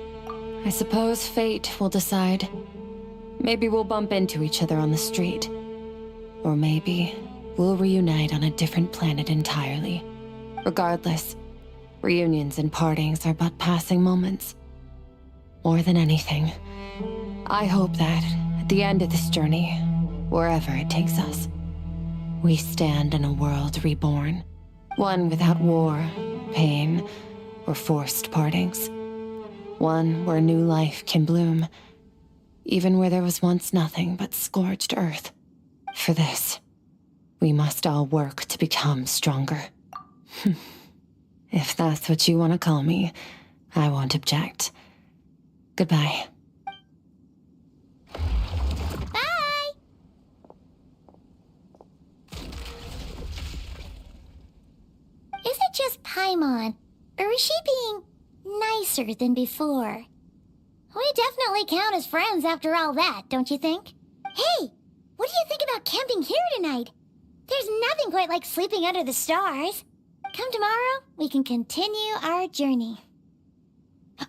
I suppose fate will decide. Maybe we'll bump into each other on the street. Or maybe we'll reunite on a different planet entirely. Regardless, reunions and partings are but passing moments. More than anything, I hope that at the end of this journey, wherever it takes us, we stand in a world reborn. One without war, pain, or forced partings. One where new life can bloom, even where there was once nothing but scorched earth. For this, we must all work to become stronger. If that's what you want to call me, I won't object. Goodbye. Bye! Is it just Paimon, or is she being nicer than before? We definitely count as friends after all that, don't you think? Hey, what do you think about camping here tonight? There's nothing quite like sleeping under the stars. Come tomorrow, we can continue our journey.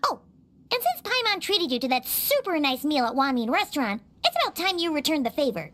Oh, and since Paimon treated you to that super nice meal at Wanmin Restaurant, it's about time you returned the favor.